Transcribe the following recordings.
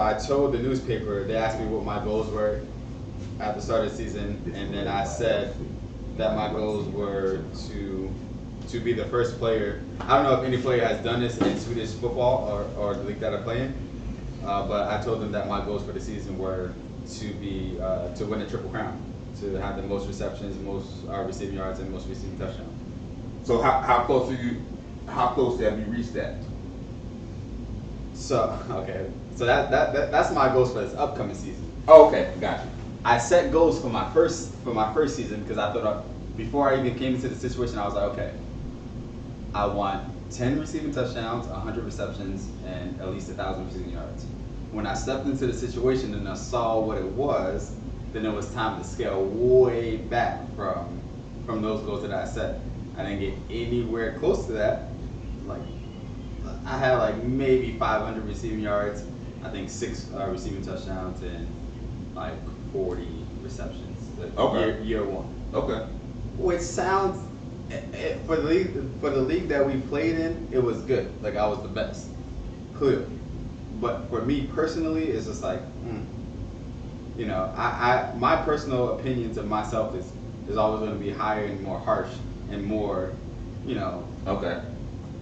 So I told the newspaper, they asked me what my goals were at the start of the season, and then I said that my goals were to be the first player. I don't know if any player has done this in Swedish football or the league that I play in, but I told them that my goals for the season were to win a triple crown, to have the most receptions, most receiving yards, and most receiving touchdowns. So how close are you? How close have you reached that? So okay, so that's my goals for this upcoming season. Oh, okay, got you. I set goals for my first season because I thought before I even came into the situation, I was like, okay, I want 10 receiving touchdowns, 100 receptions, and at least 1,000 receiving yards. When I stepped into the situation and I saw what it was, then it was time to scale way back from those goals that I set. I didn't get anywhere close to that. Like I had like maybe 500 receiving yards, I think 6 receiving touchdowns, and like 40 receptions. Okay. Year one. Okay. Which sounds for the league that we played in, it was good. Like I was the best, clearly. But for me personally, it's just like, you know, I my personal opinions of myself is always going to be higher and more harsh and more, you know. Okay.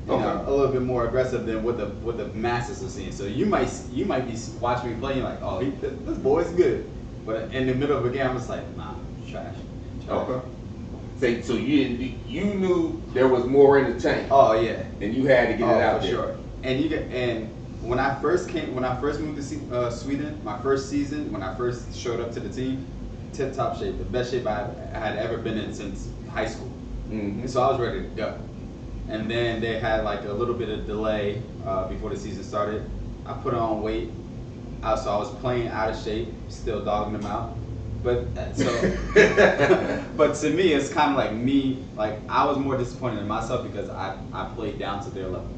You know, a little bit more aggressive than what the masses are seeing. So you might be watching me play, you're like, oh, this boy's good. But in the middle of a game, I'm just like, nah, trash. Okay. So you knew there was more in the tank. Oh yeah. And you had to get it out for there. Sure. And when I first moved to Sweden, my first season, when I first showed up to the team, tip top shape, the best shape I had ever been in since high school. Mm-hmm. And so I was ready to go. And then they had like a little bit of delay before the season started. I put on weight, so I was playing out of shape, still dogging them out. But but to me, it's kind of like me. Like I was more disappointed in myself because I played down to their level,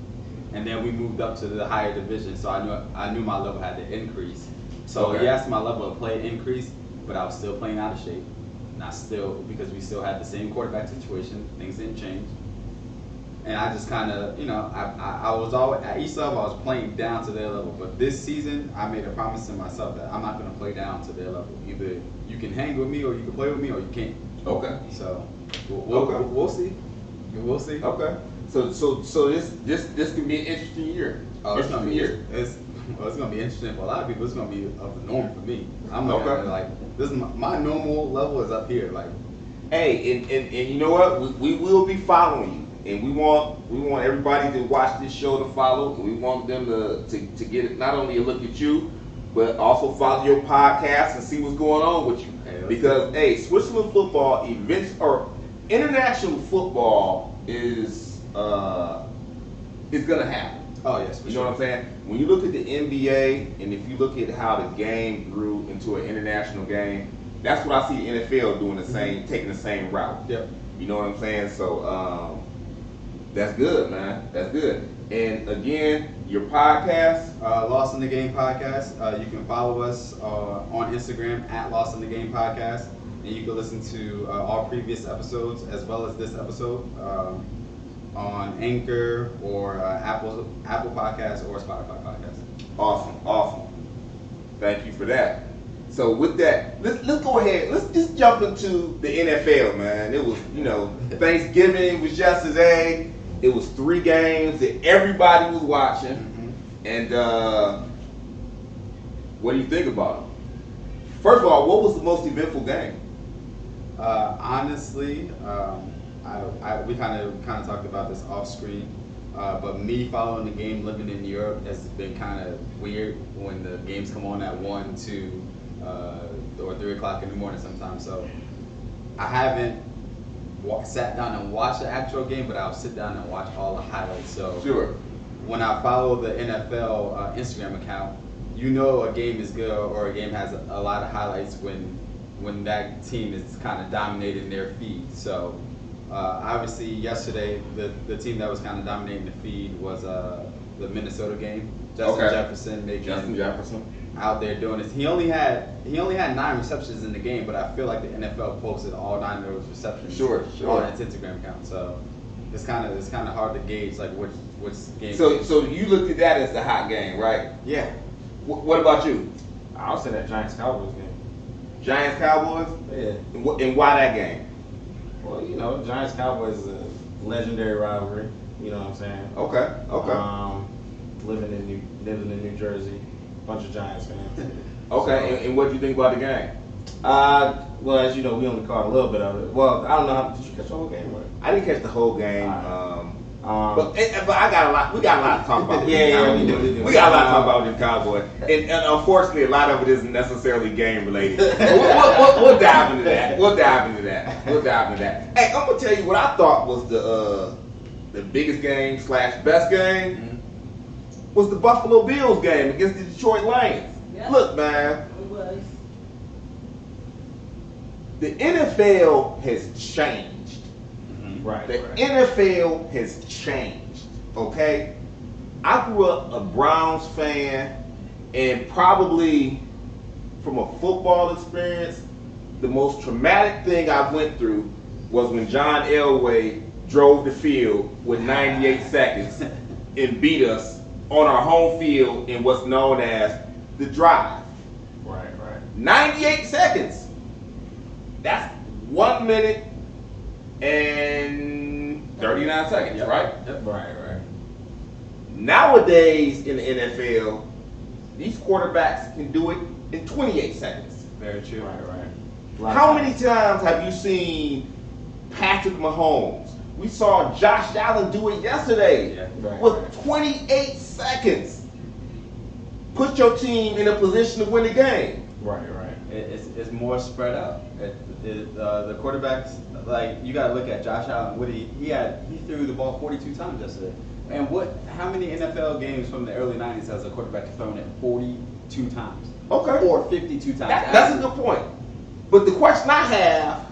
and then we moved up to the higher division. So I knew my level had to increase. So yes, my level of play increased, but I was still playing out of shape. And because we still had the same quarterback situation, things didn't change. And I just kind of, you know, I was always, at each level I was playing down to their level. But this season, I made a promise to myself that I'm not going to play down to their level. Either you can hang with me, or you can play with me, or you can't. Okay. So we'll see. We'll see. Okay. So this can be an interesting year. Oh, it's gonna be it's gonna be interesting for a lot of people. It's gonna be of the norm for me. I'm looking at it like this is my normal level is up here. Like, hey, and you know what? We will be following you. And we want everybody to watch this show to follow. And we want them to get not only a look at you, but also follow your podcast and see what's going on with you. Because Switzerland football events or international football is gonna happen. Oh yes, you know what I'm saying? When you look at the NBA and if you look at how the game grew into an international game, that's what I see the NFL doing the same, taking the same route. Yep. You know what I'm saying? So that's good, man. That's good. And again, your podcast, Lost in the Game podcast. You can follow us on Instagram at Lost in the Game podcast, and you can listen to all previous episodes as well as this episode on Anchor or Apple Podcasts or Spotify Podcasts. Awesome. Thank you for that. So with that, let's go ahead. Let's just jump into the NFL, man. It was, you know, Thanksgiving was yesterday. It was 3 games that everybody was watching. Mm-hmm. And what do you think about them? First of all, what was the most eventful game? Honestly, we kind of talked about this off screen, but me following the game, living in Europe, has been kind of weird when the games come on at 1, 2, or 3 o'clock in the morning sometimes. So I haven't sat down and watched the actual game, but I'll sit down and watch all the highlights. So sure. When I follow the NFL Instagram account, you know a game is good or a game has a lot of highlights when that team is kind of dominating their feed. So obviously yesterday the team that was kind of dominating the feed was the Minnesota game. Justin Jefferson out there doing this. He only had 9 receptions in the game, but I feel like the NFL posted all 9 of those receptions on its Instagram account. So it's kind of hard to gauge like which game. So you looked at that as the hot game, right? Yeah. What about you? I'll say that Giants Cowboys game. Giants Cowboys? Yeah. And why that game? Well, Giants Cowboys is a legendary rivalry. You know what I'm saying? Okay. Living in New Jersey, bunch of Giants fans. Okay. And what do you think about the game? Well, as you know, we only caught a little bit of it. Well, I don't know. Did you catch the whole game? Or? I didn't catch the whole game. But I got a lot. We got a lot to talk about. Yeah, we do. We got a lot to talk about with the Cowboys, and unfortunately, a lot of it isn't necessarily game related. We'll dive into that. We'll dive into that. Hey, I'm gonna tell you what I thought was the biggest game / best game was the Buffalo Bills game against the Detroit Lions. Yep. Look, man, It was. the NFL has changed. Right. The NFL has changed, okay? I grew up a Browns fan, and probably from a football experience, the most traumatic thing I went through was when John Elway drove the field with 98 seconds and beat us on our home field in what's known as the drive. Right. 98 seconds. That's 1 minute and 39 seconds, right? Right. Nowadays in the NFL, these quarterbacks can do it in 28 seconds. Very true. Right. How many times have you seen Patrick Mahomes? We saw Josh Allen do it yesterday with 28 seconds. Put your team in a position to win the game. Right. It's more spread out. The quarterbacks, like, you got to look at Josh Allen. He threw the ball 42 times yesterday. And how many NFL games from the early 90s has a quarterback thrown it 42 times? Okay. Or 52 times. That's a good point. But the question I have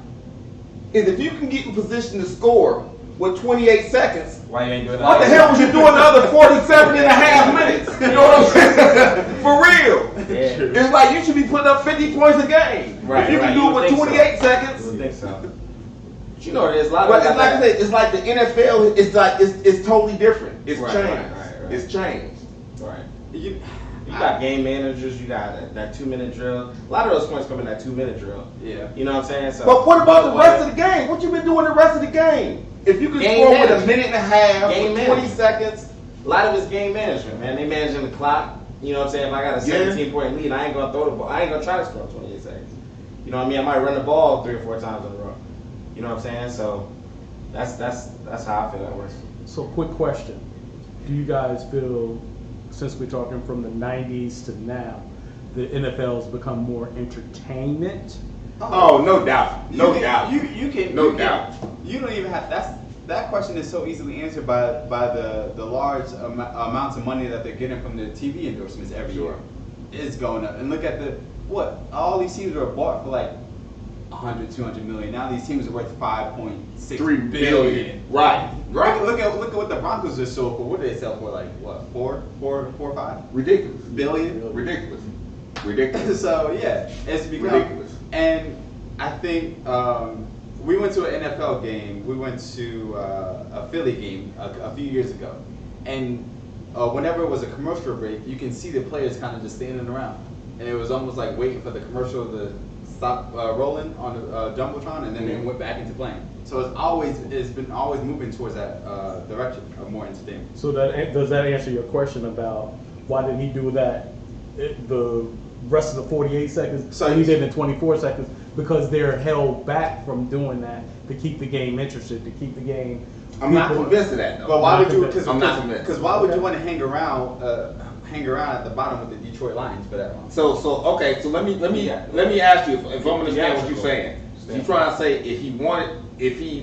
is, if you can get in position to score with 28 seconds, Why you ain't doing that? what the hell was you doing the other 47 and a half minutes? You know what I'm saying? For real. Yeah. It's like you should be putting up 50 points a game. Right, if you can right. do You it would with think 28 so. seconds. I think so. But you know, there's a lot But of it's like I said, it's like the NFL. It's like it's totally different. It's Right, changed. right. It's changed. Right. You got game managers, you got that 2-minute drill. A lot of those points come in that 2-minute drill. Yeah. You know what I'm saying? So, But what about the rest of the game? What you been doing the rest of the game? If you can Game score with a management. minute and a half, Game with 20 management. seconds. a lot of it's game management, man. They managing the clock. You know what I'm saying? If I got a 17-point lead, I ain't gonna throw the ball. I ain't gonna try to score in 28 seconds. You know what I mean? I might run the ball 3 or 4 times in a row. You know what I'm saying? So that's how I feel that works. So, quick question: do you guys feel, since we're talking from the '90s to now, the NFL has become more entertainment? Oh, no doubt. No doubt. You can. No doubt. You don't even have. That question is so easily answered by the large amounts of money that they're getting from the TV endorsements every year. It's going up. And look at all these teams are bought for like 100, 200 million. Now these teams are worth 5.6 billion. Right. Look at what the Broncos just sold for. What did they sell for? Like what? 4, 5 Ridiculous. billion. Ridiculous. So yeah, it's become Ridiculous. And I think we went to an NFL game. We went to a Philly game a few years ago, and whenever it was a commercial break, you can see the players kind of just standing around, and it was almost like waiting for the commercial to stop rolling on the jumbotron, and then they went back into playing. So it's been always moving towards that direction of more entertainment. So does that answer your question about why did he do that? The rest of the 48 seconds, So he did in 24 seconds, because they're held back from doing that to keep the game interested, to keep the game. I'm not convinced of that, though. But why would you? I'm not convinced. Because why would you want to hang around at the bottom with the Detroit Lions for that long? So let me ask you if I'm understanding what you're saying. You're trying to say if he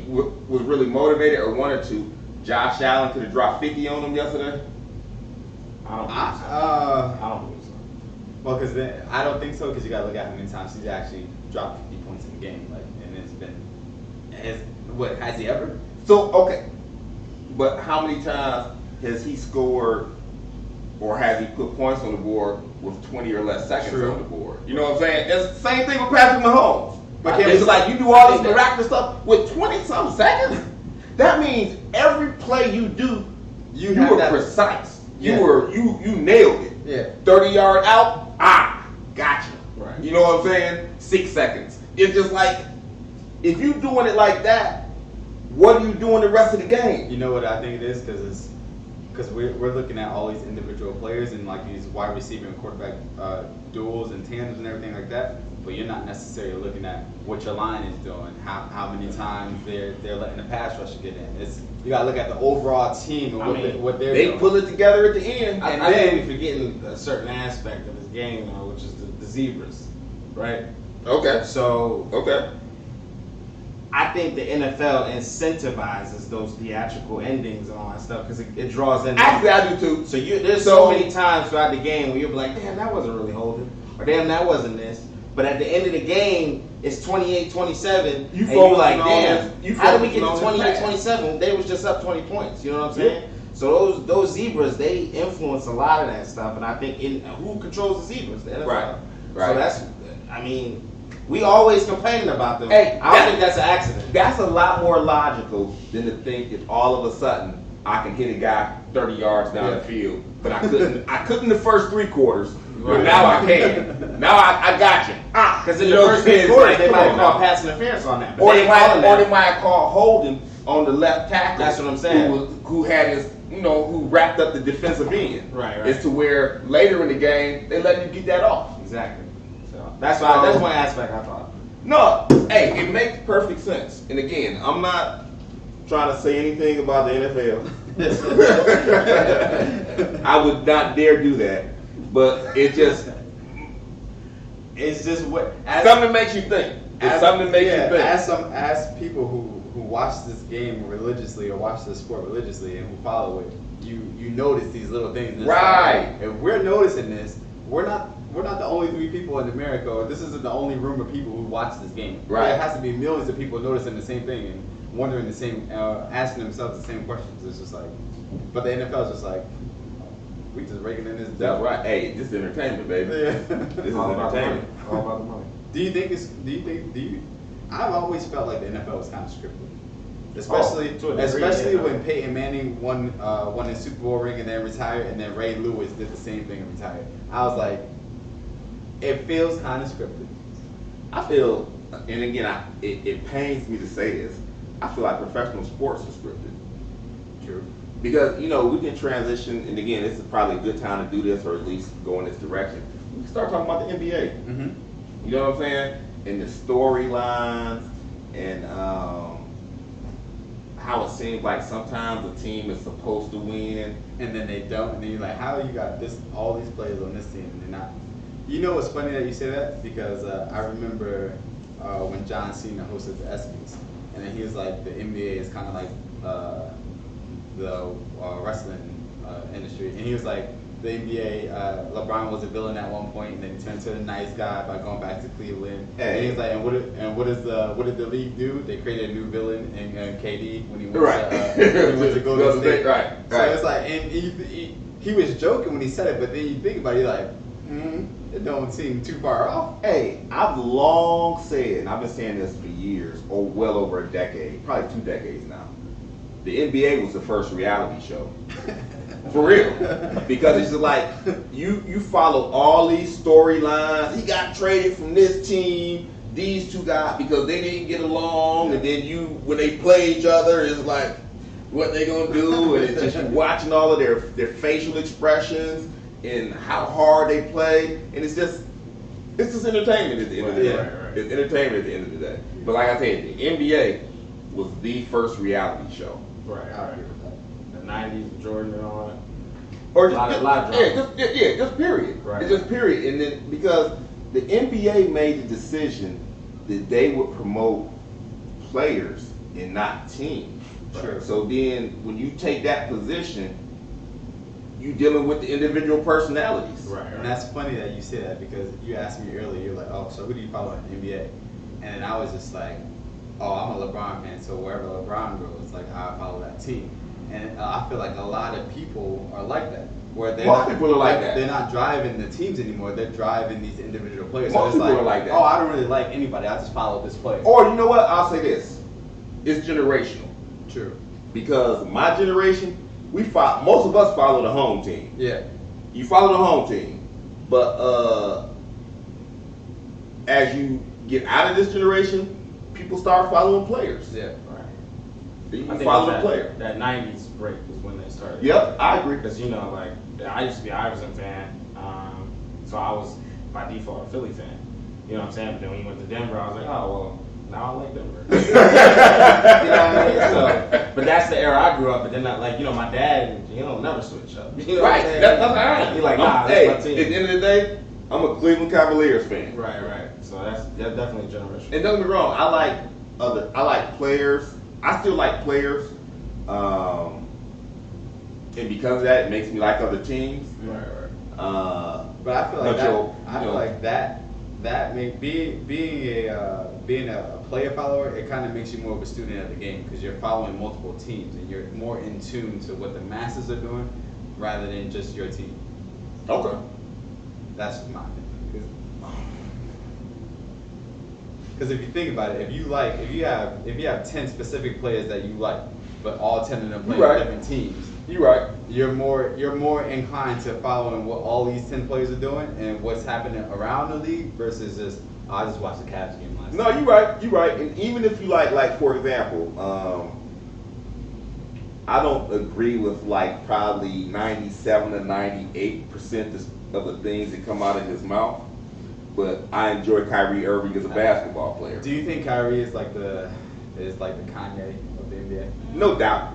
was really motivated or wanted to, Josh Allen could have dropped 50 on him yesterday? I don't believe so. Well, because I don't think so. Because you got to look at how many times he's actually dropped 50 points in the game, and it's been. Has he ever? So okay, but how many times has he scored, or has he put points on the board with 20 or less seconds on the board? You know what I'm saying? It's the same thing with Patrick Mahomes. But it's like you do all this miraculous stuff with 20-some seconds. That means every play you do, you were precise. You nailed it. Yeah. 30-yard out, gotcha. Right. You know what I'm saying? 6 seconds. It's just like, if you doing it like that, what are you doing the rest of the game? You know what I think it is? Because we're looking at all these individual players and like these wide receiver and quarterback duels and tandems and everything like that. But you're not necessarily looking at what your line is doing, how many times they're letting the pass rusher get in. You gotta look at the overall team and what they're doing. They pull it together at the end. I think we're forgetting a certain aspect of this game, though, which is the zebras, right? Okay. So Okay. I think the NFL incentivizes those theatrical endings and all that stuff because it draws in. Actually, I do too. So there's so many times throughout the game where you'll be like, damn, that wasn't really holding, or damn, that wasn't this. But at the end of the game, it's 28-27, and you're like, damn, how did we get to 28-27? They was just up 20 points. You know what I'm saying? Yeah. So those zebras, they influence a lot of that stuff, and I think who controls the zebras? The NFL. Right. So that's, I mean, we always complaining about them. Hey, I don't think that's an accident. That's a lot more logical than to think that all of a sudden I can hit a guy 30 yards down the field, but I couldn't. I couldn't the first 3 quarters. But now I can. Now I got you. Because in the first 3 quarters, they might call pass interference on that. Or they might call holding on the left tackle. That's what I'm saying. Who had his, who wrapped up the defensive end. Right. It's to where later in the game they let you get that off. Exactly. So that's one aspect I thought. No, hey, it makes perfect sense. And again, I'm not trying to say anything about the NFL. I would not dare do that. But it's just something makes you think. As people who watch this game religiously or watch this sport religiously and who follow it, you notice these little things. Right. Like, if we're noticing this, we're not the only 3 people in America, or this isn't the only room of people who watch this game. Right. There has to be millions of people noticing the same thing and wondering the same, asking themselves the same questions. It's just like, but the NFL is just like, we just raking in this. That's right. Hey, this is entertainment, baby. Yeah. This is All about the money. entertainment. All about the money. I've always felt like the NFL was kind of scripted. Especially yeah. when Peyton Manning won his Super Bowl ring and then retired, and then Ray Lewis did the same thing and retired. I was like, it feels kind of scripted. I feel, and again, it pains me to say this, I feel like professional sports is scripted. True. Because, we can transition, and again, this is probably a good time to do this, or at least go in this direction. We can start talking about the NBA. Mm-hmm. You know what I'm saying? And the storylines, and how it seems like sometimes a team is supposed to win. And then they don't, and then you're like, how you got all these players on this team and they're not? You know what's funny that you say that? Because I remember when John Cena hosted the ESPYs, and then he was like, the NBA is kind of like the wrestling industry, and he was like, the NBA, LeBron was a villain at one point, and then he turned to a nice guy by going back to Cleveland. Hey. And he was like, what did the league do? They created a new villain in KD when he went to Golden State. Right. So it's like, and he was joking when he said it, but then you think about it, you're like, it don't seem too far off. Hey, I've long said, and I've been saying this for years, or well over a decade, probably 2 decades now. The NBA was the first reality show. For real. Because it's just like, you follow all these storylines. He got traded from this team, these 2 guys, because they didn't get along, and then when they play each other, it's like, what they gonna do? And it's just you watching all of their facial expressions and how hard they play, and it's just entertainment at the end of the day. Right. It's entertainment at the end of the day. But like I said, the NBA was the first reality show. Right. The 90s, Jordan and all that. Or A lot of drama. just period. Right. It's just period. And then because the NBA made the decision that they would promote players and not teams. Sure. So then when you take that position, you dealing with the individual personalities. Right. And that's funny that you say that, because you asked me earlier, you're like, oh, so who do you follow in the NBA? And I was just like, oh, I'm a LeBron fan, so wherever LeBron goes, like, I follow that team. And I feel like a lot of people are like that. Where Most people are like that. They're not driving the teams anymore, they're driving these individual players. Most so it's people are like that. Oh, I don't really like anybody, I just follow this player. Or you know what? I'll say this. It's generational. True. Because my generation, most of us follow the home team. Yeah. you follow the home team, but as you get out of this generation, people start following players. Yeah. Right. You I think follow the that, player. That 90s break was when they started. Yep, I agree. Because, you know, like, I used to be an Iverson fan, so I was, by default, a Philly fan. You know what I'm saying? But then when he went to Denver, I was like, oh, well, now I like Denver. You know what I mean? So, but that's the era I grew up. But then, like, you know, my dad, he don't never switch up. You know Right, what I'm saying? that's all right. He like, nah, hey, that's my team. at the end of the day, I'm a Cleveland Cavaliers fan. Right, right. So that's definitely a generation. And don't get me wrong, I like players. I still like players. And because of that, it makes me like other teams. Right. But I feel like being a player follower, it kind of makes you more of a student of the game because you're following multiple teams and you're more in tune to what the masses are doing rather than just your team. Okay. That's my opinion. Because if you think about it, if you have 10 specific players that you like, but all 10 of them play on different teams, you're right. You're more inclined to following what all these 10 players are doing and what's happening around the league versus just I just watched the Cavs game last night. No, you're right. And even if you like for example, I don't agree with like probably 97 to 98% of the things that come out of his mouth, but I enjoy Kyrie Irving as a basketball player. Do you think Kyrie is like the Kanye of the NBA? No doubt.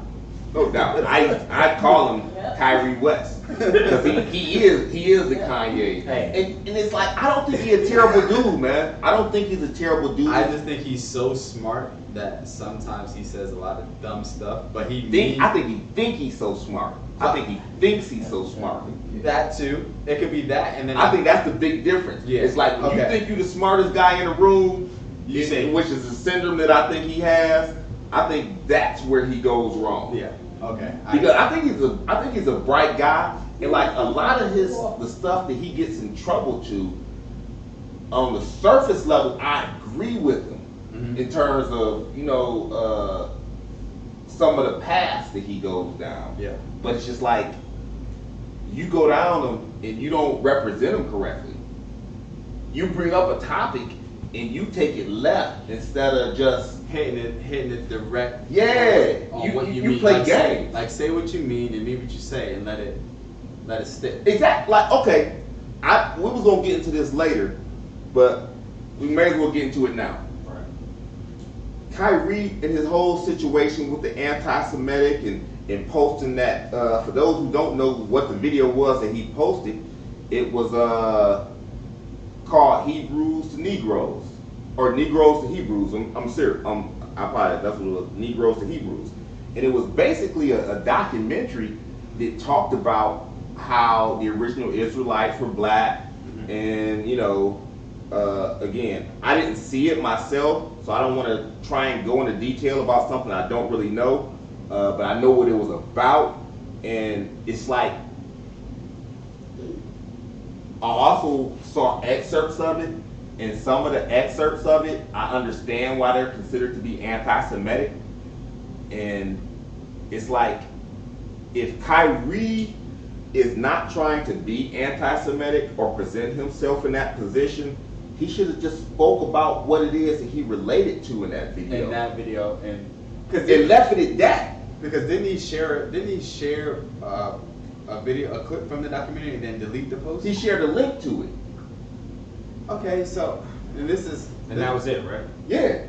I call him Kyrie West because he is the Kanye. Hey. And it's like I don't think he's a terrible dude, man. I don't think he's a terrible dude. I just think he's so smart that sometimes he says a lot of dumb stuff, but I think he think he's so smart. I think he thinks he's so smart. That too. It could be that, and then I think that's the big difference. Yeah. It's like when you think you're the smartest guy in the room, You say- which is the syndrome that I think he has. I think that's where he goes wrong. Yeah. Okay. Because I think he's a bright guy, and like a lot of the stuff that he gets in trouble to, on the surface level, I agree with him in terms of some of the paths that he goes down. Yeah. But it's just like you go down them and you don't represent them correctly. You bring up a topic and you take it left instead of just hitting it direct. Yeah, on what you you mean. play like games. Say what you mean and mean what you say, and let it stick. Exactly. Like, okay, we was gonna get into this later, but we may as well get into it now. Right. Kyrie and his whole situation with the anti-Semitic and posting that. For those who don't know what the video was that he posted, it was called Hebrews to Negroes, or Negroes to Hebrews. I'm serious. I apologize. That's what it was. Negroes to Hebrews, and it was basically a documentary that talked about how the original Israelites were black, and again, I didn't see it myself, so I don't want to try and go into detail about something I don't really know, but I know what it was about, and it's like I also saw excerpts of it, and some of the excerpts of it, I understand why they're considered to be anti-Semitic, and it's like if Kyrie is not trying to be anti-Semitic or present himself in that position, he should have just spoke about what it is that he related to in that video. And because they left it at that. Because didn't he share a clip from the documentary and then delete the post? He shared a link to it. Okay, so and that was it, right? Yeah.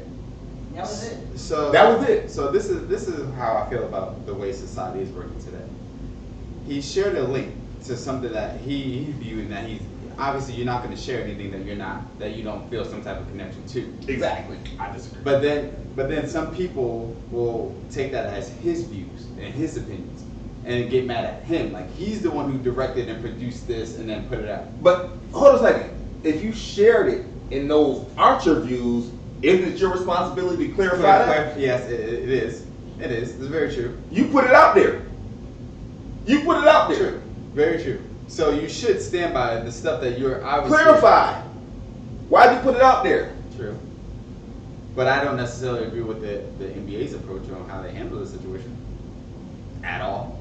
That was it. So that was it. So this is how I feel about the way society is working today. He shared a link to something that he viewed, and that he's obviously you're not going to share anything that you don't feel some type of connection to. Exactly. I disagree. But then some people will take that as his views and his opinions and get mad at him, like he's the one who directed and produced this and then put it out. But hold on a second. If you shared it and those aren't your views, isn't it your responsibility to clarify that? Yes, it is. It is. It's very true. You put it out there. You put it out there. True. Very true. So you should stand by the stuff that you're obviously clarify. Why'd you put it out there? True. But I don't necessarily agree with the NBA's approach on how they handle the situation at all.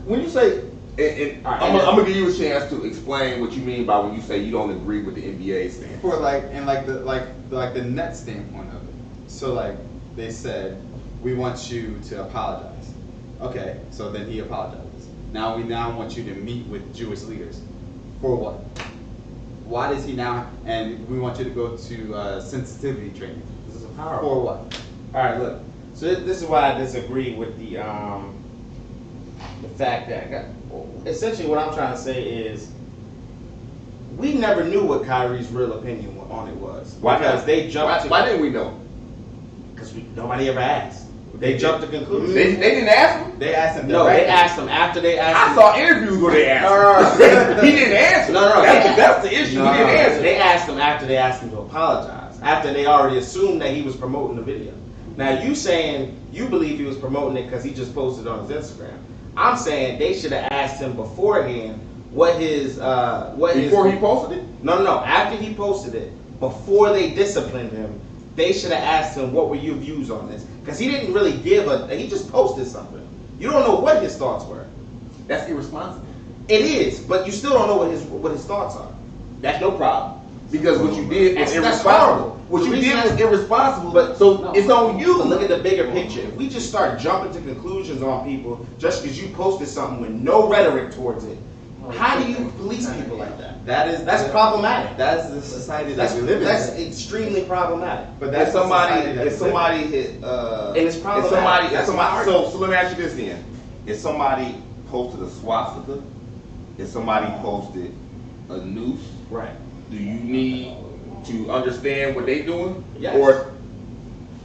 When you say And I'm gonna give you a chance to explain what you mean by when you say you don't agree with the NBA stance. For the net standpoint of it. So like they said, we want you to apologize. Okay, so then he apologizes. Now we want you to meet with Jewish leaders. For what? Why does he now? And we want you to go to sensitivity training. This is a power. For what? All right, look. So this is why I disagree with the fact that essentially what I'm trying to say is we never knew what Kyrie's real opinion on it was. Why because not? they jumped. Why didn't we know? Because nobody ever asked. They jumped to conclusions. They didn't ask him. They asked him. No, they asked him after they asked I him. saw interviews where they asked him. He didn't answer. No. That's the issue. No, he didn't answer. They asked him after they asked him to apologize. After they already assumed that he was promoting the video. Now you saying you believe he was promoting it because he just posted it on his Instagram. I'm saying they should have asked him beforehand what his Before he posted it? No. After he posted it, before they disciplined him, they should have asked him what were your views on this, because he didn't really he just posted something. You don't know what his thoughts were. That's irresponsible. It is, but you still don't know what his thoughts are. That's no problem. Because what you did was That's irresponsible. horrible. What The you reason did was that's- irresponsible. But- so it's on you. But look at the bigger picture. If we just start jumping to conclusions on people just because you posted something with no rhetoric towards it, how do you police people like that? That's problematic. That's the society that we live in. That's extremely problematic. But that's If somebody and hit, And it's problematic. if That's somebody, my so let me ask you this then: if somebody posted a swastika, if somebody posted a noose, Right. do you need to understand what they doing? Yes. Or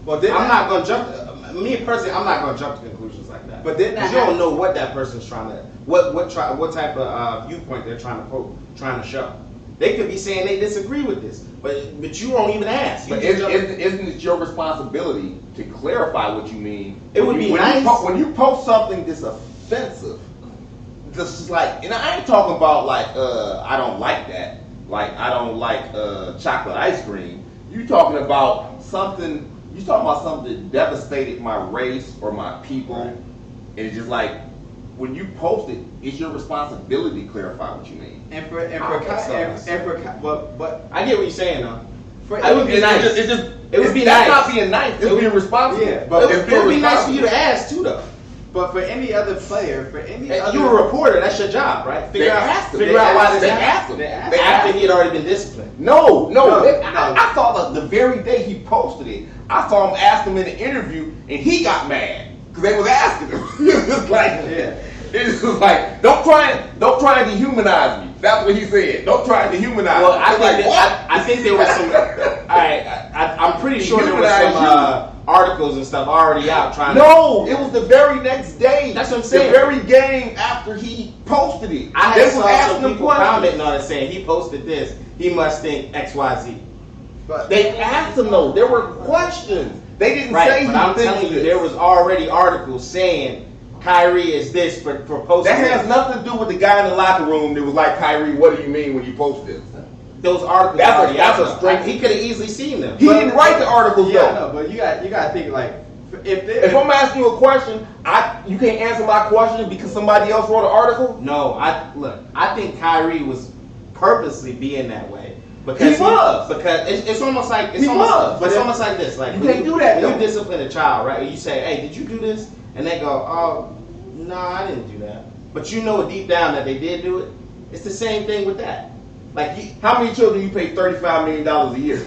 Well, then I'm not gonna jump. Me personally, I'm not gonna jump to conclusions like that. But then because you don't know what that person's trying to, what type of viewpoint they're trying to show. They could be saying they disagree with this, but you won't even ask. You but just jump- isn't it your responsibility to clarify what you mean? It would be nice. When you post something that's offensive, just like, and I ain't talking about like I don't like that, like I don't like chocolate ice cream. You talking about something? You talking about something that devastated my race or my people? Right. And it's just like when you post it, it's your responsibility to clarify what you mean. But I get what you're saying though. for I would be nice. It would be that's nice. not being nice. It's being responsible. Yeah, but It would be nice for you to ask too though. But for any other player, for any other, You're a reporter. That's your job, right? They asked him. Figure out why this They happened. asked him. They asked They asked After he had already been disciplined. No. No. I saw the very day he posted it. I saw him ask him in the interview, and he got mad because they was asking him. It was like, Yeah. it's just like, don't try and dehumanize me. That's what he said. Don't try and dehumanize Well, me. I was think like, that, what? I think there was some. All right, I'm pretty sure there was some articles and stuff already out trying. No, it was the very next day. That's what I'm saying. The very game after he posted it. I They had was saw asking some him people questions. commenting on it saying he posted this. He must think X, Y, Z. but They asked him though. There were questions. They didn't say Right, he but I'm thinks telling you, this. there was already articles saying Kyrie is this for posting. That has this. nothing to do with the guy in the locker room that was like, Kyrie, what do you mean when you post this? Those articles. That's a- already that's out a there. straight- He could have easily seen them. He didn't write the articles yeah, I though. know. But you got to think like If I'm asking you a question, you can't answer my question because somebody else wrote an article? No, I think Kyrie was purposely being that way. Because He was. Because it's almost like He was. But it's almost like this. Like You when can't do that, when though. you discipline a child, right? You say, "Hey, did you do this?" And they go, "Oh, no, I didn't do that." But you know deep down that they did do it. It's the same thing with that. Like How many children you pay $35 million a year?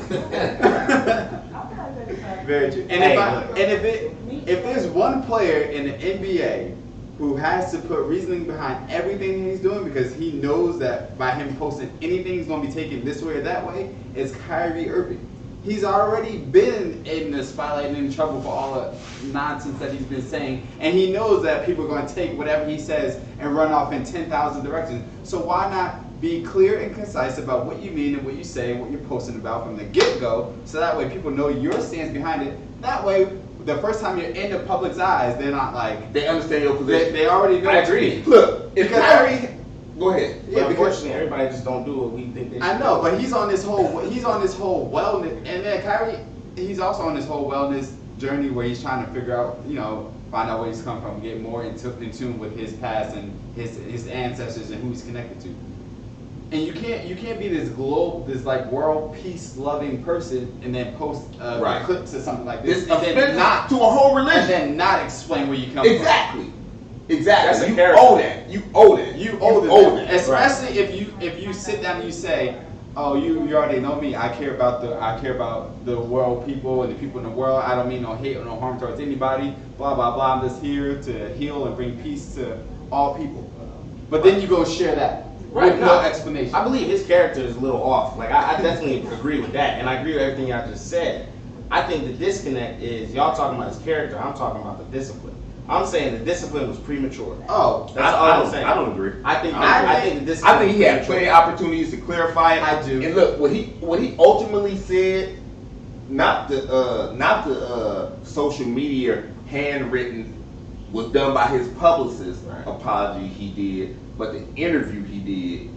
very true. And Hey, if there's one player in the NBA who has to put reasoning behind everything he's doing because he knows that by him posting anything he's going to be taken this way or that way, it's Kyrie Irving. He's already been in the spotlight and in trouble for all the nonsense that he's been saying, and he knows that people are going to take whatever he says and run off in 10,000 directions. So why not be clear and concise about what you mean and what you say and what you're posting about from the get-go, so that way people know your stance behind it. That way, the first time you're in the public's eyes, they're not like, They understand your position. they already know. I what you agree. mean. Look, if Because Kyrie, go ahead. But Yeah, because unfortunately, everybody just don't do what we think they should. I know, but he's on this whole wellness, and then Kyrie, he's also on this whole wellness journey where he's trying to figure out, find out where he's come from, get more in tune with his past and his ancestors and who he's connected to. And you can't be this like world peace loving person and then post Right. clips or something like this It's and then offensive not to a whole and religion. then not explain where you come Exactly. Exactly. That's a You character. owe that. You owe that. You owe that. that, especially if you sit down and you say, "Oh, you already know me. I care about the world people and the people in the world. I don't mean no hate or no harm towards anybody. Blah blah blah. I'm just here to heal and bring peace to all people." But then you go share that with no explanation. I believe his character is a little off. Like I definitely agree with that, and I agree with everything y'all just said. I think the disconnect is y'all talking about his character. I'm talking about the discipline. I'm saying the discipline was premature. Oh, That's all I'm saying. I don't agree. I think the discipline. I think he had plenty of opportunities to clarify it. I do. And look, what he ultimately said, not the social media handwritten, was done by his publicist. Right. Apology he did, but the interview he did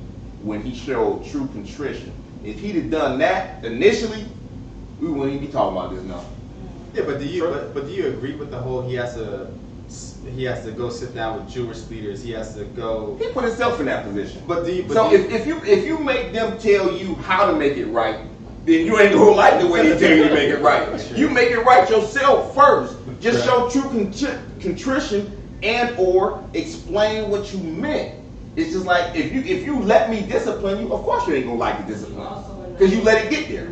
when he showed true contrition. If he'd have done that initially, we wouldn't even be talking about this now. Yeah, but do you agree with the whole he has to go sit down with Jewish leaders. He has to go. He put himself in that position. If you make them tell you how to make it right, then you ain't gonna like the way they tell you to make it right. You make it right yourself first. Just show true contrition and or explain what you meant. It's just like if you let me discipline you, of course you ain't gonna like the discipline because you let it get there.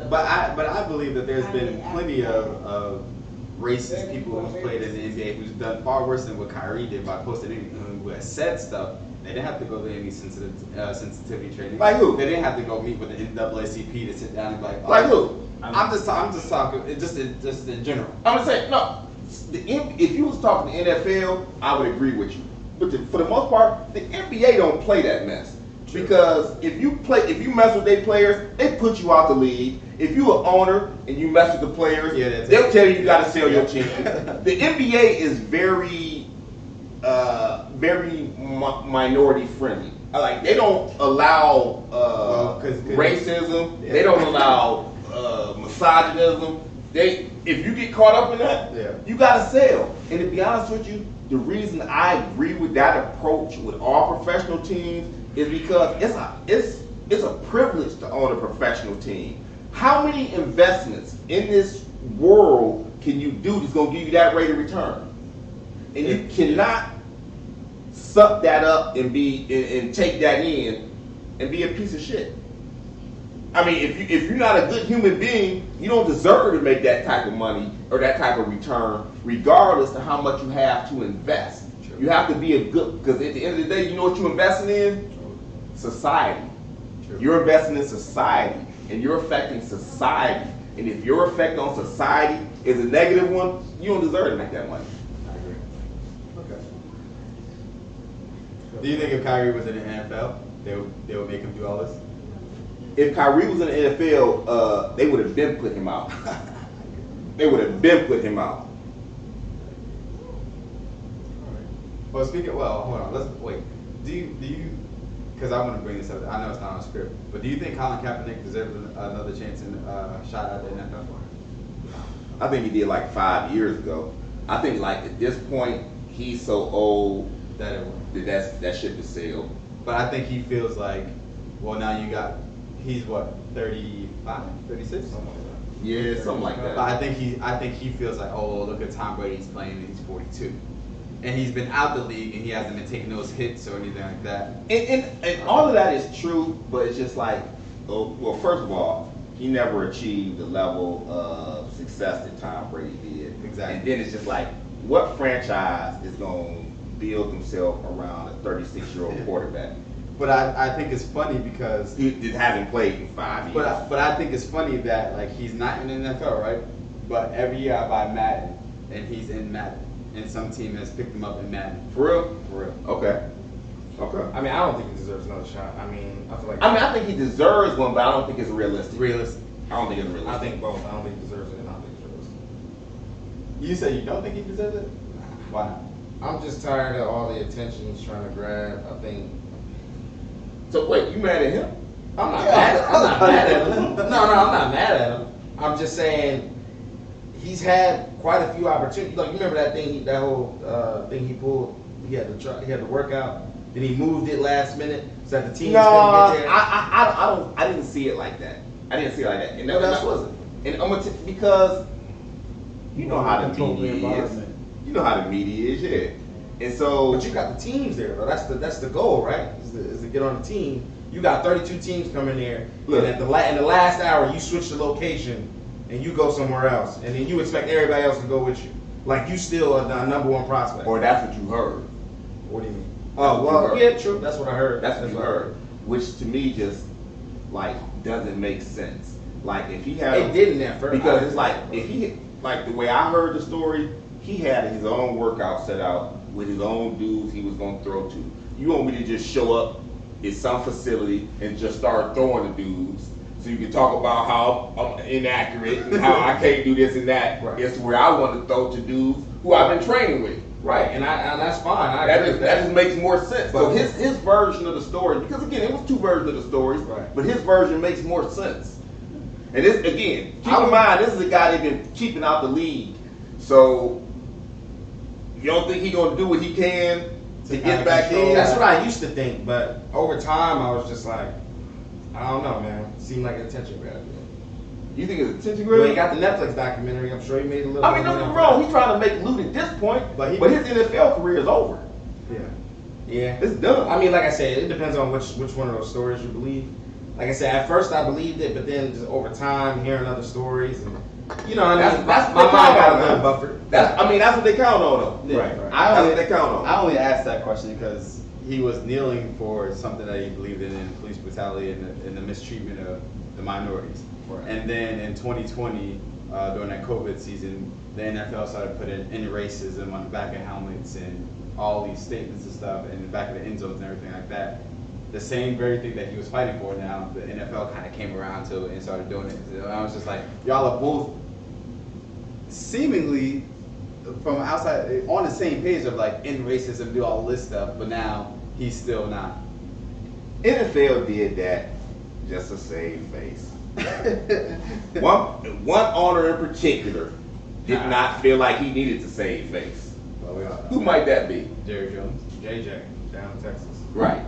But I believe that there's been plenty of racist people who's played in the NBA who's done far worse than what Kyrie did by posting anything, who has said stuff. They didn't have to go to any sensitivity training. Like who? They didn't have to go meet with the NAACP to sit down and be like, Like who? I'm just talking just in general. I'm gonna say no. If you was talking to NFL, I would agree with you. But for the most part, the NBA don't play that mess. Because if you mess with their players, they put you out the league. If you an owner and you mess with the players, they'll tell you got to sell your team. The NBA is very minority friendly. Like they don't allow racism. Yeah. They don't allow misogynism. If you get caught up in that, you got to sell. And to be honest with you, the reason I agree with that approach with all professional teams is because it's a privilege to own a professional team. How many investments in this world can you do that's going to give you that rate of return? And you cannot suck that up and take that in and be a piece of shit. I mean, if you're not a good human being, you don't deserve to make that type of money or that type of return, regardless of how much you have to invest. True. You have to be a good, because at the end of the day, you know what you're investing in? Society. True. You're investing in society, and you're affecting society. And if your effect on society is a negative one, you don't deserve to make that money. I agree. Okay. Do you think if Kyrie was in the NFL, they would make him do all this? If Kyrie was in the NFL, they would have been put him out. They would have been put him out. Well, hold on. Let's wait. Do you? Because I want to bring this up. I know it's not on script, but do you think Colin Kaepernick deserves another chance in shot at the NFL? I think he did like 5 years ago. I think like at this point he's so old that ship is sailed. But I think he feels like, well, now he's what, 35, 36? Yeah, something like that. But I think he feels like, oh, look at Tom Brady's playing and he's 42. And he's been out the league and he hasn't been taking those hits or anything like that. And all of that is true, but it's just like, well, first of all, he never achieved the level of success that Tom Brady did. Exactly. And then it's just like, what franchise is going to build himself around a 36-year-old quarterback? But I think it's funny because he hasn't played in 5 years. But I think it's funny that like he's not in the NFL, right? But every year I buy Madden and he's in Madden. And some team has picked him up in Madden. For real? For real. Okay. I mean, I don't think he deserves another shot. I mean, I think he deserves one, but I don't think it's realistic. I don't think it's realistic. I think both. I don't think he deserves it, and I don't think it's realistic. You say you don't think he deserves it? Why not? I'm just tired of all the attention he's trying to grab. I think. So wait, you mad at him? I'm not mad at him. No, I'm not mad at him. I'm just saying he's had quite a few opportunities. Like you remember that thing, that whole thing he pulled. He had to work out. Then he moved it last minute so that the team couldn't get there. I didn't see it like that. And that wasn't. And I'm gonna because you know how the media is. You know how the media is, yeah. And so, but you got the teams there, though. That's the goal, right? Is to get on the team. You got 32 teams coming there, and in the last hour, you switch the location and you go somewhere else, and then you expect everybody else to go with you, like you still are the number one prospect. Or that's what you heard. What do you mean? Oh, well, yeah, true. That's what I heard. That's what you heard, which to me just like doesn't make sense. Like if he had, it didn't at first because it's like if he like the way I heard the story, he had his own workout set out with his own dudes he was gonna throw to. You want me to just show up at some facility and just start throwing the dudes, so you can talk about how I'm inaccurate and how I can't do this and that. Right. It's where I want to throw to dudes who I've been training with. Right, and that's fine. That just makes more sense. So his version of the story, because again, it was two versions of the stories, right. But his version makes more sense. And this again, keep in mind, this is a guy that's been keeping out the league. So you don't think he's gonna do what he can to get back in? That's what I used to think, but over time, I was just like, I don't know, man. It seemed like an attention grab. You think it's attention grab? Well, he got the Netflix documentary. I'm sure he made a little. I mean, don't get me wrong. He's trying to make loot at this point, but his NFL career is over. Yeah, it's done. I mean, like I said, it depends on which one of those stories you believe. Like I said, at first I believed it, but then just over time, hearing other stories, and you know, that's my mind got a little buffered. That's what they count on, though. Yeah. Right. That's what they count on. I only asked that question because he was kneeling for something that he believed in police brutality and the mistreatment of the minorities. Right. And then in 2020, during that COVID season, the NFL started putting in racism on the back of helmets and all these statements and stuff in the back of the end zones and everything like that. The same very thing that he was fighting for now, the NFL kind of came around to it and started doing it. So I was just like, y'all are both seemingly from outside on the same page of like end racism, do all this stuff, but now he's still not. NFL did that just to save face. one owner in particular did not feel like he needed to save face. Well, we all know. Who might that be? Jerry Jones. JJ down in Texas. Right.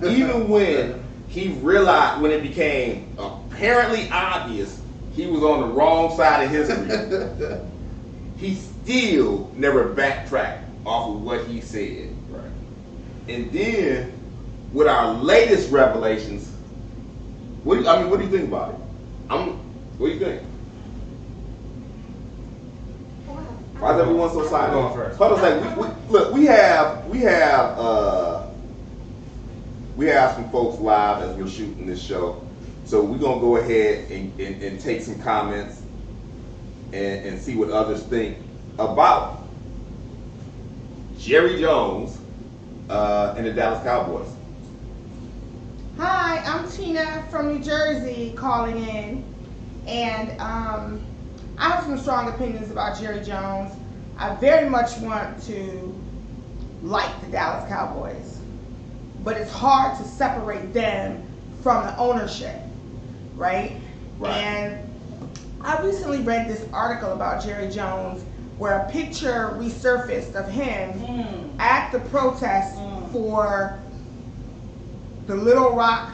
Even when he realized, when it became apparently obvious he was on the wrong side of history, he still never backtracked off of what he said. Right. And then with our latest revelations, what do you think about it? What do you think? Why is everyone so silent? I'm going first. Hold on a second. Look, we have some folks live as we're shooting this show, so we're gonna go ahead and take some comments and see what others think about Jerry Jones and the Dallas Cowboys. Hi, I'm Tina from New Jersey calling in, and I have some strong opinions about Jerry Jones. I very much want to like the Dallas Cowboys, but it's hard to separate them from the ownership, right? And I recently read this article about Jerry Jones where a picture resurfaced of him at the protest for the Little Rock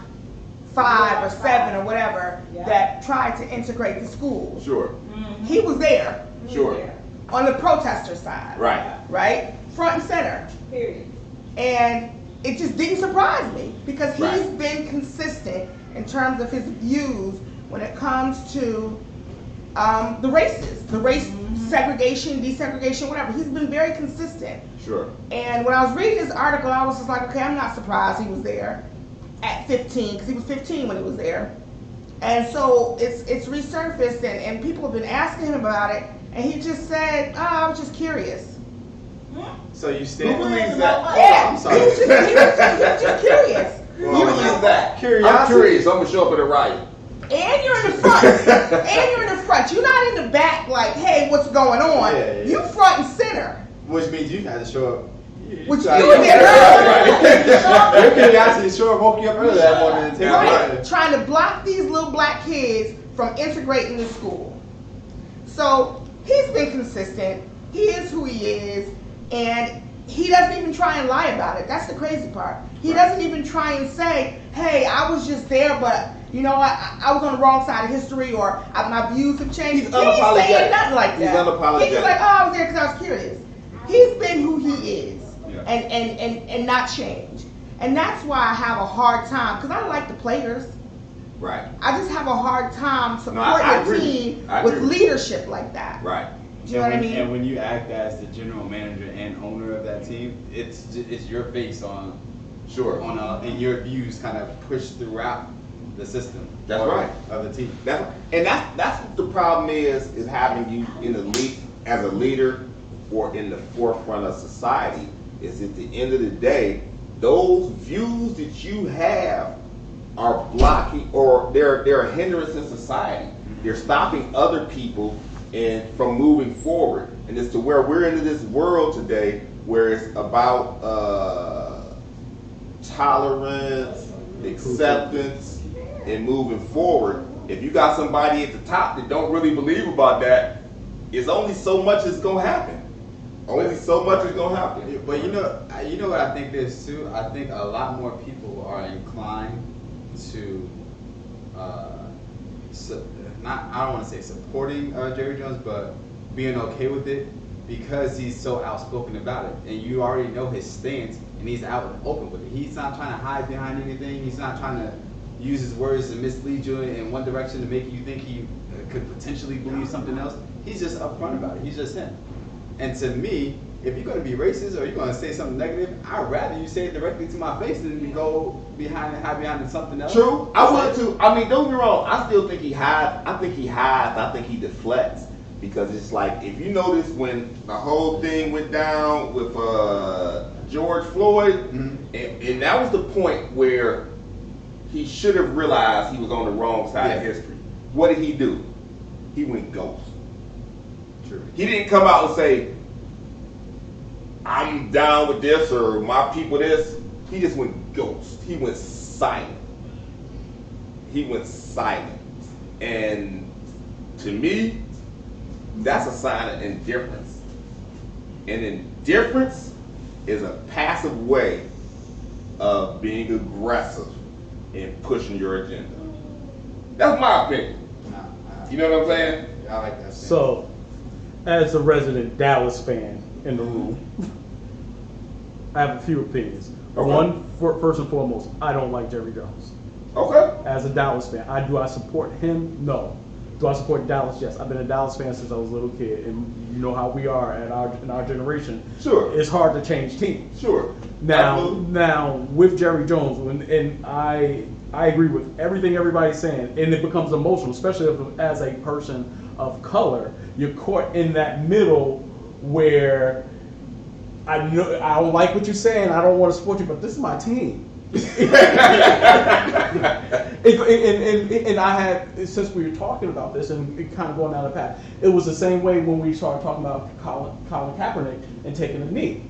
5 or 7 or whatever that tried to integrate the schools. Sure. He was there. Sure. On the protester side. Right? Front and center. Period. And it just didn't surprise me because he's Right. been consistent in terms of his views when it comes to the races, the race segregation, desegregation, whatever. He's been very consistent. Sure. And when I was reading this article, I was just like, okay, I'm not surprised he was there at 15 because he was 15 when he was there. And so it's resurfaced and people have been asking him about it, and he just said, oh, I was just curious. So you stand. Who believes that? Yeah, I'm sorry. he was just curious. Who believes that? Curiosity. I'm curious. I'm gonna show up at a riot. And you're in the front. And you're in the front. You're not in the back like, hey, what's going on? Yeah. You front and center. Which means you had to show up. Which you tried- were there Your curiosity sure woke you up early that morning and take a Right. ride. Trying to block these little black kids from integrating the school. So he's been consistent. He is who he is, and he doesn't even try and lie about it. That's the crazy part. He doesn't even try and say, hey, I was just there, but you know, I was on the wrong side of history, or my views have changed. He's unapologetic. He ain't saying nothing like that. He's unapologetic. He's just like, oh, I was there because I was curious. He's been who he is, Yeah. and not changed. And that's why I have a hard time, because I like the players. Right. I just have a hard time supporting I a agree. team I with agree. leadership like that. Right. Do you know what I mean? And when you act as the general manager and owner of that team, it's your face on Sure. and your views kind of pushed throughout the system. That's or right. Of the team. That's what the problem is having you in the lead as a leader or in the forefront of society. Is at the end of the day, those views that you have are blocking, or they're a hindrance in society. They're stopping other people from moving forward. And it's to where we're into this world today where it's about tolerance, acceptance, and moving forward. If you got somebody at the top that don't really believe about that, it's only so much is gonna happen. Only so much is gonna happen. But you know what I think is too. I think a lot more people are inclined to, I don't want to say supporting Jerry Jones, but being okay with it because he's so outspoken about it, and you already know his stance, and he's out and open with it. He's not trying to hide behind anything. He's not trying to use his words to mislead you in one direction to make you think he could potentially believe something else. He's just upfront about it. He's just him. And to me, if you're going to be racist or you're going to say something negative, I'd rather you say it directly to my face than to go hide behind something else. True. I would too. I mean, don't get me wrong. I still think he hides. I think he deflects. Because it's like, if you notice when the whole thing went down with George Floyd, and that was the point where he should have realized he was on the wrong side of history. What did he do? He went ghost. True. He didn't come out and say, I'm down with this or my people this. He just went ghost. He went silent. And to me, that's a sign of indifference. And indifference is a passive way of being aggressive and pushing your agenda. That's my opinion. You know what I'm saying? I like that. So, as a resident Dallas fan in the room, I have a few opinions. Okay. One, first and foremost, I don't like Jerry Jones. Okay. As a Dallas fan, do I support him? No. Do I support Dallas? Yes. I've been a Dallas fan since I was a little kid, and you know how we are in our generation. Sure. It's hard to change teams. Sure. Now with Jerry Jones, and I agree with everything everybody's saying, and it becomes emotional, especially as a person of color. You're caught in that middle where I don't like what you're saying. I don't want to support you, but this is my team. And I had, since we were talking about this and it kind of going down the path, it was the same way when we started talking about Colin Kaepernick and taking a knee.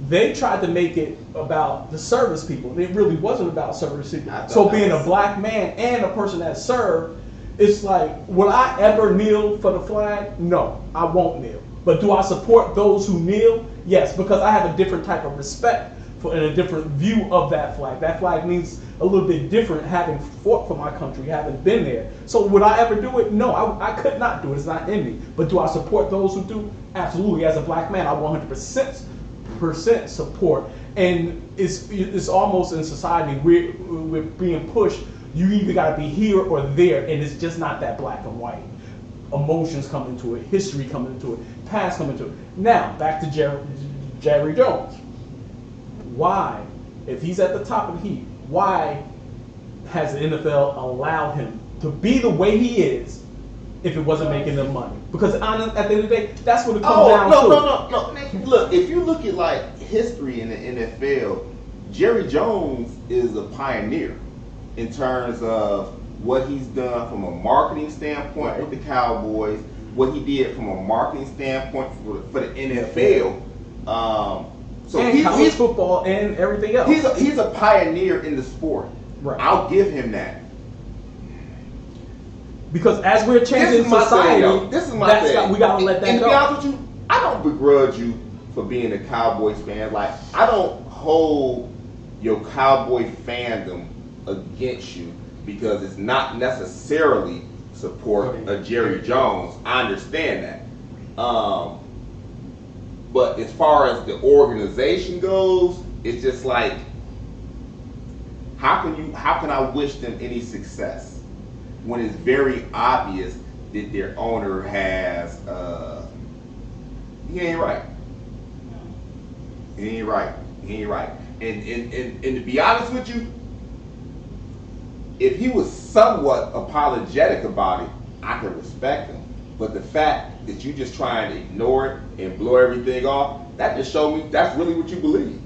They tried to make it about the service people. It really wasn't about service people. So being a black man and a person that served, it's like, will I ever kneel for the flag? No, I won't kneel. But do I support those who kneel? Yes, because I have a different type of respect and a different view of that flag. That flag means a little bit different, having fought for my country, having been there. So would I ever do it? No, I could not do it. It's not in me. But do I support those who do? Absolutely. As a black man, I 100% support. And it's almost in society, we're being pushed. You either got to be here or there, and it's just not that black and white. Emotions come into it, history come into it, past come into it. Now, back to Jerry Jones. Why, if he's at the top of the heap, why has the NFL allowed him to be the way he is if it wasn't making them money? Because at the end of the day, that's what it comes down to. No. Look, if you look at like history in the NFL, Jerry Jones is a pioneer in terms of what he's done from a marketing standpoint with the Cowboys, what he did from a marketing standpoint for the NFL. So and college football and everything else. He's a pioneer in the sport. Right. I'll give him that. Because as we're changing society, this is my thing. We gotta let that and go. To be honest with you, I don't begrudge you for being a Cowboys fan. Like, I don't hold your Cowboy fandom against you because it's not necessarily support of Jerry Jones. I understand that. But as far as the organization goes, it's just like, how can I wish them any success when it's very obvious that their owner has he ain't right. He ain't right. And to be honest with you, if he was somewhat apologetic about it, I could respect him. But the fact that you just trying to ignore it and blow everything off, that just showed me that's really what you believe.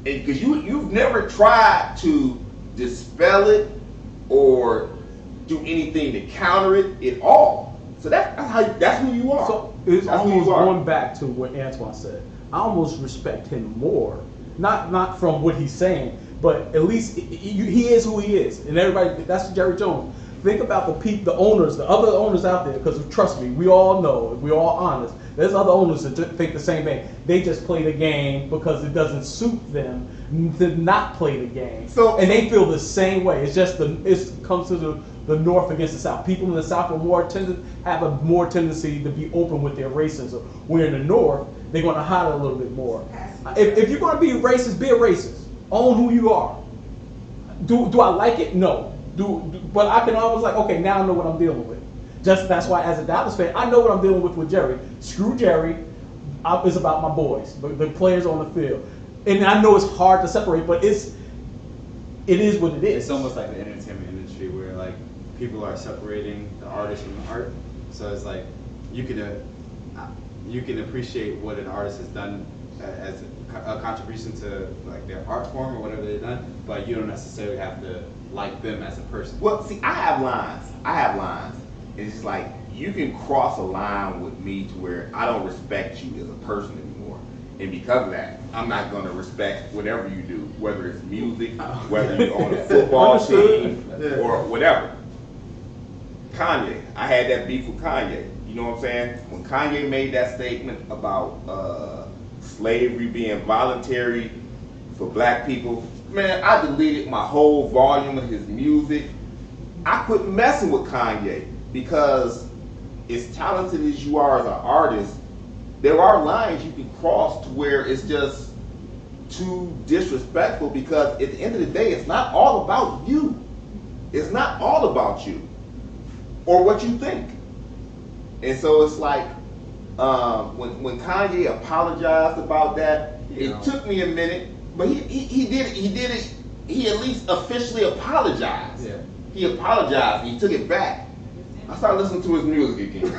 Because you've never tried to dispel it or do anything to counter it at all. So that's who you are. So it's almost going back to what Antoine said. I almost respect him more, not from what he's saying, but at least he is who he is, and everybody. That's Jerry Jones. Think about the owners, the other owners out there, because trust me, we all know, we're all honest. There's other owners that think the same thing. They just play the game because it doesn't suit them to not play the game, and they feel the same way. It's just it comes to the North against the South. People in the South have a more tendency to be open with their racism. Where in the North, they're going to hide it a little bit more. If you're going to be racist, be a racist. Own who you are. Do I like it? No. But I can always okay, now I know what I'm dealing with. That's why as a Dallas fan, I know what I'm dealing with Jerry. Screw Jerry. It's about my boys, the players on the field. And I know it's hard to separate, but it is what it is. It's almost like the entertainment industry where people are separating the artist from the art. So it's like you can appreciate what an artist has done as a contribution to their art form or whatever they've done, but you don't necessarily have to like them as a person. Well, see, I have lines. It's just like, you can cross a line with me to where I don't respect you as a person anymore. And because of that, I'm not going to respect whatever you do, whether it's music, whether you're on a football team, or whatever. Kanye, I had that beef with Kanye. You know what I'm saying? When Kanye made that statement about slavery being voluntary for black people, man, I deleted my whole volume of his music. I quit messing with Kanye because as talented as you are as an artist, there are lines you can cross to where it's just too disrespectful, because at the end of the day, it's not all about you. It's not all about you or what you think. And so it's like, when Kanye apologized about that, it took me a minute, but he did it. He at least officially apologized. Yeah. He apologized. He took it back. I started listening to his music again.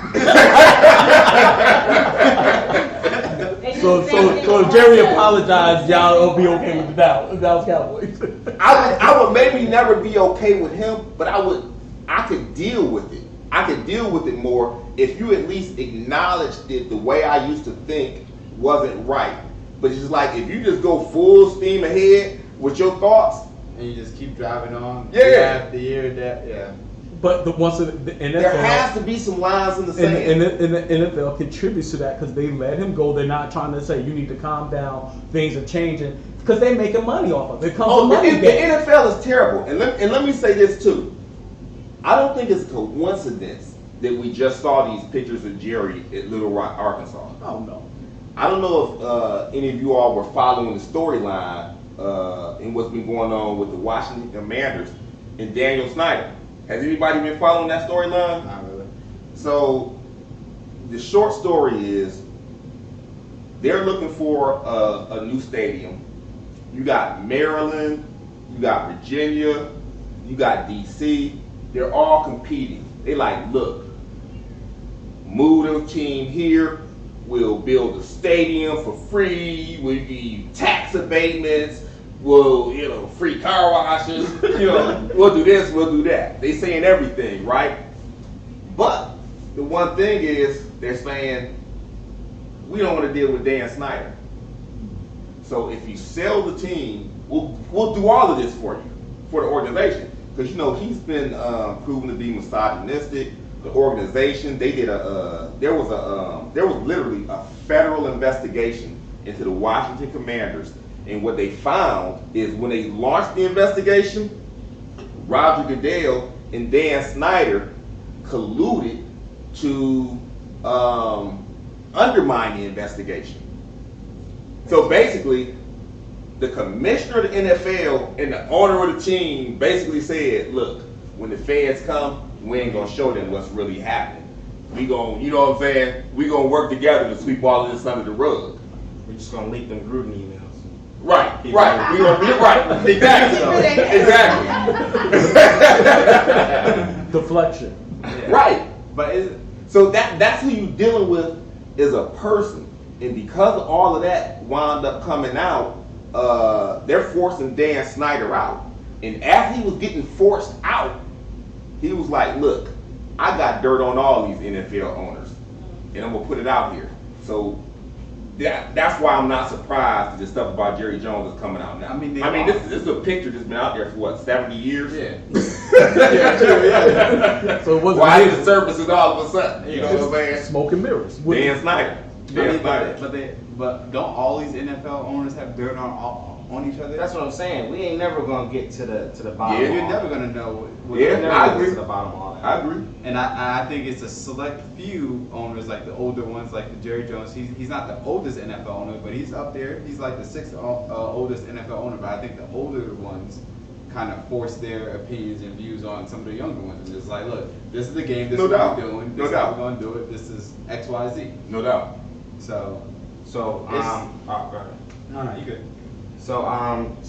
So if Jerry apologized, y'all will be okay with the Dallas Cowboys. I would maybe never be okay with him, but I could deal with it. I could deal with it more if you at least acknowledged that the way I used to think wasn't right. But it's just like, if you just go full steam ahead with your thoughts, and you just keep driving on. Yeah. The year that. Yeah. But the NFL, there has to be some lines in the sand. And the NFL contributes to that because they let him go. They're not trying to say you need to calm down. Things are changing because they're making money off of it. It comes to money. The NFL is terrible. And let me say this too. I don't think it's a coincidence that we just saw these pictures of Jerry at Little Rock, Arkansas. Oh no. I don't know if any of you all were following the storyline in what's been going on with the Washington Commanders and Daniel Snyder. Has anybody been following that storyline? Not really. So the short story is they're looking for a new stadium. You got Maryland, you got Virginia, you got DC. They're all competing. They like, look, move the team here. We'll build a stadium for free. We'll give you tax abatements. We'll, free car washes. We'll do this, we'll do that. They saying everything, right? But the one thing is, they're saying, we don't want to deal with Dan Snyder. So if you sell the team, we'll do all of this for you, for the organization. because he's been proven to be misogynistic. The organization, they did there was literally a federal investigation into the Washington Commanders, and what they found is when they launched the investigation, Roger Goodell and Dan Snyder colluded to undermine the investigation. So basically, the commissioner of the NFL and the owner of the team basically said, look, when the feds come, we ain't gonna show them what's really happening. We gonna, you know what I'm saying? We gonna work together to sweep all of this under the rug. We're just gonna leak them Gruden emails. Right. We gonna right. Exactly. Deflection. Yeah. Right. But So that's who you dealing with is a person, and because of all of that wound up coming out, they're forcing Dan Snyder out. And as he was getting forced out, he was like, look, I got dirt on all these NFL owners, and I'm going to put it out here. So that's why I'm not surprised that the stuff about Jerry Jones is coming out now. I mean, this is a picture that's been out there for, what, 70 years? Yeah. So it wasn't Why is the surface all of a sudden? You know what I'm saying? smoke and mirrors. Dan Snyder. But don't all these NFL owners have dirt on each other? That's what I'm saying. We ain't never gonna get to the bottom. Yeah. of You're all never that. gonna know. We're never I gonna agree. get to the bottom of all that. I agree. And I think it's a select few owners, like the older ones, like the Jerry Jones. He's not the oldest NFL owner, but he's up there. He's like the sixth oldest NFL owner. But I think the older ones kind of force their opinions and views on some of the younger ones. And it's like, look, this is the game. This No is what doubt. we're doing. No This is how doubt. we're gonna do it. This is X, Y, Z. No doubt. So So It's- go ahead. no, you good. So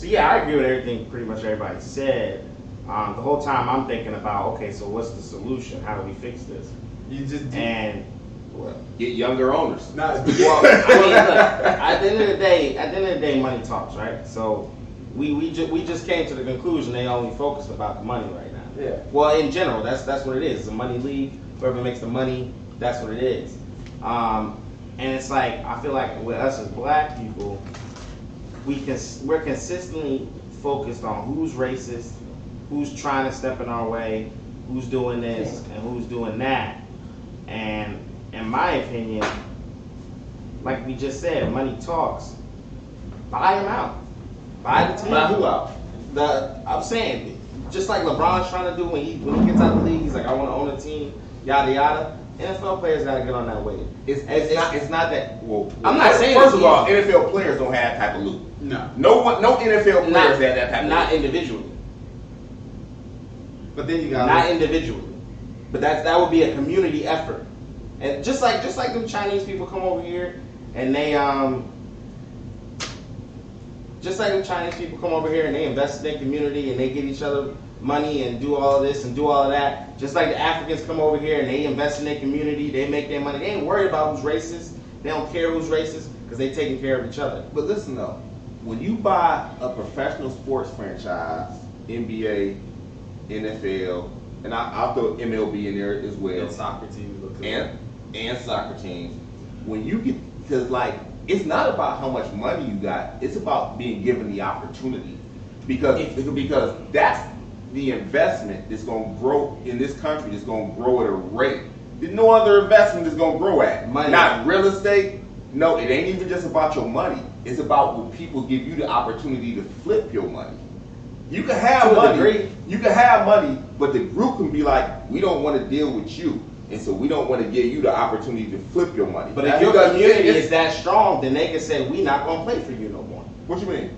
yeah, I agree with everything pretty much everybody said. The whole time I'm thinking about, okay, so what's the solution? How do we fix this? You just And well, Get younger owners. not. I mean, look, at the end of the day, money talks, right? So we just came to the conclusion they only focus about the money right now. Yeah. Well, in general, that's what it is. It's a money league. Whoever makes the money, that's what it is. And it's like, I feel like with us as black people, we're consistently focused on who's racist, who's trying to step in our way, who's doing this and who's doing that. And in my opinion, like we just said, money talks. Buy them out. Buy the team. Buy who out? I'm saying, just like LeBron's trying to do when he gets out of the league, he's like, I want to own a team, yada yada. NFL players got to get on that wave. It's not that. Well, I'm not saying First it's of all, easy. NFL players don't have that type of loot. No. No NFL players have that type of not loot. individually. But then you got Not individually. But that would be a community effort. And just like them Chinese people come over here and they just like them Chinese people come over here and they invest in their community and they give each other money and do all of this and do all of that. Just like the Africans come over here and they invest in their community, they make their money. They ain't worried about who's racist. They don't care who's racist because they taking care of each other. But listen though, when you buy a professional sports franchise, NBA, NFL, and I'll throw MLB in there as well, and soccer teams look and soccer teams, when you get, because like, it's not about how much money you got, it's about being given the opportunity. Because that's the investment that's going to grow in this country, that's going to grow at a rate that no other investment is going to grow at. Money. Not real estate. No, it ain't even just about your money. It's about when people give you the opportunity to flip your money. You can have To a money. degree. You can have money, but the group can be like, we don't want to deal with you. And so we don't want to give you the opportunity to flip your money. But if your community is that strong, then they can say, we not going to play for you no more. What you mean?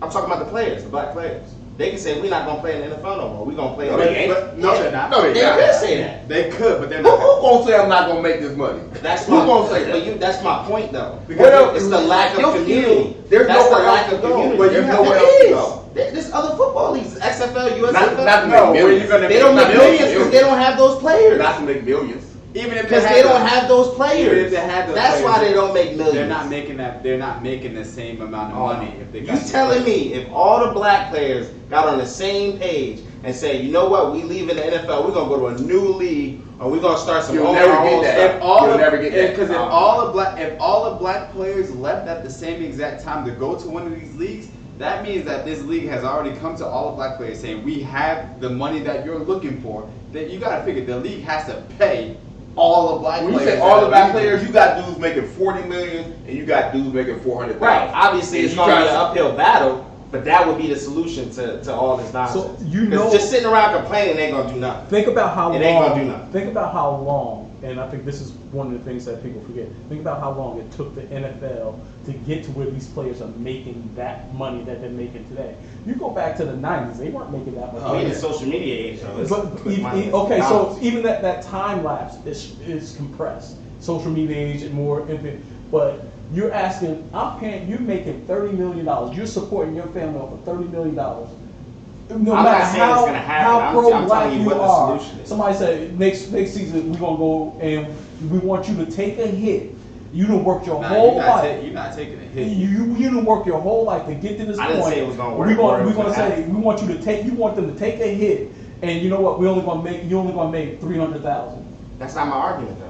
I'm talking about the players, the black players. They can say, we're not going to play in the NFL no more. We're going to play No, in they ain't. But no, they're not. No, They not. could say that. They could, but they're Who not. gonna say I'm not gonna make this money? That's Who my, gonna say that? But that's my point, though. Well, It's the lack your of community. field, there's That's the nowhere lack else of to go. community. But there's There nowhere else to is. go. There's other football leagues, XFL, USFL. Not to No, make where you millions. gonna They don't make millions because they don't have those players. Not to make millions. Even if Because had they the- don't have those Even players. if they had those That's why players, they don't make millions. They're not making that. They're not making the same amount of money if they. You got these telling players. me if all the black players got on the same page and say, you know what, we leaving the NFL, we're gonna go to a new league, or we're gonna start some You'll own never our get own that. stuff. If all You'll the, never get that. Because if all the black players left at the same exact time to go to one of these leagues, that means that this league has already come to all the black players saying, we have the money that you're looking for. That you got to figure the league has to pay all the black When players. you say all the black players, you got dudes making $40 million and you got dudes making $400,000. Right. Obviously, And it's you going to be try an to- uphill battle, but that would be the solution to all this nonsense. So, you know- 'Cause just sitting around complaining ain't gonna do nothing. Think about how It ain't gonna do long. nothing. Think about how long, and I think this is one of the things that people forget. Think about how long it took the NFL to get to where these players are making that money that they're making today. You go back to the '90s; they weren't making that much We in money. the social media age, though. It's But quick money. okay, so Dollars. even that time lapse is compressed. Social media age and more infinite. But you're asking, I'm paying, you're making $30 million. You're supporting your family off of $30 million. No I'm matter not saying how, it's gonna happen. how I'm pro-black telling you you what the are, solution is. somebody said next season we're gonna go and we want you to take a hit. You done worked your whole life. You're not taking a hit. You done work your whole life to get to this I point. didn't say it was gonna work We're or it gonna, was we're gonna gonna say happen. we want you to take. You want them to take a hit, and you know what? You only gonna make 300,000. That's not my argument, though.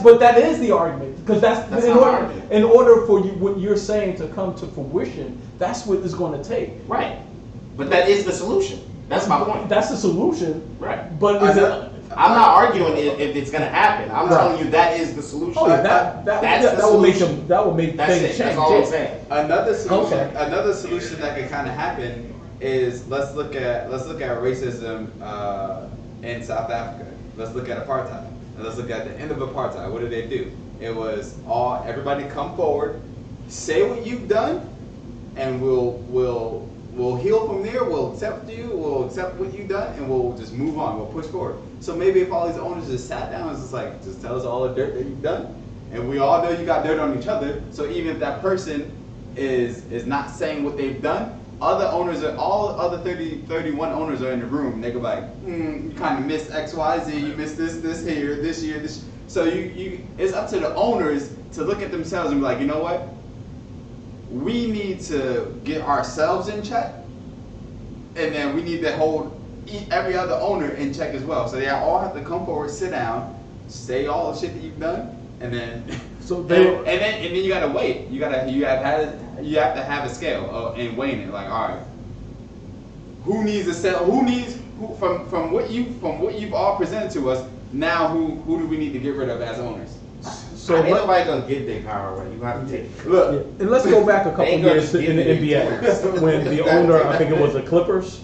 But that is the argument because that's That's in not my order, argument. in order for you what you're saying to come to fruition. That's what it's going to take. Right. But that is the solution. That's my point. That's the solution. Right. But is it? I'm not arguing if it's gonna happen. I'm Right. telling you that is the solution. Oh, yeah, That's that the will make solution. them. That will make That's things it. change. That's all I'm saying. Another solution that could kind of happen is let's look at racism in South Africa. Let's look at apartheid. And let's look at the end of apartheid. What did they do? It was everybody come forward, say what you've done, and we'll heal from there. We'll accept you. We'll accept what you've done, and we'll just move on. We'll push forward. So maybe if all these owners just sat down and just tell us all the dirt that you've done, and we all know you got dirt on each other. So even if that person is not saying what they've done, all other 31 owners are in the room. They go like, you kind of missed X, Y, Z. You missed this here, this year, this. So it's up to the owners to look at themselves and be like, you know what? We need to get ourselves in check, and then we need to hold every other owner in check as well. So they all have to come forward, sit down, say all the shit that you've done, and then and then you gotta wait. You have to have a scale and weighing it. Like, all right, who needs a sell? From what you've all presented to us? Now who do we need to get rid of as owners? So ain't nobody gonna get their power away. You have to take it. Look, And let's go back a couple They ain't gonna years just in the give you NBA when the owner, I think it was the Clippers,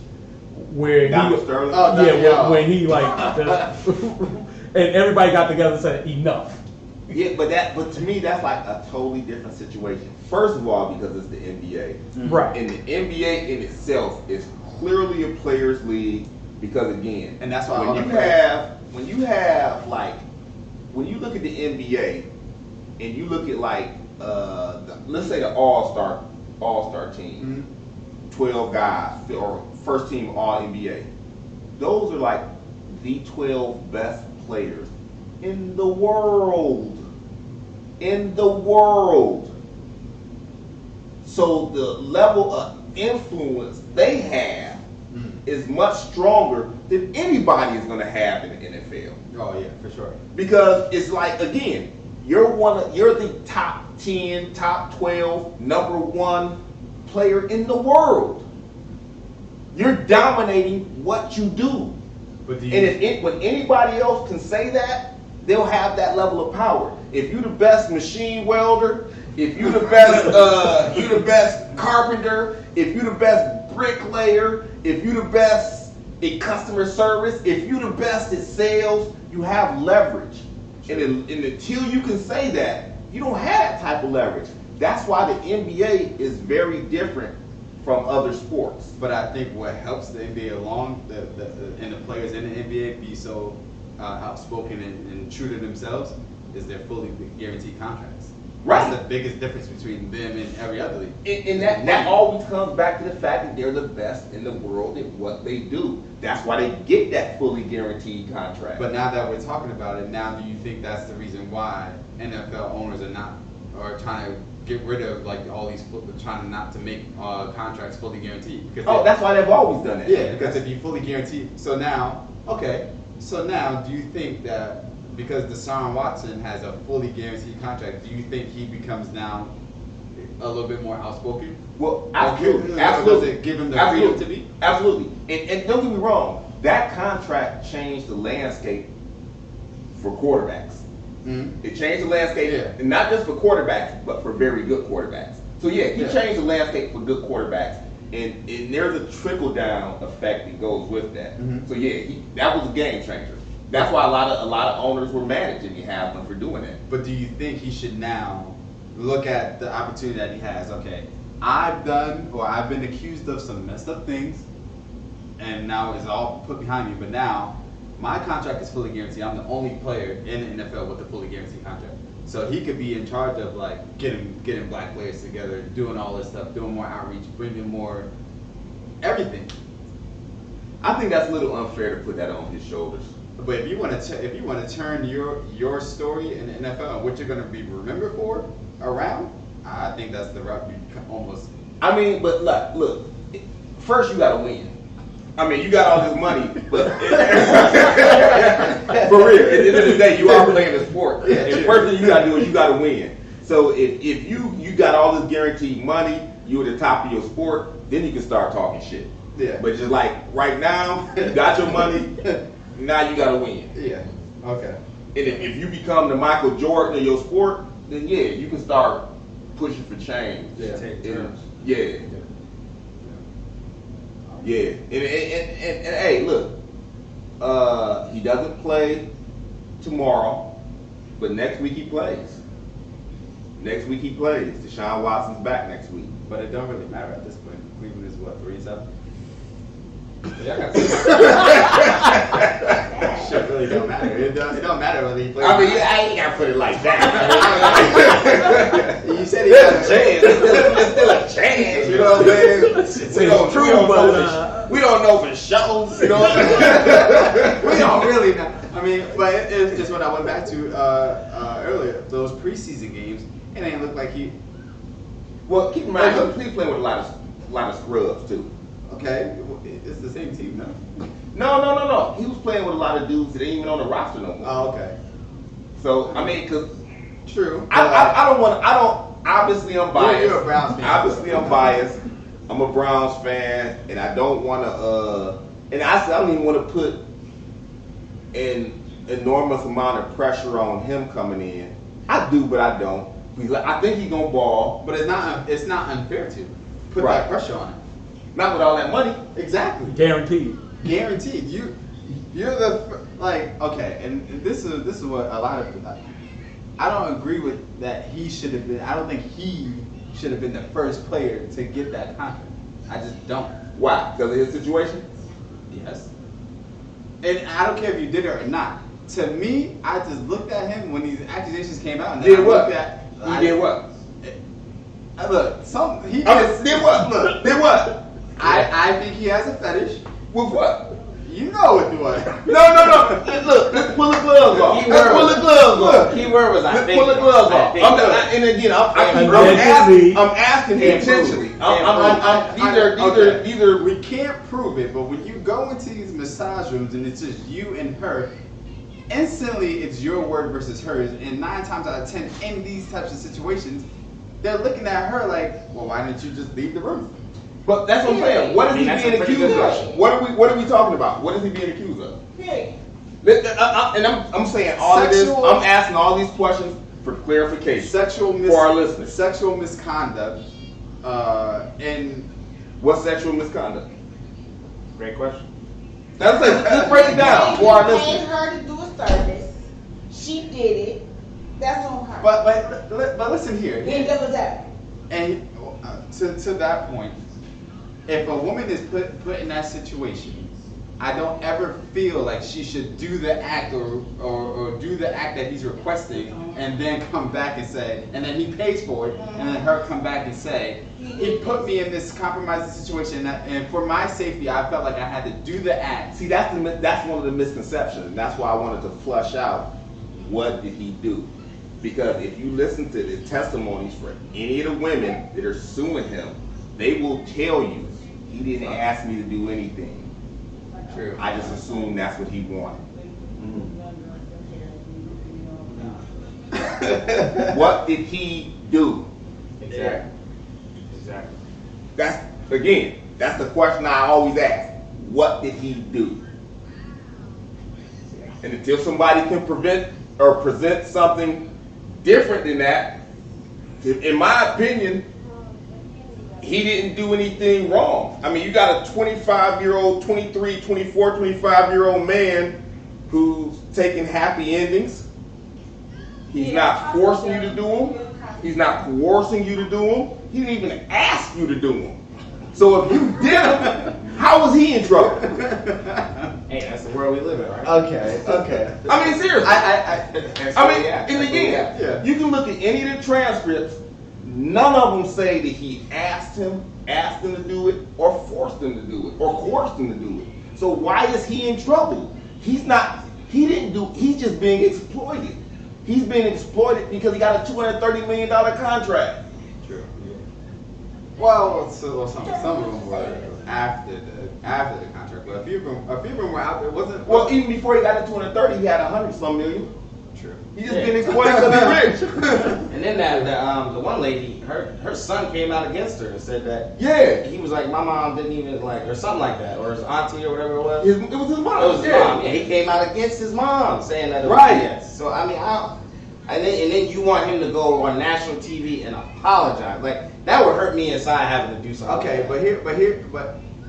where Donald Sterling. when he and everybody got together and said enough. Yeah, but to me that's like a totally different situation. First of all, because it's the NBA. Right. And the NBA in itself is clearly a players' league because again, And that's why when you look at the NBA and you look at let's say the all-star team, 12 guys or first team all NBA. Those are like the 12 best players in the world. So the level of influence they have is much stronger than anybody is going to have in the NFL. oh yeah, for sure. Because it's like, again, you're the top 10, top 12, number 1 player in the world. You're dominating what you do. But When anybody else can say that, they'll have that level of power. If you're the best machine welder, if you're the best carpenter, if you're the best bricklayer, if you're the best in customer service, if you're the best at sales, you have leverage. And until you can say that, you don't have that type of leverage. That's why the NBA is very different from other sports. But I think what helps the NBA along, and the players in the NBA be so outspoken and true to themselves, is their fully guaranteed contracts. Right. That's the biggest difference between them and every other league. And that always comes back to the fact that they're the best in the world at what they do. That's why they get that fully guaranteed contract. But now that we're talking about it, now do you think that's the reason why NFL owners are trying to get rid of like all these, trying not to make contracts fully guaranteed? Because that's why they've always done that. Yeah, because if you fully guaranteed, so now do you think that because Deshaun Watson has a fully guaranteed contract, do you think he becomes now, a little bit more outspoken? Well, Absolutely. absolutely. Does it give him the Absolutely. freedom to be? Absolutely. And don't get me wrong, that contract changed the landscape for quarterbacks. Mm-hmm. It changed the landscape, and not just for quarterbacks, but for very good quarterbacks. So he changed the landscape for good quarterbacks, and there's a trickle down effect that goes with that. Mhm. So that was a game changer. That's why a lot of owners were mad at Jimmy Haslam for doing that. But do you think he should now look at the opportunity that he has? Okay, I've been accused of some messed up things, and now it's all put behind me. But now my contract is fully guaranteed. I'm the only player in the NFL with a fully guaranteed contract. So he could be in charge of like getting black players together, doing all this stuff, doing more outreach, bringing more everything. I think that's a little unfair to put that on his shoulders. But if you want to turn your story in the NFL and what you're going to be remembered for around, I think that's the route you almost. I mean, but look, first you got to win. I mean, you got all this money, but for real, at the end of the day, you are playing the sport. Yeah, and the true. first thing you got to do is you got to win. So if you got all this guaranteed money, you at the top of your sport, then you can start talking shit. Yeah. But just like right now, you got your money, now you got to win. Yeah. Okay. And if you become the Michael Jordan of your sport, then you can start pushing for change. Yeah. Take turns. Yeah. Yeah, and hey, look, he doesn't play tomorrow, but next week he plays. Next week he plays. Deshaun Watson's back next week. But it don't really matter at this point. Cleveland is what, 3-7? Shit really don't matter. It don't matter whether he plays. I mean, I ain't gotta put it like that. You said he got a chance. It's still a chance. You know what I'm saying? We don't know for sure. You know what I'm saying? We don't really know. I mean, but it's just what I went back to earlier. Those preseason games, it ain't look like he. Well, keep in mind, he's playing with a lot of scrubs too. Okay, it's the same team, no? No. He was playing with a lot of dudes that ain't even on the roster no more. Oh, okay. So I mean, cause True. Obviously, I'm biased. You're a Browns fan. Obviously, I'm biased. I'm a Browns fan, and I don't want to. And I don't even want to put an enormous amount of pressure on him coming in. I do, but I don't. I think he's gonna ball, But it's not unfair to put Right. that pressure on him. not with all that money. Exactly. Guaranteed. Guaranteed. You're okay, and this is what a lot of. I don't agree with that. He should have been. I don't think he should have been the first player to get that contract. I just don't. Why? Because of his situation? Yes. And I don't care if you did it or not. To me, I just looked at him when these accusations came out. And then Did I what? looked at, He did what? Look, he Did what? Look, Did what? I think he has a fetish. With what? You know it was. No. Look, let's pull the gloves off. Let's pull the gloves off. Keyword was I Let's think. pull the gloves I off. think. And again, I'm asking Can't intentionally. prove. These are. We can't prove it, but when you go into these massage rooms and it's just you and her, instantly it's your word versus hers. And 9 times out of 10, in these types of situations, they're looking at her like, well, why didn't you just leave the room? But that's what I'm saying. What is he that's being a pretty accused good of? question. What are we talking about? What is he being accused of? Yeah. And I'm saying all of this. I'm asking all these questions for clarification for our listeners. Sexual misconduct, and What's sexual misconduct? Great question. Let's break it down for our Paid listeners. her to do a service. She did it. That's on her. but listen here. Then that was that. And to that point, if a woman is put in that situation, I don't ever feel like she should do the act or do the act that he's requesting and then come back and say, and then he pays for it, and then her come back and say, he put me in this compromising situation, and for my safety, I felt like I had to do the act. See, that's one of the misconceptions, and that's why I wanted to flush out what did he do. Because if you listen to the testimonies for any of the women that are suing him, they will tell you he didn't ask me to do anything. True. I just assumed that's what he wanted. What did he do? Exactly. Exactly. That's the question I always ask. What did he do? And until somebody can present something different than that, in my opinion, he didn't do anything wrong. I mean, you got a 25-year-old, 23, 24, 25-year-old man who's taking happy endings. He's not forcing you to do them. He's not coercing you to do them. He didn't even ask you to do them. So if you did them, how was he in trouble? Hey, that's the world we live in, right? Okay. I mean, seriously. And again, Yeah. you can look at any of the transcripts. None of them say that he asked him to do it, or forced him to do it, or coerced him to do it. So why is he in trouble? He's just being exploited. He's being exploited because he got a $230 million contract. True. Well, some of them were after the contract, but a few of them were out there. Well, even before he got the 230, he had 100-some million. True. He just been exploited because he's rich. And then the one lady, her son came out against her and said that he was like, my mom didn't even like, or something like that, or his auntie or whatever it was. It was his mom. It was his mom. Yeah, he came out against his mom, saying that it was BS. So I mean, and then you want him to go on national TV and apologize? Like that would hurt me inside having to do something. Okay, but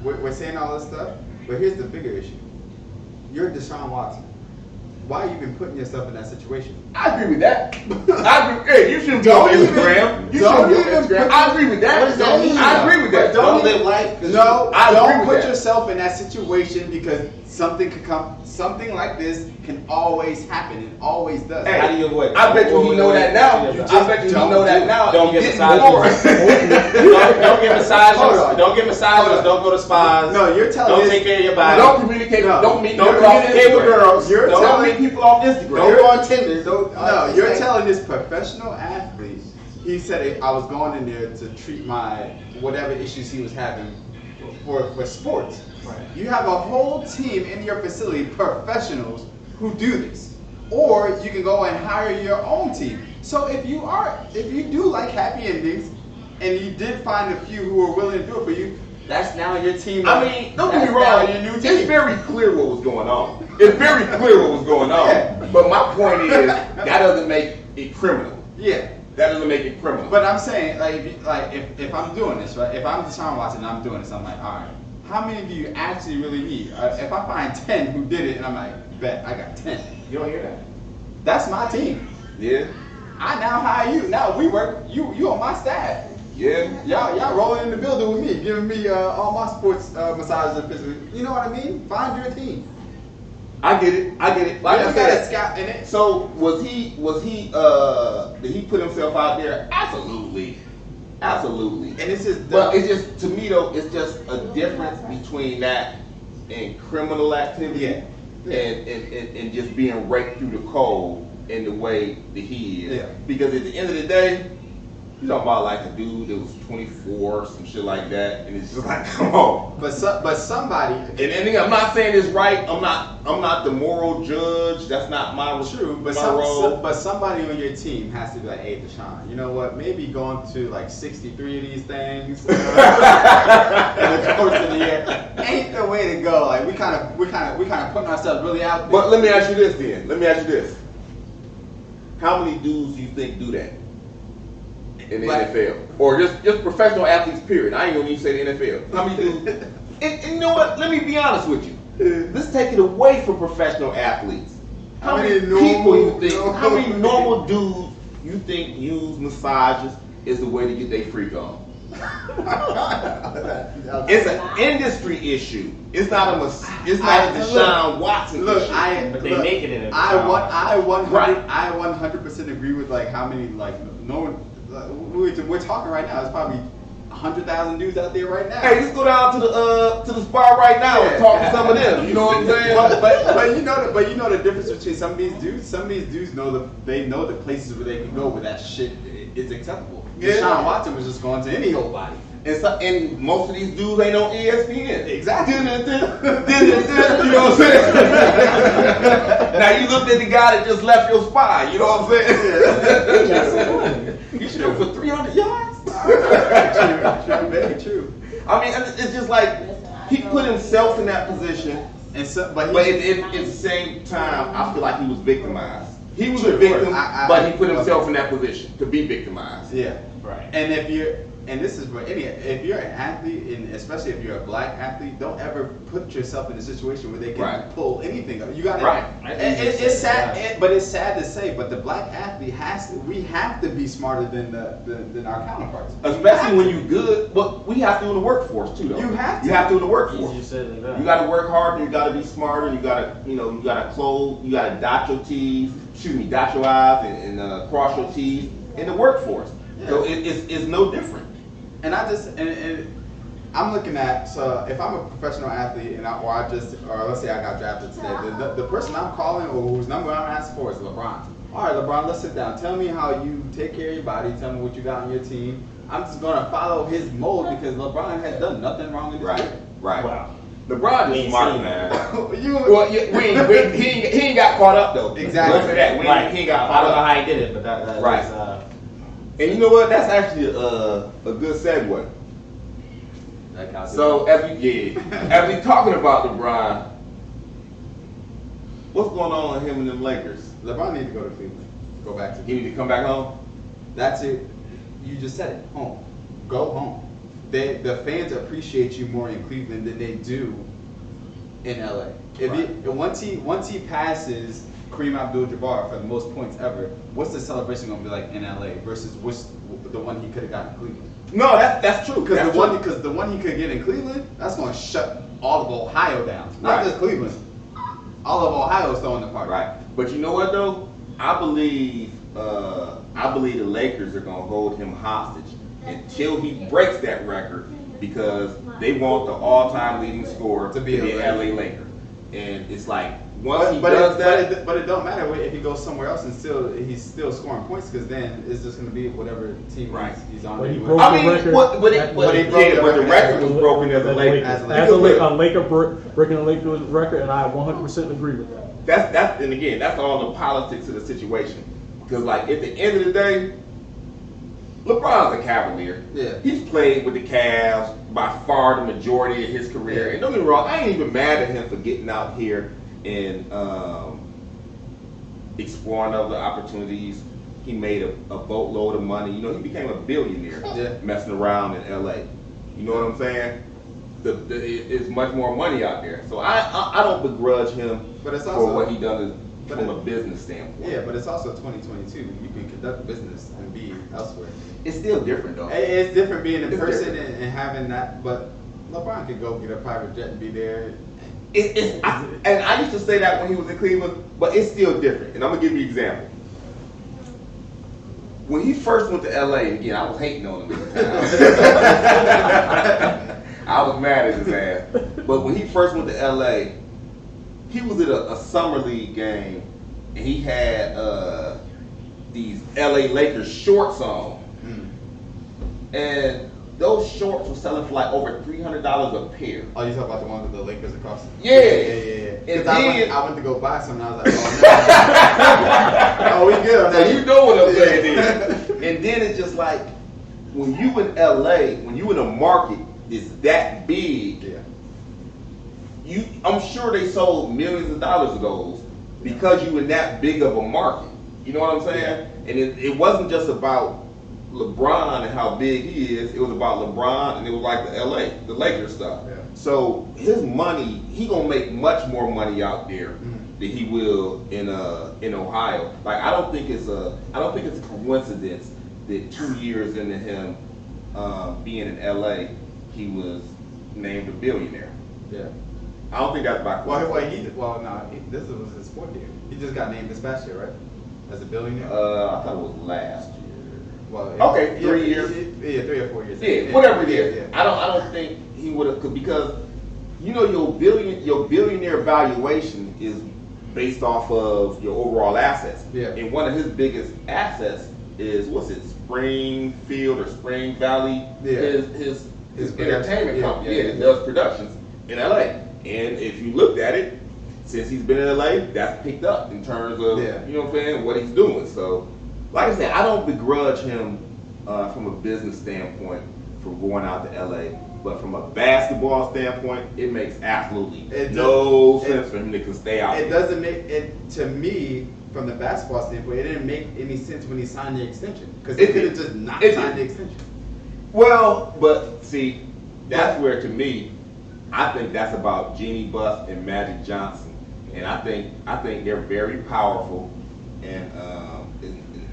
we're saying all this stuff. But here's the bigger issue. You're Deshaun Watson. Why you been putting yourself in that situation? I agree with that. Hey, you shouldn't be on Instagram. You shouldn't be on Instagram. I agree with that. What does that mean? I agree with that. Don't live life. No, I agree don't with put that. yourself in that situation because something like this can always happen. It always does. Hey, How do you avoid it? I bet you he know that now. You I just bet you he don't know that do it. now. Don't get Before. don't get massages. Hold on. Don't get massages. Don't go to spas. No, you're telling Don't this. take care of your body. Don't communicate. No. Don't meet Don't people off communicate with Instagram. girls. You're Don't telling- meet people off Instagram. Don't go on Tinder. Don't. No, you're telling this professional athlete. He said I was going in there to treat my whatever issues he was having for sports. Right. You have a whole team in your facility, professionals who do this, or you can go and hire your own team. So if you do like happy endings, and you did find a few who are willing to do it for you, that's now your team. I mean, don't get me That's wrong. now your new It's team. very clear what was going on. It's very clear what was going on. Yeah. But my point is, that doesn't make it criminal. Yeah. That doesn't make it criminal. But I'm saying, if I'm doing this, right? If I'm Deshaun Watson and I'm doing this, I'm like, all right, how many do you actually really need? If I find 10 who did it, and I'm like, bet I got 10. You don't hear that? That's my team. Yeah. I now hire you. Now we work. You on my staff. Yeah. Y'all rolling in the building with me, giving me all my sports massages and physical. You know what I mean? Find your team. I get it. Like I You gotta said, scout in it. so did he put himself out there? Absolutely. And it's just. But it's just, to me though, it's just a difference between that and criminal activity and just being raked through the coal in the way that he is. Yeah. Because at the end of the day, you talking about like a dude that was 24, some shit like that, and it's just like, come on. But somebody. And I'm not saying it's right. I'm not the moral judge. That's not my role. But somebody on your team has to be like, hey, Deshaun, you know what? Maybe going to like 63 of these things in the course of the year ain't the way to go. Like we kind of putting ourselves really out there. But let me ask you this then. How many dudes do you think do that in the NFL? Or just professional athletes, period. I ain't gonna even say the NFL. How many dudes? And you know what? Let me be honest with you. Let's take it away from professional athletes. How many people you think, how many normal dudes you think use massages is the way to get their freak on? It's an industry issue. It's not a Deshaun Watson Look, issue. But they make it in it. I 100% agree with like how many like no one. We're talking right now. It's probably 100,000 dudes out there right now. Hey, let's go down to the spot right now and talk to some of them. You know what I'm saying? but you know the difference between some of these dudes. Some of these dudes know the places where they can go where that shit is acceptable. Yeah. Deshaun Watson was just going to any old body. And most of these dudes ain't on ESPN. Exactly. You know what I'm saying? Now you looked at the guy that just left your spot. You know what I'm saying? You should have for 300 yards. Very true. I mean, it's just like he put himself in that position, And so, but at the same time, I feel like he was victimized. He was a victim, but he put himself in that position to be victimized. Yeah. Right. And this is for if you're an athlete, and especially if you're a black athlete, don't ever put yourself in a situation where they can pull anything up. You got to. Right. It's sad, but it's sad to say, but the black athlete we have to be smarter than our counterparts. Especially when you're good, but we have to in the workforce too, though. You have to. You have to in the workforce. Easier said than done. You got to work harder. You got to be smarter. You got to, you got to close. You got to dot your T's. Dot your I's and cross your T's in the workforce. Yeah. So it's no different. And I'm looking at, so if I'm a professional athlete or let's say I got drafted today, the person I'm calling or whose number I'm asking for is LeBron. All right, LeBron, let's sit down. Tell me how you take care of your body. Tell me what you got on your team. I'm just going to follow his mold because LeBron has done nothing wrong in this game. Right. Wow. LeBron is smart, man. He ain't got caught up though. Exactly. Look at that. He ain't got I caught don't know up. how he did it, but that Right. was, And you know what? That's actually a good segue. So as we talking about LeBron, what's going on with him and them Lakers? LeBron need to go to Cleveland. Go back to He need to come back home. That's it. You just said it. Home. Go home. The fans appreciate you more in Cleveland than they do in LA. Once he passes Kareem Abdul-Jabbar for the most points ever, what's the celebration gonna be like in LA versus the one he could have gotten in Cleveland? No, that's true. Because the one he could get in Cleveland, that's gonna shut all of Ohio down. Not just Cleveland. All of Ohio is throwing the party. Right. But you know what though? I believe the Lakers are gonna hold him hostage until he breaks that record because they want the all-time leading scorer to be a LA Laker. And it's like once he does that, but it don't matter if he goes somewhere else and he's still scoring points because then it's just gonna be whatever team he's on. But he anyway. broke the record. but the record was broken as a Laker. As a Laker breaking a Lakers record, and I 100% agree with that. That's all the politics of the situation. Because like at the end of the day, LeBron's a Cavalier. Yeah. He's played with the Cavs by far the majority of his career. Yeah. And don't get me wrong, I ain't even mad at him for getting out here and exploring other opportunities. He made a boatload of money. He became a billionaire messing around in LA. You know what I'm saying? It's much more money out there. So I don't begrudge him But it's also for what he done from a business standpoint. Yeah, but it's also 2022. You can conduct business and be elsewhere. It's still different though. It's different being in It's person different. and having that. But LeBron could go get a private jet and be there. And I used to say that when he was in Cleveland, but it's still different. And I'm gonna give you an example. When he first went to LA, and again, I was hating on him at the time. I was mad at his ass. But when he first went to LA, he was at a summer league game, and he had these LA Lakers shorts on, and those shorts were selling for like over $300 a pair. Oh, you talk about the one with the Lakers across? Yeah. Because I went to go buy some, and I was like, oh, we good on So that. you know what I'm saying then. And then it's just like, when you in LA, when you in a market that's that big, I'm sure they sold millions of dollars of those because you in that big of a market. You know what I'm saying? Yeah. And it wasn't just about LeBron and how big he is. It was about LeBron and it was like the Lakers stuff. Yeah. So his money, he gonna make much more money out there than he will in Ohio. Like I don't think it's a coincidence that 2 years into him being in LA, he was named a billionaire. Yeah. I don't think that's by coincidence. This was his fourth year. He just got named this past year, right? As a billionaire. I thought it was last year. Well, 3 years. 3 or 4 years. Yeah, whatever it is. Yeah. I don't think he would have because your billionaire valuation is based off of your overall assets. Yeah. And one of his biggest assets is Springfield or Spring Valley. Yeah. His production. entertainment company. Yeah. It does productions in LA. And if you looked at it, since he's been in LA, that's picked up in terms of you know what I'm saying, what he's doing. So, like I said, I don't begrudge him from a business standpoint from going out to LA. But from a basketball standpoint, it makes absolutely It no does- sense for him to stay out. It doesn't make it to me from the basketball standpoint. It didn't make any sense when he signed the extension because he It could have did. just not It signed did. the extension. Well, but see, that's where to me, I think that's about Jeannie Buss and Magic Johnson, and I think they're very powerful and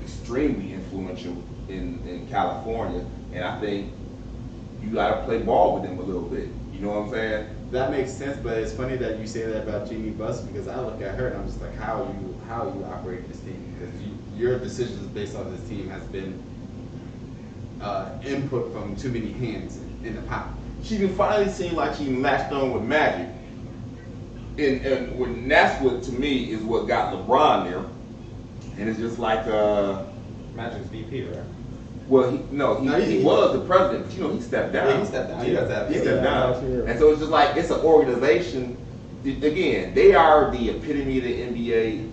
extremely influential in California, and I think you got to play ball with them a little bit. You know what I'm saying? That makes sense, but it's funny that you say that about Jeannie Buss because I look at her and I'm just like, how are you operating this team? Because your decisions based on this team has been input from too many hands in the pot. She can finally seem like she latched on with Magic, and when that's what to me is what got LeBron there, and it's just like Magic's VP, right? well, he was the president, but he stepped down. Yeah, he stepped down. He does that. He stepped last down. year. And so it's just like, it's an organization. Again, they are the epitome of the NBA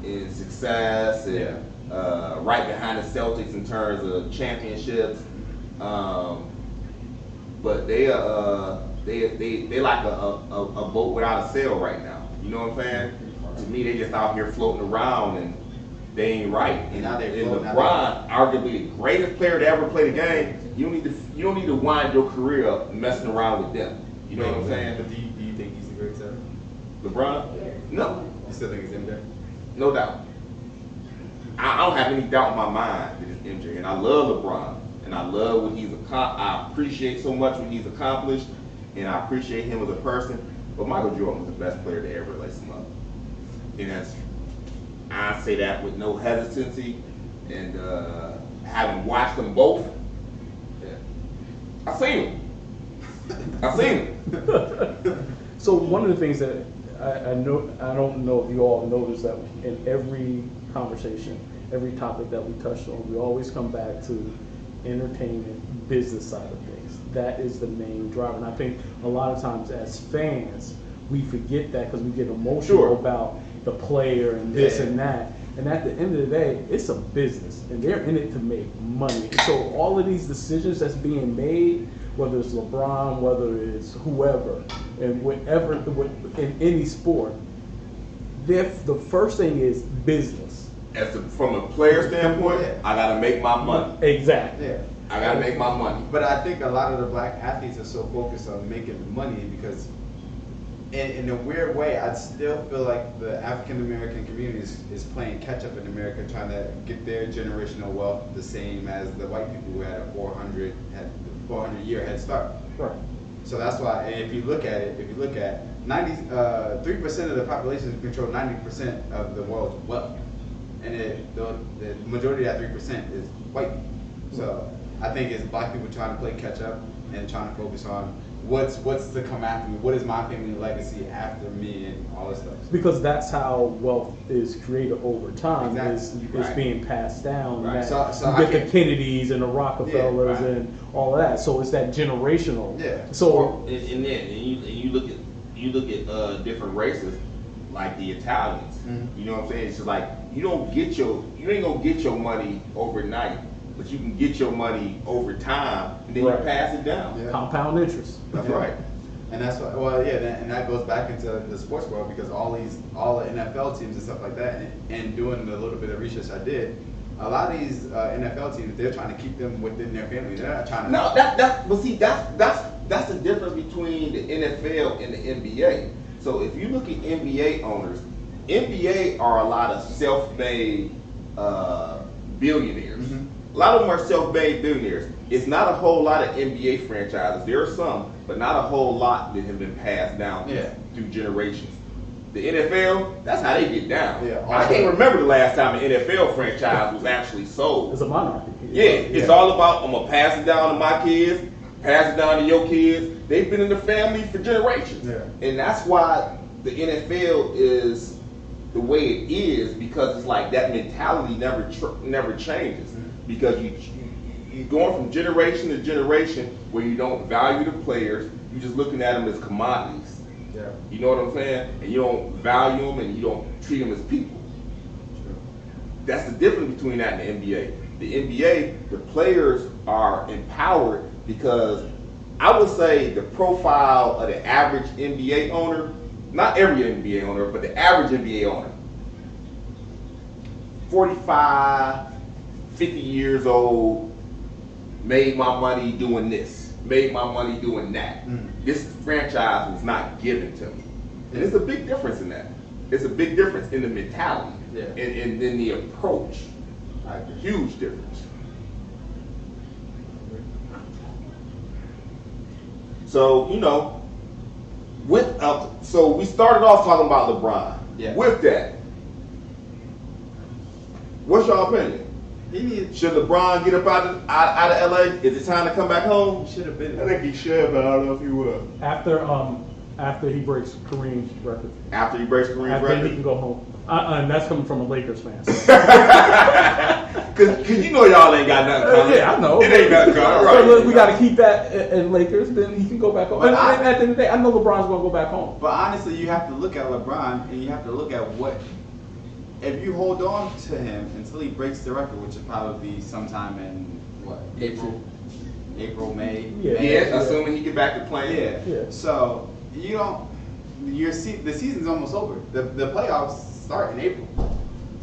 in success and right behind the Celtics in terms of championships. But they like a boat without a sail right now. You know what I'm saying? To me, they just out here floating around and they ain't right. And Now they floating out LeBron, arguably the greatest player to ever play the game, you don't need to wind your career up messing around with them. You know what I'm saying? But do you think he's the greatest ever? LeBron? No, You still think he's MJ? no doubt. I don't have any doubt in my mind that it's MJ, and I love LeBron, and I love what he's I appreciate so much what he's accomplished, and I appreciate him as a person. But Michael Jordan was the best player to ever lace him up, and I say that with no hesitancy, and having watched them both, I seen them. So one of the things that I know, I don't know if you all notice that in every conversation, every topic that we touched on, we always come back to entertainment, business side of things. That is the main driver. And I think a lot of times as fans, we forget that because we get emotional Sure. about the player and this Yeah. and that. And at the end of the day, it's a business and they're in it to make money. So all of these decisions that's being made, whether it's LeBron, whether it's whoever, and whatever in any sport, the first thing is business. From a player standpoint, I gotta make my money. Exactly. Yeah. I gotta make my money. But I think a lot of the black athletes are so focused on making money because in a weird way, I still feel like the African American community is playing catch up in America, trying to get their generational wealth the same as the white people who had a 400-year head start. Right. So that's why, and if you look at 3% of the population control 90% of the world's wealth, and the majority of that 3% is white people. So I think it's black people trying to play catch up and trying to focus on what's to come after me, what is my family legacy after me, and all this stuff. Because that's how wealth is created over time. Exactly. It's Right. being passed down. Right. That So you I get the can't- Kennedys and the Rockefellers Yeah, right. and all of that. So it's that generational. Yeah. So And then you look at different races like the Italians. Mhm. You know what I'm saying? It's just like you ain't gonna get your money overnight, but you can get your money over time, and then Right. you pass it down. Yeah. compound interest. That's Yeah. right. And that's why, well, yeah, and that goes back into the sports world because all the NFL teams and stuff like that, and doing the little bit of research I did, a lot of these NFL teams, they're trying to keep them within their family. They're not trying to. No, that's the difference between the NFL and the NBA. So if you look at NBA owners, NBA are a lot of self-made billionaires. Mhm. A lot of them are self-made billionaires. It's not a whole lot of NBA franchises. There are some, but not a whole lot that have been passed down through generations. The NFL, that's how they get down. Yeah, I can't remember the last time an NFL franchise was actually sold. It's a monarchy. Yeah, it's all about, I'm going to pass it down to my kids, pass it down to your kids. They've been in the family for generations. Yeah. And that's why the NFL is the way it is, because it's like that mentality never changes. Because you're going from generation to generation where you don't value the players, you're just looking at them as commodities. Yeah. You know what I'm saying? And you don't value them and you don't treat them as people. that's the difference between that and the NBA. The NBA, the players are empowered because I would say the profile of the average NBA owner, not every NBA owner, but the average NBA owner, 45, 50 years old, made my money doing this, made my money doing that. This franchise was not given to me. And it's a big difference in that. It's a big difference in the mentality and in the approach. Huge difference. So, you know, so we started off talking about LeBron. Yeah. With that, what's your opinion? Should LeBron get up out of LA? Is it time to come back home? Should have been. I think he should, but I don't know if he will. After he breaks Kareem's record. After he breaks Kareem's After record? he can go home. And that's coming from a Lakers fan. So. Cause you know y'all ain't got nothing coming. Yeah, I know. It ain't nothing coming, right? So look, we got to keep that in Lakers. Then he can go back home. But And at the end of the day, I know LeBron's going to go back home. But honestly, you have to look at LeBron and you have to look at what. If you hold on to him until he breaks the record, which will probably be sometime in what April, May. Yeah, assuming he get back to playing. Yeah. So you don't. The season's almost over. The playoffs start in April.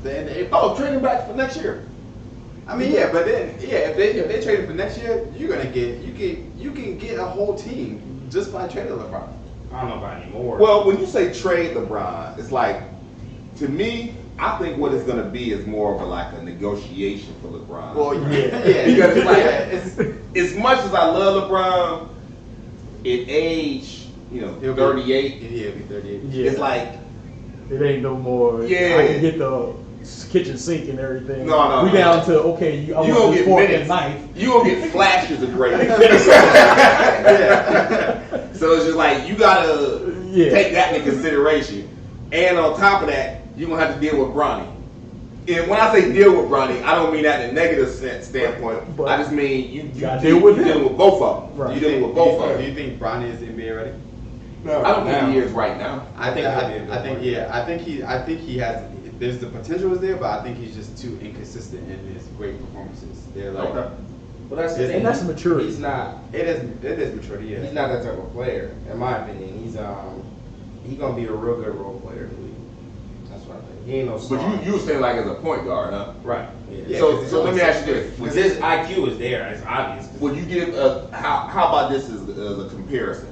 The end of April. Oh, trading back for next year. I mean, yeah, but then, if they trade him for next year, you're gonna get you can get a whole team just by trading LeBron. I don't know about anymore. Well, when you say trade LeBron, it's like, to me, I think what it's gonna be is more of a negotiation for LeBron. Well, yeah, Because it's like, as much as I love LeBron, at age, he'll 38, He'll be 38. Yeah. it's like, It ain't no more. Yeah. I can get the kitchen sink and everything. No. We down to, okay, I you want gonna this get fork minutes. and knife. You gonna get flashes of greatness. So it's just like you gotta take that into consideration, and on top of that, you are gonna have to deal with Bronny. And when I say deal with Bronny, I don't mean that in a negative standpoint. But I just mean you deal with you're dealing with both of them. Right. You're dealing with both of Do them. you think Bronny is NBA ready? No, I don't think he is right now. I think he has. There's the potential is there, but I think he's just too inconsistent in his great performances. They're like, Okay. Well, that's the And thing. that's maturity. He's not. it is maturity. Yeah. He's not that type of player, in my opinion. He's gonna be a real good role player in the league. That's what I think. He ain't no star. But you were saying like as a point guard, huh? Right. Yeah. So let me ask you this: Because his IQ is there. It's obvious. would you give how about this as a comparison?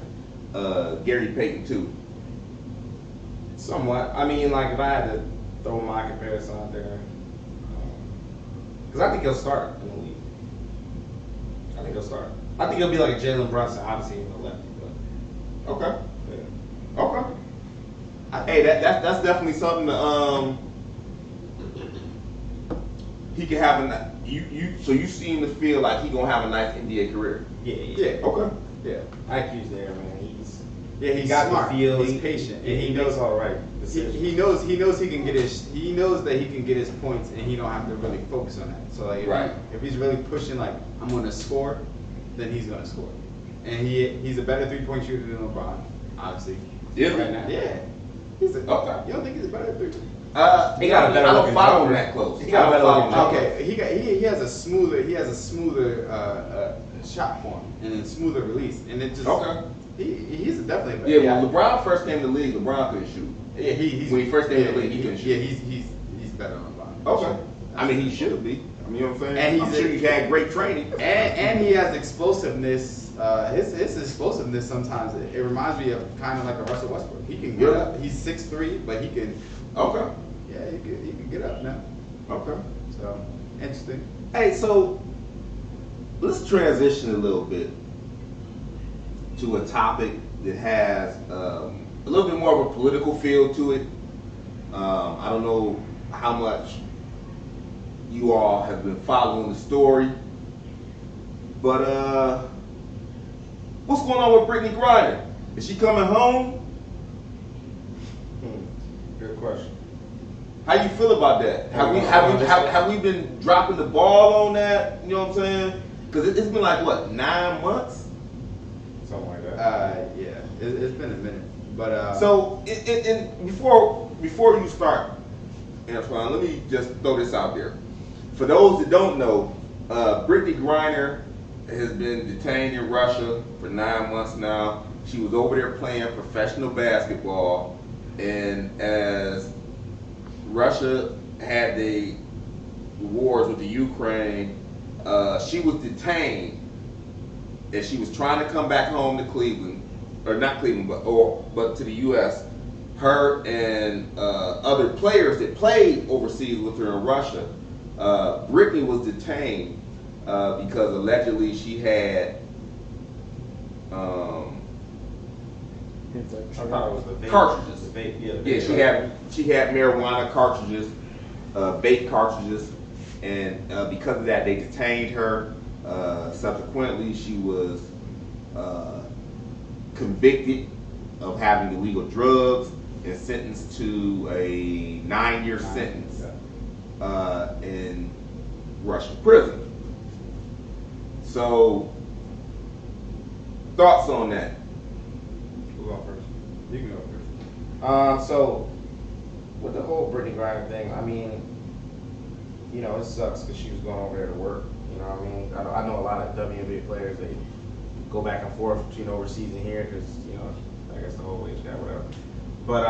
Gary Payton too. Somewhat. I mean, like if I had to throw my comparison out there, because I think he'll start in the league. I think he'll start. I think he'll be like a Jalen Brunson, obviously in the lefty, but Okay. yeah. Okay. Hey, that's definitely something. He can have a So you seem to feel like he gonna have a nice NBA career. Yeah. Okay. Yeah. IQ's there, man. He's got smart. the feel. He's patient, and and he he knows knows. all right. He knows he can get his. He knows that he can get his points, and he don't have to really focus on that. So like, if he's really pushing like I'm gonna score, then he's gonna score. And he's a better 3-point shooter than LeBron, obviously. Yeah. Right now. Yeah. He's a, Okay. You don't think he's a better 3-point? He got a better I don't looking follow him jumper. that close. He got a better looking jumper. Okay, he has a smoother shot form and then smoother release, and it just he's definitely better. Yeah, when LeBron first came to the league, LeBron couldn't shoot. Yeah, he's when he first came to the league, he couldn't shoot. Yeah, he's better than LeBron. Okay. I mean, he should be. I mean, you know what I'm saying? And I'm sure he's had great training. And he has explosiveness. His explosiveness sometimes it reminds me of kind of like a Russell Westbrook. He can get up. He's 6'3", but he can. Okay. Yeah, he can get up now. Okay. So interesting. Hey, so let's transition a little bit to a topic that has a little bit more of a political feel to it. I don't know how much you all have been following the story, but what's going on with Brittany Griner? Is she coming home? Good question. How you feel about that? Have we been dropping the ball on that? You know what I'm saying? Because it's been like what, 9 months? Something like that. Yeah, it's been a minute, but So, before you start Antoine, let me just throw this out there. For those that don't know, Brittany Griner has been detained in Russia for 9 months now. She was over there playing professional basketball, and as Russia had the wars with the Ukraine, she was detained, and she was trying to come back home to Cleveland, or not Cleveland, but to the U.S. Her and other players that played overseas with her in Russia. Brittany was detained because allegedly she had I thought it was the vape. cartridges. The vape, yeah, the Yeah, vape. she had marijuana cartridges, vape cartridges, and because of that, they detained her. Subsequently, she was convicted of having illegal drugs and sentenced to a 9-year sentence in Russian prison. So, thoughts on that? Who go first? You can go first. So with the whole Brittany Griner thing, I mean, you know, it sucks because she was going over there to work. You know what I mean? I know a lot of WNBA players, they go back and forth between overseas and here because, you know, I guess the whole wage gap, whatever. But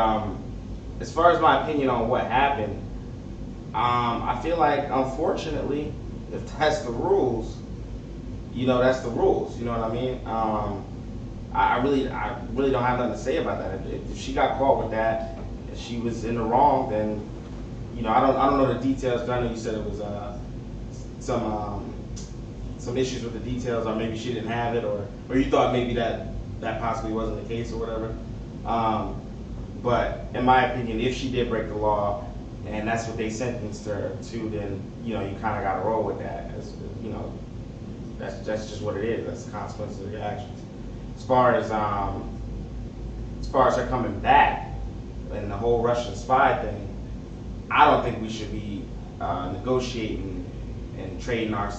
as far as my opinion on what happened, I feel like, unfortunately, if that's the rules, you know, that's the rules. You know what I mean? I really don't have nothing to say about that. If she got caught with that, if she was in the wrong, then, you know, I don't know the details. 'Cause I know you said it was some issues with the details, or maybe she didn't have it, or you thought maybe that possibly wasn't the case or whatever. But in my opinion, if she did break the law, and that's what they sentenced her to, then, you know, you kind of got to roll with that. As, you know, that's just what it is. That's the consequences of your actions. As far as her coming back and the whole Russian spy thing, I don't think we should be negotiating and trading our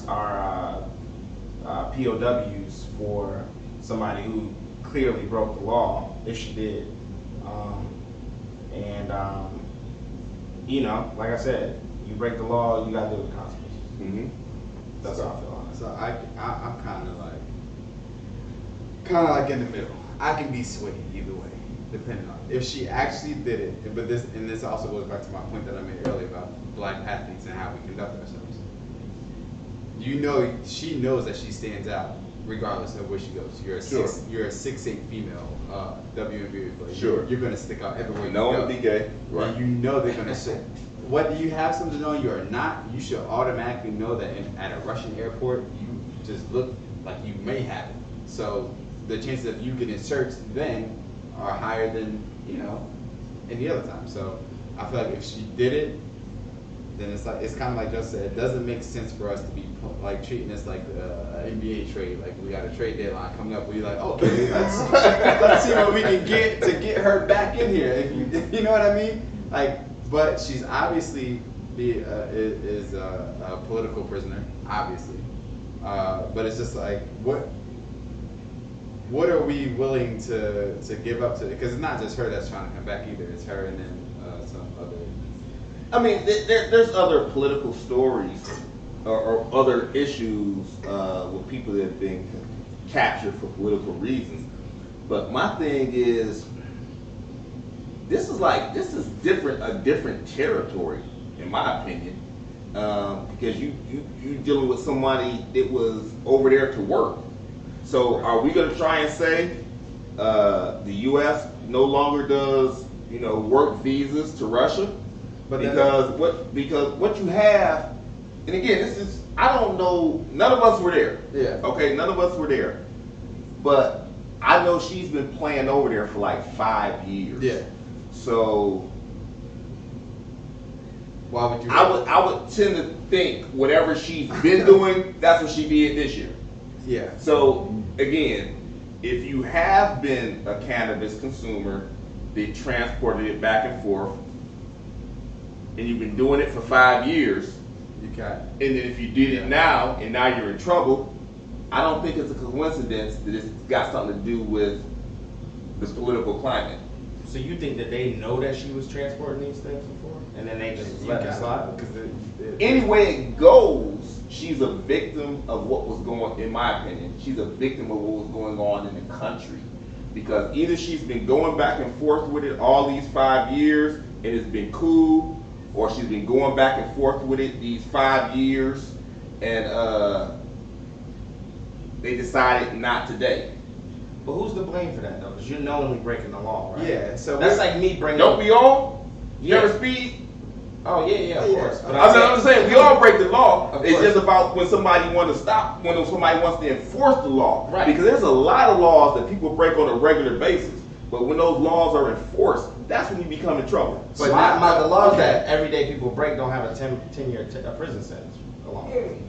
POWs for somebody who clearly broke the law, if she did. You know, like I said, you break the law, you gotta deal with the consequences. Mm-hmm. That's how I feel on it. So I'm kind of like in the middle. I can be swayed either way, depending on if she actually did it. But this also goes back to my point that I made earlier about black athletes and how we conduct ourselves. You know, she knows that she stands out regardless of where she goes. You're a 6'8" female WNBA player. Sure. You're gonna stick out everywhere you No go. one to be gay. Right. And you know they're gonna say, whether you have something on you or not, you should automatically know that at a Russian airport, you just look like you may have it. So the chances of you getting searched then are higher than, you know, any other time. So I feel like if she did it, then it's kind of like Justin said, it doesn't make sense for us to be like treating this like an NBA trade. Like we got a trade deadline coming up. We're like, okay, let's see what we can get to get her back in here. If you know what I mean? Like, but she's obviously is a political prisoner, obviously. But it's just like what are we willing to give up to? Because it's not just her that's trying to come back either. It's her and then some other. I mean, there's other political stories or other issues with people that have been captured for political reasons. But my thing is, this is a different territory, in my opinion, because you dealing with somebody that was over there to work. So are we going to try and say the U.S. no longer does, you know, work visas to Russia? But because what you have, and again, this is, I don't know, none of us were there. Yeah. Okay, none of us were there. But I know she's been playing over there for like 5 years. Yeah. So why would you? I would tend to think whatever she's been doing, that's what she did this year. Yeah. So again, if you have been a cannabis consumer, they transported it back and forth, and you've been doing it for 5 years, You got. and then if you did it now, and now you're in trouble, I don't think it's a coincidence that it's got something to do with this political climate. So you think that they know that she was transporting these things before, and then they just let it slide? Any way it goes, she's a victim of what was going. In my opinion, she's a victim of what was going on in the country, because either she's been going back and forth with it all these 5 years and it's been cool, or she's been going back and forth with it these 5 years and they decided not today. But who's to blame for that though? Because you're knowingly breaking the law, right? Yeah, so that's like me bringing. Don't we all? Yeah. Never speed. Oh yeah, of course. But I'm just saying we all break the law. Of It's course. just about when somebody wants to stop, when somebody wants to enforce the law. Right. Because there's a lot of laws that people break on a regular basis, but when those laws are enforced, that's when you become in trouble. But the laws that everyday people break don't have a 10-year prison sentence alone.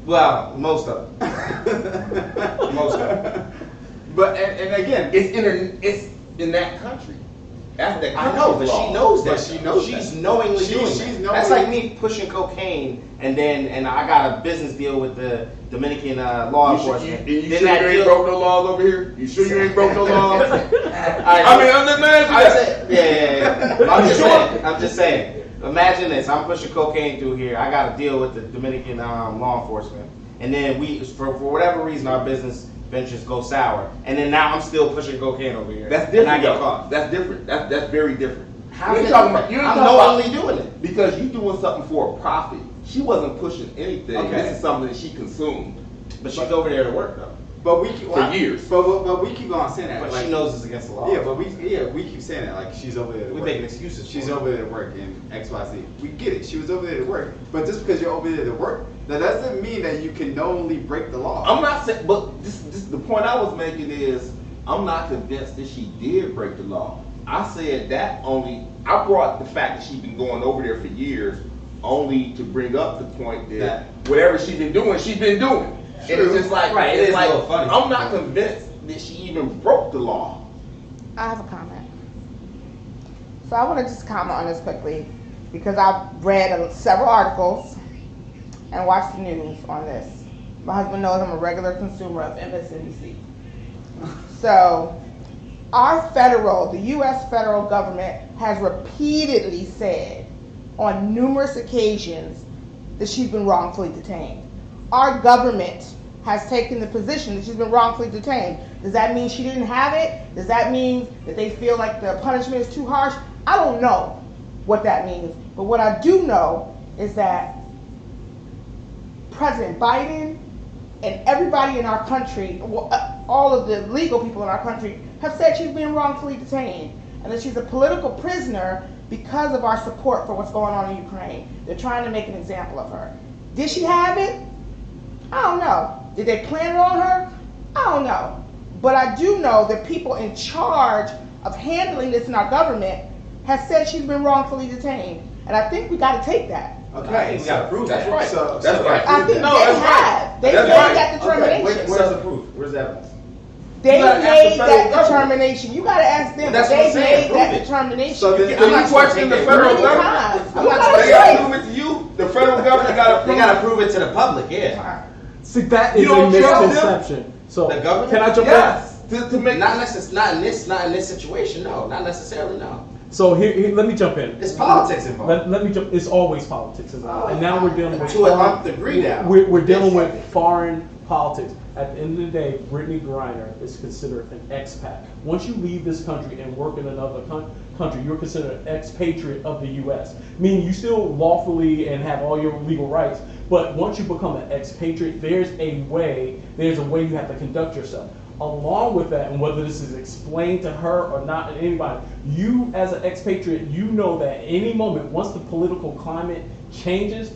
Well, most of them. Most of them. But and again, It's in that country. That's the I know, but law. she knows that. But she knows she's that. knowingly She's doing that. knowingly- That's like me pushing cocaine, and I got a business deal with the Dominican law enforcement. You Then sure that you ain't deal- broke no laws over here? You sure you ain't broke no laws? All right, I mean, I'm just asking that. Yeah. I'm just saying. Imagine this: I'm pushing cocaine through here. I got a deal with the Dominican law enforcement, and then for whatever reason our business ventures go sour, and then now I'm still pushing cocaine over here. That's And different. I get though. caught. That's different. That's very different. How You is ain't it talking different? about- you ain't I'm talking knowingly about- doing it. Because you doing something for a profit. She wasn't pushing anything. Okay. This is something that she consumed. But she's over there to work though. but we keep, For years. But we keep on saying that. But like, she knows it's against the law. Yeah, but we keep saying that like she's over there. To We work. making excuses. She's for it. over there to work in X Y Z. We get it. She was over there to work. But just because you're over there to work, that doesn't mean that you can knowingly break the law. I'm not saying, but this the point I was making is I'm not convinced that she did break the law. I said that I brought the fact that she's been going over there for years only to bring up the point that whatever she's been doing, she's been doing. And it's just like, Right, it it's is a like little funny. I'm not convinced that she even broke the law. I have a comment. So I want to just comment on this quickly because I've read several articles and watched the news on this. My husband knows I'm a regular consumer of MSNBC. So the U.S. federal government has repeatedly said on numerous occasions that she's been wrongfully detained. Our government has taken the position that she's been wrongfully detained. Does that mean she didn't have it? Does that mean that they feel like the punishment is too harsh? I don't know what that means. But what I do know is that President Biden and everybody in our country, all of the legal people in our country, have said she's being wrongfully detained and that she's a political prisoner because of our support for what's going on in Ukraine. They're trying to make an example of her. Did she have it? I don't know. Did they plan it on her? I don't know. But I do know that people in charge of handling this in our government have said she's been wrongfully detained. And I think we got to take that. Okay, I think we gotta prove That's that. right. So- That's right. I think No, they that's right. have. They That's made right. that determination. Where's the proof? Where's the evidence? They You gotta ask the made federal that government. determination. You got to ask them. That's But what I'm they saying. made Prove that it. determination. So then- When you question the federal Many government, times. I'm not they gotta prove it to you. The federal government gotta They prove gotta it. prove it to the public, yeah. See, that You is a don't trust them? misconception. So, The government? can I jump in? Yes. To make Not in this situation. No, not necessarily. No, So here, let me jump in. it's politics involved. Let me jump. It's always politics involved, and now we're dealing with To a nth degree now. We're dealing with foreign politics. At the end of the day, Brittany Griner is considered an expat. Once you leave this country and work in another country, you're considered an expatriate of the U.S. Meaning you still lawfully and have all your legal rights, but once you become an expatriate, there's a way you have to conduct yourself. Along with that, and whether this is explained to her or not, to anybody, you as an expatriate, you know that any moment, once the political climate changes,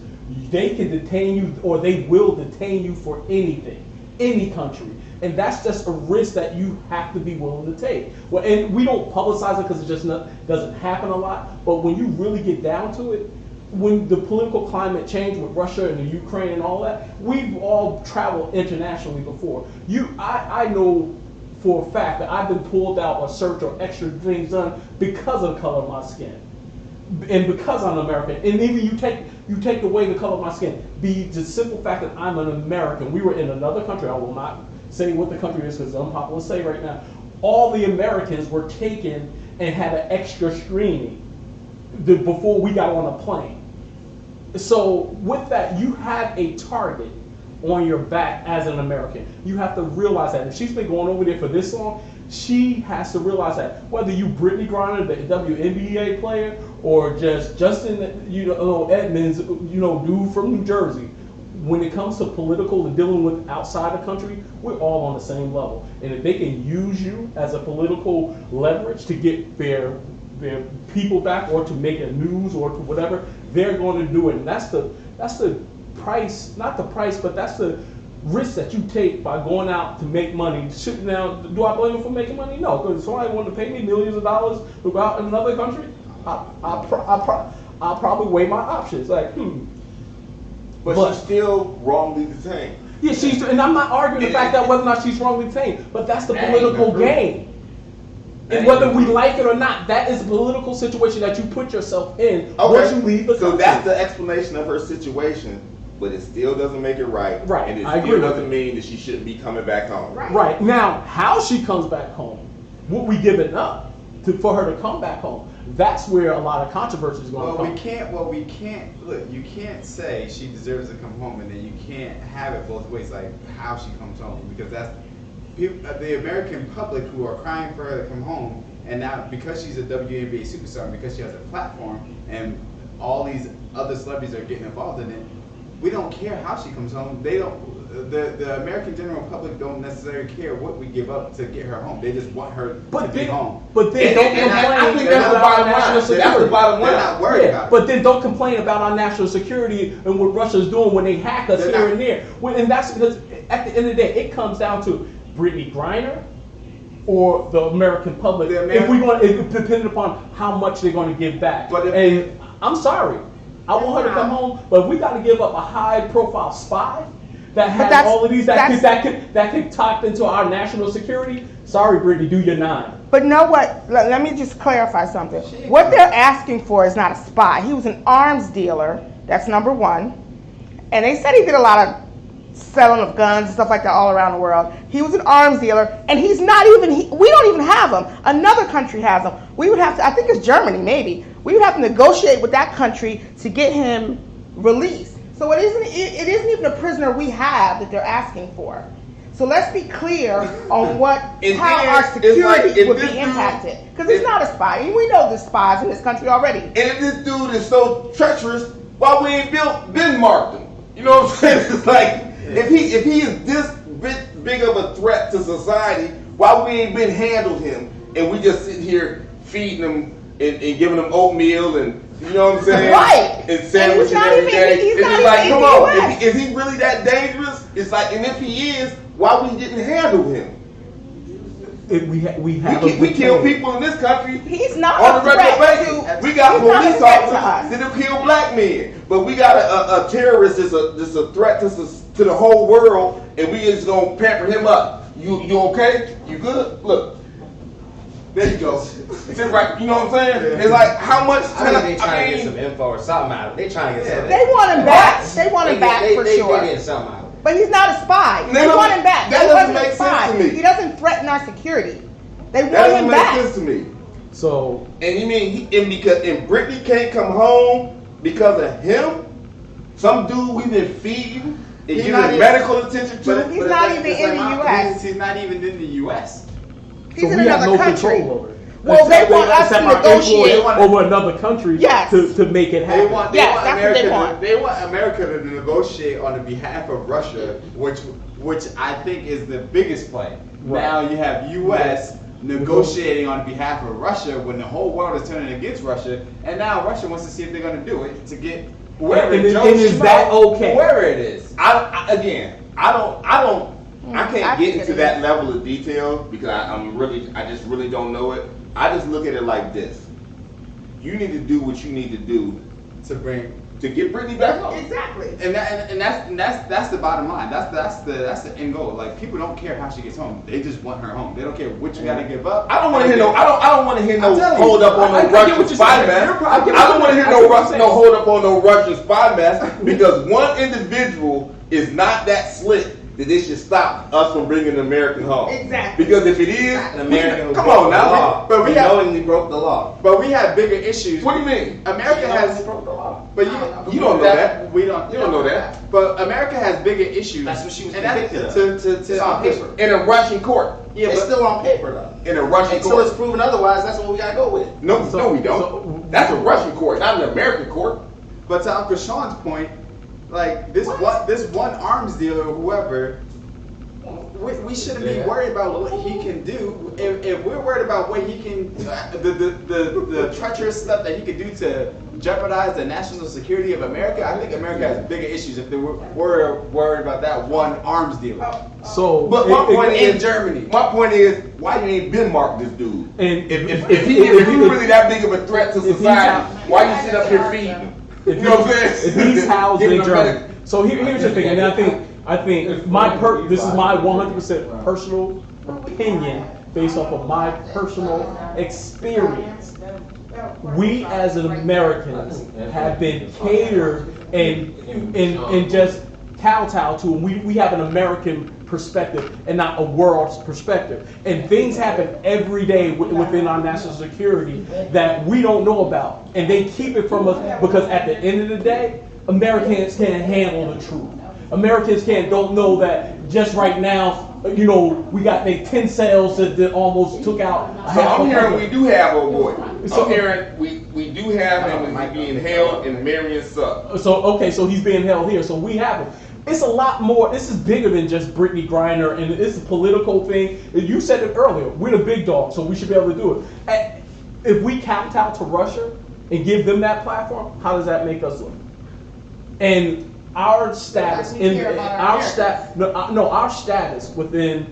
they can detain you, or they will detain you for anything, any country. And that's just a risk that you have to be willing to take. Well, and we don't publicize it because it just doesn't happen a lot. But when you really get down to it, when the political climate changed with Russia and the Ukraine and all that, we've all traveled internationally before. I know for a fact that I've been pulled out or searched or extra things done because of the color of my skin. And because I'm American, and even you take away the color of my skin, the simple fact that I'm an American. We were in another country. I will not say what the country is because it's unpopular to say right now. all the Americans were taken and had an extra screening before we got on a plane. So with that, you have a target on your back as an American. You have to realize that. If she's been going over there for this long, she has to realize that. Whether you Brittany Griner, the WNBA player, or just Justin, Edmonds, dude from New Jersey, when it comes to political and dealing with outside the country, we're all on the same level. And if they can use you as a political leverage to get their people back, or to make a news, or to whatever, they're going to do it. And that's the price, not the price, but that's the risk that you take by going out to make money. Now, do I blame them for making money? No, because if somebody wanted to pay me millions of dollars to go out in another country, I'll probably weigh my options. Like, But she's still wrongly detained. Yeah, and I'm not arguing the fact that whether or not she's wrongly detained, but that's the political game. And whether we like it or not, that is a political situation that you put yourself in once you leave the country. So that's the explanation of her situation, but it still doesn't make it right. Right, And it I agree still with doesn't mean that she shouldn't be coming back home. Right. Now, how she comes back home, what we giving up for her to come back home, that's where a lot of controversy is going to come. We can't, look, you can't say she deserves to come home and then you can't have it both ways, like how she comes home, because that's the American public who are crying for her to come home, and now because she's a WNBA superstar, because she has a platform, and all these other celebrities are getting involved in it, we don't care how she comes home. They don't. The American general public don't necessarily care what we give up to get her home. They just want her to be home. But then don't complain. I think that's the bottom line. That's the bottom line. They're not worried about it. But then don't complain about our national security and what Russia's doing when they hack us here and there. And that's because at the end of the day, it comes down to Brittany Griner or the American public. It depending upon how much they're going to give back. And I'm sorry, I want her to come home, but we got to give up a high-profile spy that has all of these that could tap into our national security. Sorry, Brittany, do your 9. But know what? Let me just clarify something. What they're asking for is not a spy. He was an arms dealer. That's number one. And they said he did a lot of selling of guns and stuff like that all around the world. He was an arms dealer, and he's not even. We don't even have him. Another country has him. We would have to. I think it's Germany, maybe. We would have to negotiate with that country to get him released. So it isn't even a prisoner we have that they're asking for. So let's be clear on how our security would be impacted. Because he's not a spy. And we know there's spies in this country already. And if this dude is so treacherous, why we ain't been marked him? You know what I'm saying? It's like, if he is this big of a threat to society, why we ain't been handled him, and we just sit here feeding him and giving him oatmeal and, you know what I'm saying? Right. And sandwiches every day. It's just like, come on, is he really that dangerous? It's like, and if he is, why we didn't handle him? We kill people in this country. He's not on a regular basis. We got police officers that'll kill black men, but we got a terrorist that's a threat to the whole world, and we just gonna pamper him up. You okay? You good? Look, there you go. Sit right. You know what I'm saying? It's like, how much? I think they trying to get some info or something out of it. They trying to get something. They want him back. They want him back for sure. They get something out of it. But he's not a spy. They want him back. That doesn't make sense to me. He doesn't threaten our security. They want that him back. That doesn't make sense to me. So, and you mean because Brittany can't come home because of him? Some dude we've been feeding and giving medical attention to. He's not even in the U.S. He's not even in the U.S. He's in another country. Control over it. Well, they want us to negotiate over another country to make it happen. They want America to negotiate on the behalf of Russia, which I think is the biggest play. Right. Now you have U.S. negotiating on behalf of Russia when the whole world is turning against Russia, and now Russia wants to see if they're going to do it to get whoever. And is that okay? Whoever it is. I can't get into that level of detail because I just really don't know it. I just look at it like this: you need to do what you need to do to get Brittany back home. Exactly. And that's the bottom line. That's the end goal. Like, people don't care how she gets home. They just want her home. They don't care what you got to give up. I don't want to hear no. I don't want to hear no hold up on no Russian spy mask. I don't want to hear no hold up on no Russian spy mask because one individual is not that slick that this should stop us from bringing an American home. Exactly. Because if it is, An American who come broke on the now. law. But we He have- knowingly broke the law. But we have bigger issues. What do you mean? America He has. knowingly broke the law. But You don't know that. We don't. You don't know that. But America has bigger issues. That's what she was and that's convicted of. It's on paper. In a Russian court. Yeah, it's still on paper though. In a Russian Until court. it's proven otherwise, that's what we gotta go with. No, So- no, we don't. so- That's a Russian court, not an American court. But to Uncle Sean's point, like this one arms dealer or whoever, we shouldn't be worried about what he can do. If we're worried about what he can, the treacherous stuff that he could do to jeopardize the national security of America, I think America has bigger issues if they were worried about that one arms dealer. So, But my point in is, Germany. my point is, why you ain't been marked this dude? And If he really that big of a threat to if he's society, out- why you sit up here feeding him? if You know what I'm saying? if he's housed Giving in him Germany. credit. So here's the thing, and I think this is my 100% personal opinion based off of my personal experience. We as Americans have been catered and just kowtow to, and we have an American perspective and not a world's perspective. And things happen every day within our national security that we don't know about, and they keep it from us because at the end of the day, Americans can't handle the truth. Americans don't know that just right now, you know, we got 10 cells that almost took out. So I'm hearing we do have old boy. So- I'm hearing we do have him and he's being held in Marion Sub. So he's being held here. So we have him. It's a lot more. This is bigger than just Brittany Griner, and it's a political thing. You said it earlier. We're the big dog, so we should be able to do it. And if we kowtow to Russia and give them that platform, how does that make us look? And our status We care about our our status within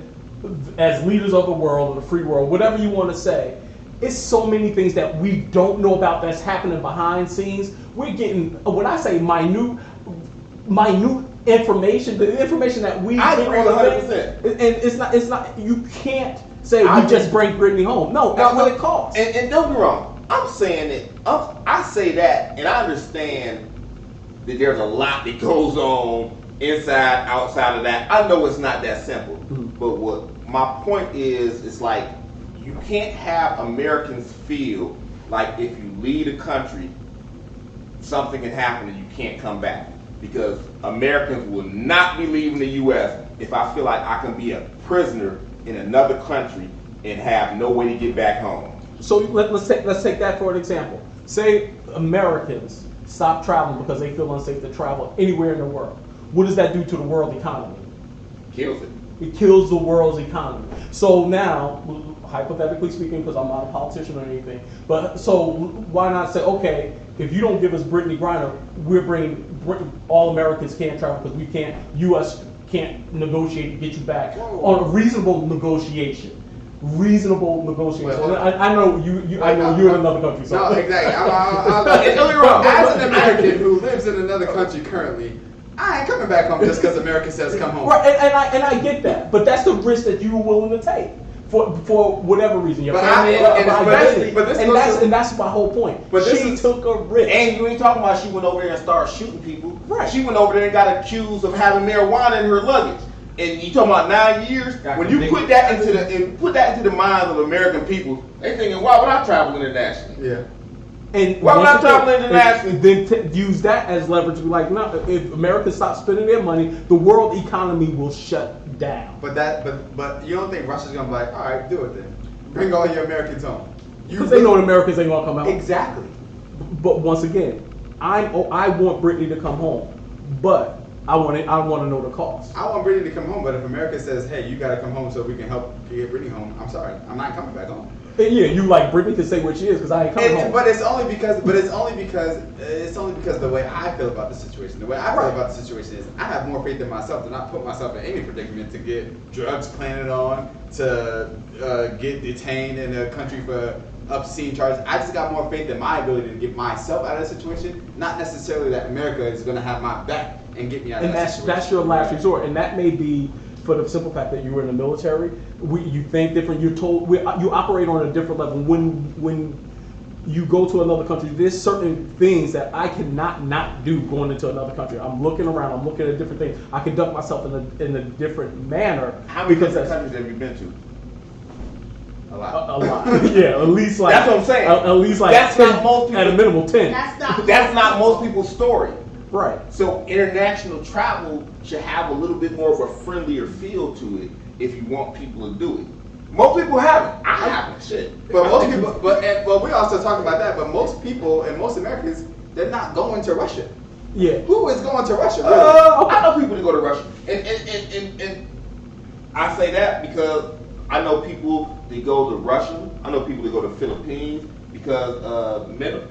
as leaders of the world or the free world, whatever you want to say, it's so many things that we don't know about that's happening behind scenes. We're getting, when I say minute information, the information that we I get agree on the 100%. thing, and it's not, you can't say I we just agree. bring Brittany home. No, that's what it costs. And don't be wrong. I'm saying that. I say that, and I understand that there's a lot that goes on inside, outside of that. I know it's not that simple. Mm-hmm. But what my point is, it's like you can't have Americans feel like if you leave a country, something can happen and you can't come back. Because Americans will not be leaving the U.S. if I feel like I can be a prisoner in another country and have no way to get back home. So let's take that for an example. Say Americans stop traveling because they feel unsafe to travel anywhere in the world. What does that do to the world economy? Kills it. It kills the world's economy. So now, hypothetically speaking, because I'm not a politician or anything, but so why not say, okay, if you don't give us Brittany Griner, we're bringing all Americans can't travel because we can't. U.S. can't negotiate to get you back on a reasonable negotiation. Reasonable negotiation. Well, I know I know you're in another country. So. No, exactly. As an American who lives in another country currently, I ain't coming back home just because America says come home. Right, and I get that, but that's the risk that you were willing to take for whatever reason. Your But family, and that's my whole point. But this she is- took a risk. And you ain't talking about she went over there and started shooting people. Right. She went over there and got accused of having marijuana in her luggage. And you talking about 9 years? When you put that into the minds of American people, they thinking, why would I travel internationally? Yeah. And Why would I once travel again, internationally? Then use that as leverage to be like, no, if America stops spending their money, the world economy will shut down. But you don't think Russia's gonna be like, all right, do it then. Bring all your Americans home. Because they know the Americans ain't gonna come out. Exactly. But once again, I want Brittany to come home, but I want to know the cost. I want Brittany to come home, but if America says, hey, you gotta come home so we can help get Brittany home, I'm sorry, I'm not coming back home. And yeah, you like Brittany can say where she is because I ain't coming home. But it's only because the way I feel about the situation. The way I feel about the situation is I have more faith in myself to not put myself in any predicament to get drugs planted on, to get detained in a country for obscene charges. I just got more faith in my ability to get myself out of the situation, not necessarily that America is going to have my back and get me out of that situation. That's your last resort, and that may be for the simple fact that you were in the military. You think different. You're told you operate on a different level. When you go to another country, there's certain things that I cannot not do going into another country. I'm looking around, I'm looking at different things. I conduct myself in a different manner. How many because different countries have you been to? A lot. a lot. Yeah, at least like That's what I'm saying. At least like That's 10, not most people. at a minimum 10. That's not most people's story. Right. So international travel should have a little bit more of a friendlier feel to it if you want people to do it. Most people haven't. I haven't. Shit. But most people, but we also talk about that. But most people and most Americans, they're not going to Russia. Yeah. Who is going to Russia? Really? I know people that go to Russia, and I say that because I know people that go to Russia. I know people that go to Philippines because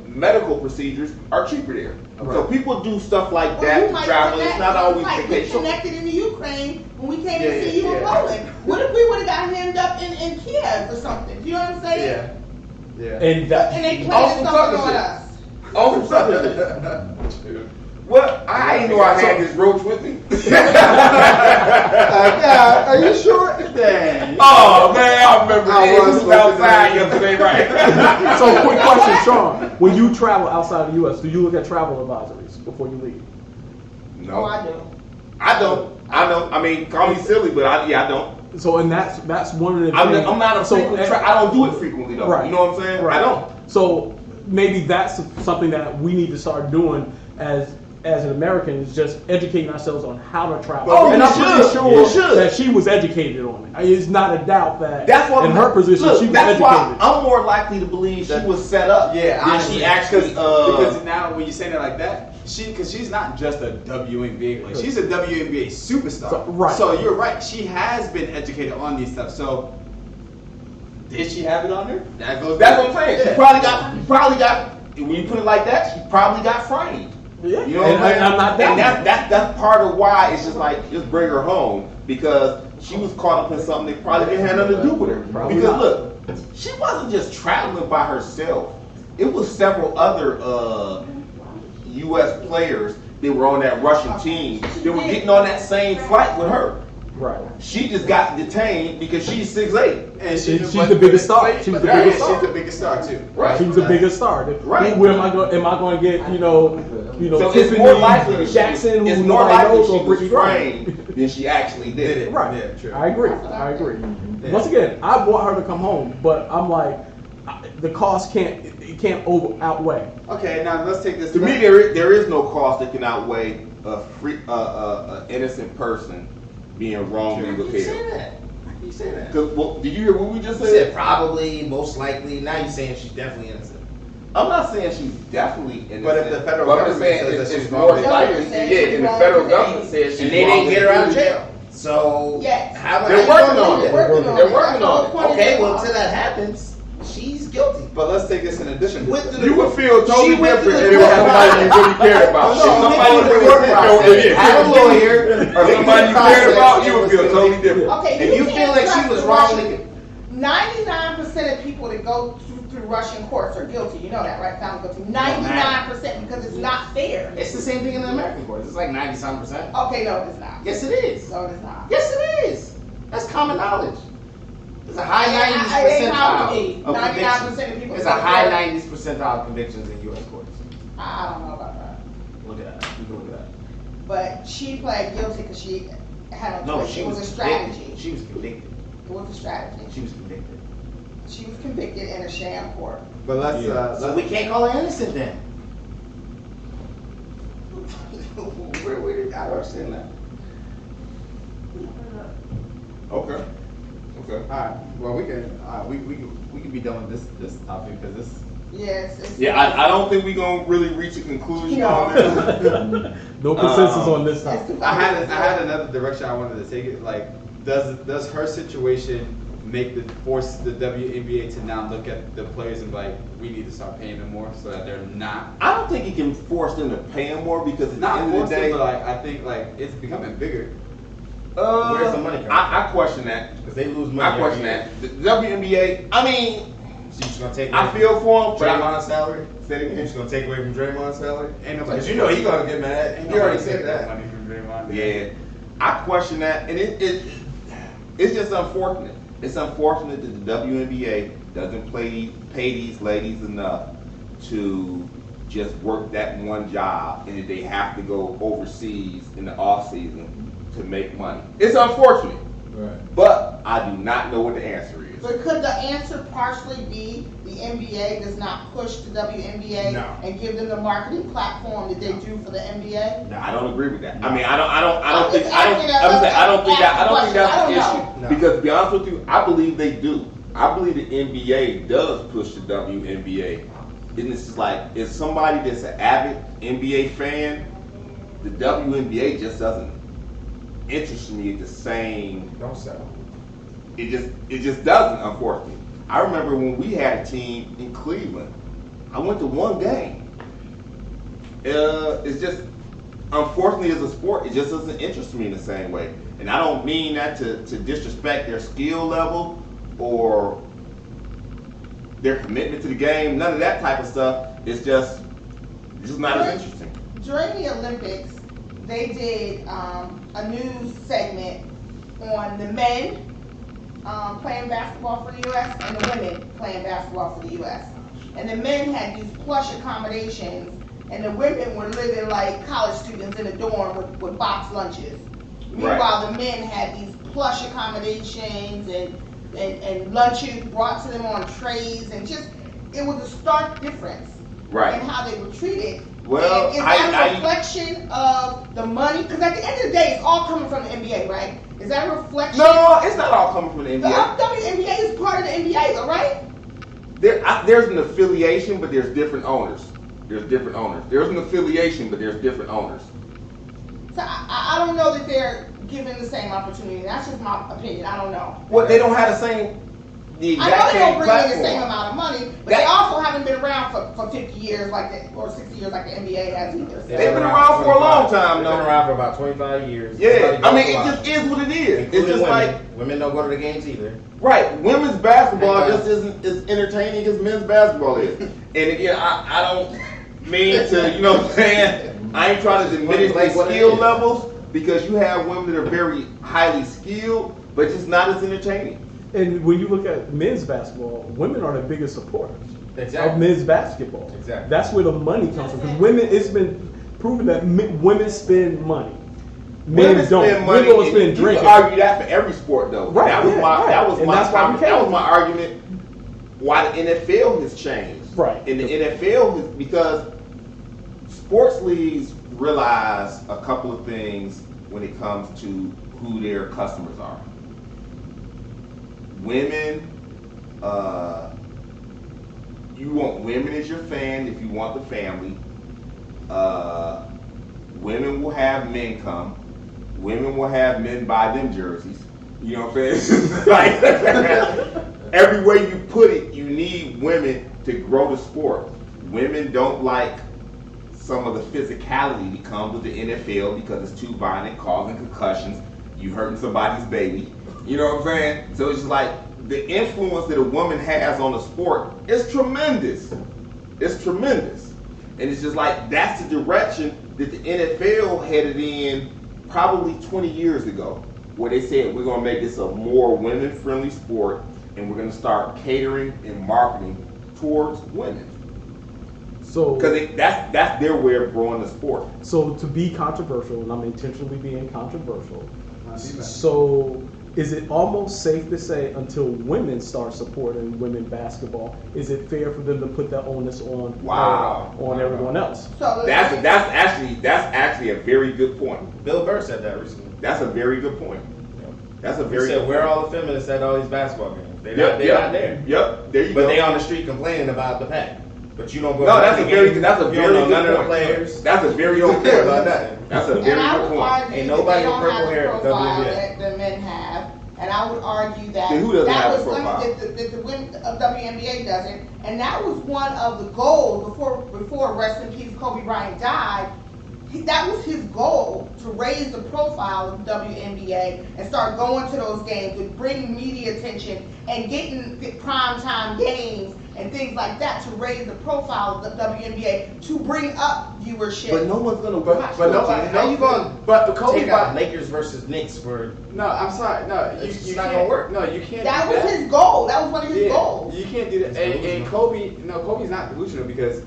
medical procedures are cheaper there. Right. So people do stuff like Well, that you to might travel. It's not always like the we case. So- connected in the Ukraine when we came Yeah, to see you in yeah. Poland. What if we would have got hemmed up in Kiev or something? Do you know what I'm saying? Yeah. Yeah. And that And they On planted some something sucker on shit. us. Oh, some sucker shit. What? I didn't know I had this roach with me. Yeah, are you sure? Dang. Oh man, I remember I this. was This was outside looking yesterday, right? So, quick question, Sean. When you travel outside the U.S., do you look at travel advisories before you leave? No, Oh, I do. I don't. I know. I mean, call me silly, but I don't. So, and that's one of the I'm things. not a frequent. I don't do it frequently though. Right. You know what I'm saying? Right. I don't. So maybe that's something that we need to start doing as an American, is just educating ourselves on how to travel. Oh, and you I'm should. pretty You sure should. that she was educated on it. It's not a doubt that That's what in her position look, she was that's educated. why I'm more likely to believe she was set up. Yeah, than honestly, she actually. because now when you say that like that, because she's not just a WNBA player, she's a WNBA superstar. So- right. So you're right. She has been educated on these stuff. So did she have it on her? That goes. That's what I'm saying. Yeah. She probably got. When you put it like that, she probably got framed. Yeah, You know what I'm saying? I'm not doubting And that's part of why it's just like, just bring her home, because she was caught up in something that probably didn't have nothing to do with her. Probably Because not. look, she wasn't just traveling by herself. It was several other U.S. players that were on that Russian team that were getting on that same flight with her. Right. She just got detained because she's 6'8". And She's the biggest star. She's the biggest star. She's the biggest star too. Right. She's the biggest star. Right. Where am I going to get So it's Tiffany more likely that Jackson, it's who more nobody likely knows, she or was Brittany framed Griner? than she actually did it. Right. Yeah, true. I agree. Yeah. Once again, I want her to come home, but I'm like, the cost can't outweigh. Okay, now let's take this. To me, there is no cost that can outweigh a innocent person being wrongly You say withheld. that. You say that. Because did you hear what we just You said? said probably, most likely. Now you're saying she's definitely innocent. I'm not saying she's definitely innocent. But if the federal but I'm just government saying says that it's she's more wrongly likely. accused. Yeah, and the federal government says she's And they didn't wrongly get her out of accused. jail. So Yes. how They're how you working gonna on do it. that? They're working on it. Okay, well until that happens, she's guilty. But let's take this in addition to With the- You would feel totally She went different through if the it was court somebody you process. really cared about. No, If somebody went you through the really court process. Have a lawyer. or somebody you cared about, you would feel totally different. Okay, If you feel like she was wrongly, 99% of people that go through Russian courts are guilty. You know that, right? Found guilty. 99% because it's not fair. it's the same thing in the American courts. It's like 90-something%. Okay, no, it's not. Yes, it is. No, it's not. Yes, it is. That's common knowledge. It's a high It 90s ain't how it percentile be. of 99% convictions. of people. It's a go to high court. 90s percentile of convictions in U.S. courts. I don't know about that. Look at that. You can look at that. But she pled guilty because she had a No, choice. she It was a was strategy. convicted. She was convicted. It was a strategy. She was convicted. She was convicted in a sham court. But let's So we can't call her innocent then. Where did I understand that? Okay. Okay. all right. Well, we can be done with this topic because this. Yes. It's, Yeah, I don't think we're gonna really reach a conclusion on this. No consensus on this it's topic. too I had complicated. another direction I wanted to take it. Like, does her situation force the WNBA to now look at the players and be like, we need to start paying them more so that they're not I don't think it can force them to pay him more because at the not end of forced the them, day, but like I think like it's becoming bigger. Where's the money coming from? I question that. Because they lose money. I question that. The WNBA. I mean, So you just gonna take I feel for him, but Draymond's salary? Say it You again. just gonna take away from Draymond's salary? Ain't nobody. Because you know he gonna get mad. Ain't He already nobody said taking that. money from Draymond. Yeah, I question that, and it's just unfortunate. It's unfortunate that the WNBA doesn't pay these ladies enough to just work that one job, and that they have to go overseas in the off season to make money. It's unfortunate, Right. but I do not know what the answer is. But could the answer partially be the NBA does not push the WNBA No. and give them the marketing platform that they do for the NBA? I don't agree with that. I mean, I don't think just I don't. asking I'm saying I don't think that. I don't think that's I the don't issue. know. Because to be honest with you, I believe they do. I believe the NBA does push the WNBA. And it's just like, if somebody that's an avid NBA fan, the WNBA just doesn't interest me the same. Don't sell. It just doesn't, unfortunately. I remember when we had a team in Cleveland. I went to one game. It's just, unfortunately, as a sport, it just doesn't interest me in the same way. And I don't mean that to disrespect their skill level or their commitment to the game. None of that type of stuff. It's just not as interesting. During the Olympics, they did a news segment on the men playing basketball for the U.S. and the women playing basketball for the U.S. And the men had these plush accommodations, and the women were living like college students in a dorm with box lunches. Meanwhile, the men had these plush accommodations and lunches brought to them on trays, and just, it was a stark difference in how they were treated. Well, and is that a reflection of the money? Because at the end of the day, it's all coming from the NBA, right? Is that a reflection? No, it's not all coming from the The NBA. WNBA is part of the NBA, though, right? There's an affiliation, but there's different owners. There's an affiliation, but there's different owners. So I don't know that they're given the same opportunity. That's just my opinion. I don't know. Well, they don't have the I know exact they same don't bring in platform. the same amount of money, but they also haven't been around for 50 years like that, or 60 years like the NBA has either. So. They've been around for a long time, They've though. been around for about 25 years. Yeah, I mean, it just is what it is. Including It's just women. like, Women don't go to the games either. right, women's basketball Yeah. just isn't as entertaining as men's basketball is. And again, I don't mean to, you know what I'm saying? I ain't trying to diminish Like the what it skill is. levels, because you have women that are very highly skilled, but just not as entertaining. And when you look at men's basketball, women are the biggest supporters Exactly. of men's basketball. Exactly. That's where the money comes from. Because women, it's been proven that women spend money. Men Women don't. spend money. Men go and spend you can drinking. argue that for every sport, though. Right, That was yeah, my right. that was And my that's why we that was came. my argument. Why the NFL has changed. Right. And the NFL is because sports leagues realize a couple of things when it comes to who their customers are. Women, you want women as your fan if you want the family. Women will have men come. Women will have men buy them jerseys. You know what I'm saying? Like, every way you put it, you need women to grow the sport. Women don't like some of the physicality that comes with the NFL because it's too violent, causing concussions. You hurting somebody's baby. You know what I'm saying? So it's just like the influence that a woman has on the sport is tremendous. It's tremendous. And it's just like that's the direction that the NFL headed in probably 20 years ago, where they said we're going to make this a more women-friendly sport and we're going to start catering and marketing towards women. So, Because that's their way of growing the sport. so to be controversial, and I'm intentionally being controversial. So, is it almost safe to say until women start supporting women basketball, is it fair for them to put that onus on Wow. on everyone else? So That's actually a very good point. Bill Burr said that recently. That's a very good point. That's a He very said, good where point. are all the feminists at all these basketball games? They're Yep, not there. Yep, there you But go. they on the street complaining about the pack. But you don't go. No, to that's the a very games. that's a You very don't know good none of the point. players. That's a very You don't good care point. about that. That's a And very I good would point. argue Ain't that nobody they with don't purple have the hair at profile WNBA. that the men have, and I would argue that Then who doesn't that have was a profile? something that the women of WNBA doesn't, and that was one of the goals before rest in peace Kobe Bryant died. that was his goal, to raise the profile of the WNBA and start going to those games and bring media attention and getting primetime games and things like that to raise the profile of the WNBA, to bring up viewership. But no one's gonna watch. But nobody. How you going? But the Kobe Take out Lakers versus Knicks for? No, I'm sorry. No, It's you not can't gonna work. No, you can't. That do was his goal. That was one of his Yeah, goals. you can't do that. And Kobe, no, Kobe's not delusional because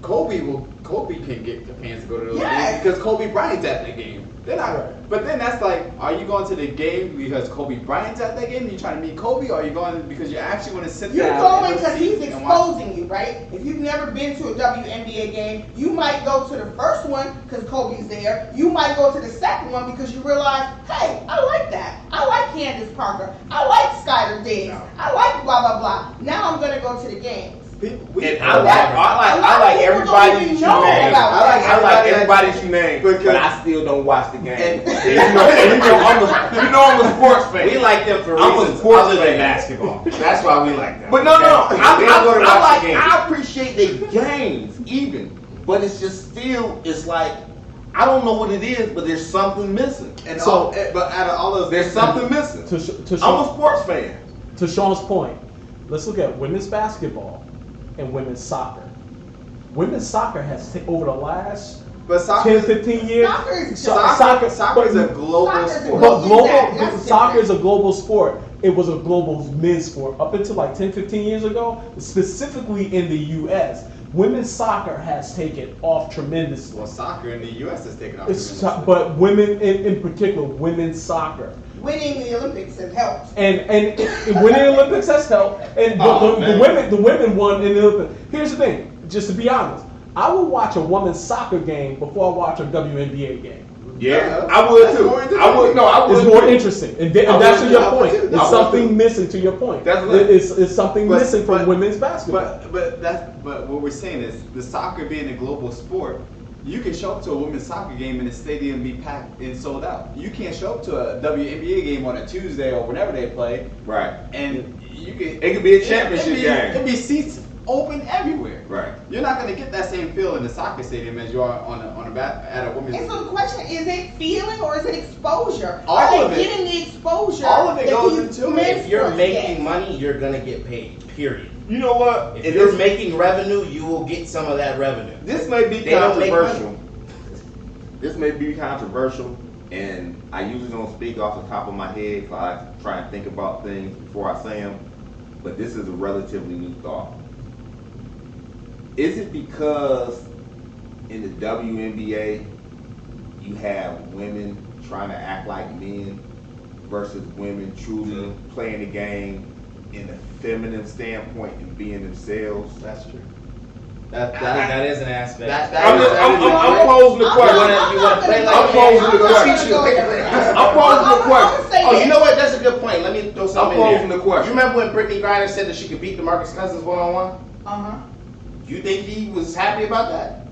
Kobe can get the fans to go to those Yes. games because Kobe Bryant's at that game. They're not. Right. But then that's like, are you going to the game because Kobe Bryant's at that game and you're trying to meet Kobe, or are you going because you actually want to sit You're there? going because he's exposing you, right? If you've never been to a WNBA game, you might go to the first one because Kobe's there. You might go to the second one because you realize, hey, I like that. I like Candace Parker. I like Skylar Diggs. No. I like blah, blah, blah. Now I'm going to go to the games. And I like everybody that you name. I like everybody that you name, but I still don't watch the game. You know I'm a sports fan. We like them for I'm a reasons sports other than fan. basketball. That's why we like them. But no, Okay? We don't go to watch the game. I appreciate the games even, but it's just still, it's like, I don't know what it is, but there's something missing. And So- but out of all those, There's something missing. To I'm a sports fan. To Sean's point, let's look at women's basketball and women's soccer. Women's soccer has over the last but soccer, 10, 15 years. Soccer is soccer is a global Soccer is a sport. But global, That's soccer different. is a global sport. It was a global men's sport up until like 10, 15 years ago, specifically in the U.S. Women's soccer has taken off tremendously. Well, soccer in the U.S. has taken off. It's, tremendously. but women, in particular, women's soccer. Winning the Olympics has helped. And winning the Olympics has helped. And the women won in the Olympics. Here's the thing, just to be honest, I would watch a women's soccer game before I watch a WNBA game. Yeah, I would too. I would. No, I would. It's more interesting, and that's to your point. I would It's too. something missing to your point. Definitely. It's something missing from women's basketball. But what we're saying is the soccer being a global sport. You can show up to a women's soccer game and the stadium be packed and sold out. You can't show up to a WNBA game on a Tuesday or whenever they play, Right. and you can. It could be a championship game. It'd be seats open everywhere. Right. You're not going to get that same feel in the soccer stadium as you are at a women's. And so the question is it feeling or is it exposure? All Are of they it. getting the exposure? All of it that goes these into it. men's If you're sports making get? money, you're gonna get paid. Period. You know what? If you're making revenue, you will get some of that revenue. This may be They don't make controversial. This may be controversial, and I usually don't speak off the top of my head because I try and think about things before I say them. But this is a relatively new thought. Is it because in the WNBA you have women trying to act like men versus women truly playing the game in a feminine standpoint and being themselves? That's true. That is an aspect. I'm posing the question. You wanna play like I'm posing the question. I'm posing the question. Oh, you know what? That's a good point. Let me throw something I'm in posing there. the question. You remember when Brittany Griner said that she could beat DeMarcus Cousins one-on-one? Uh-huh. You think he was happy about that?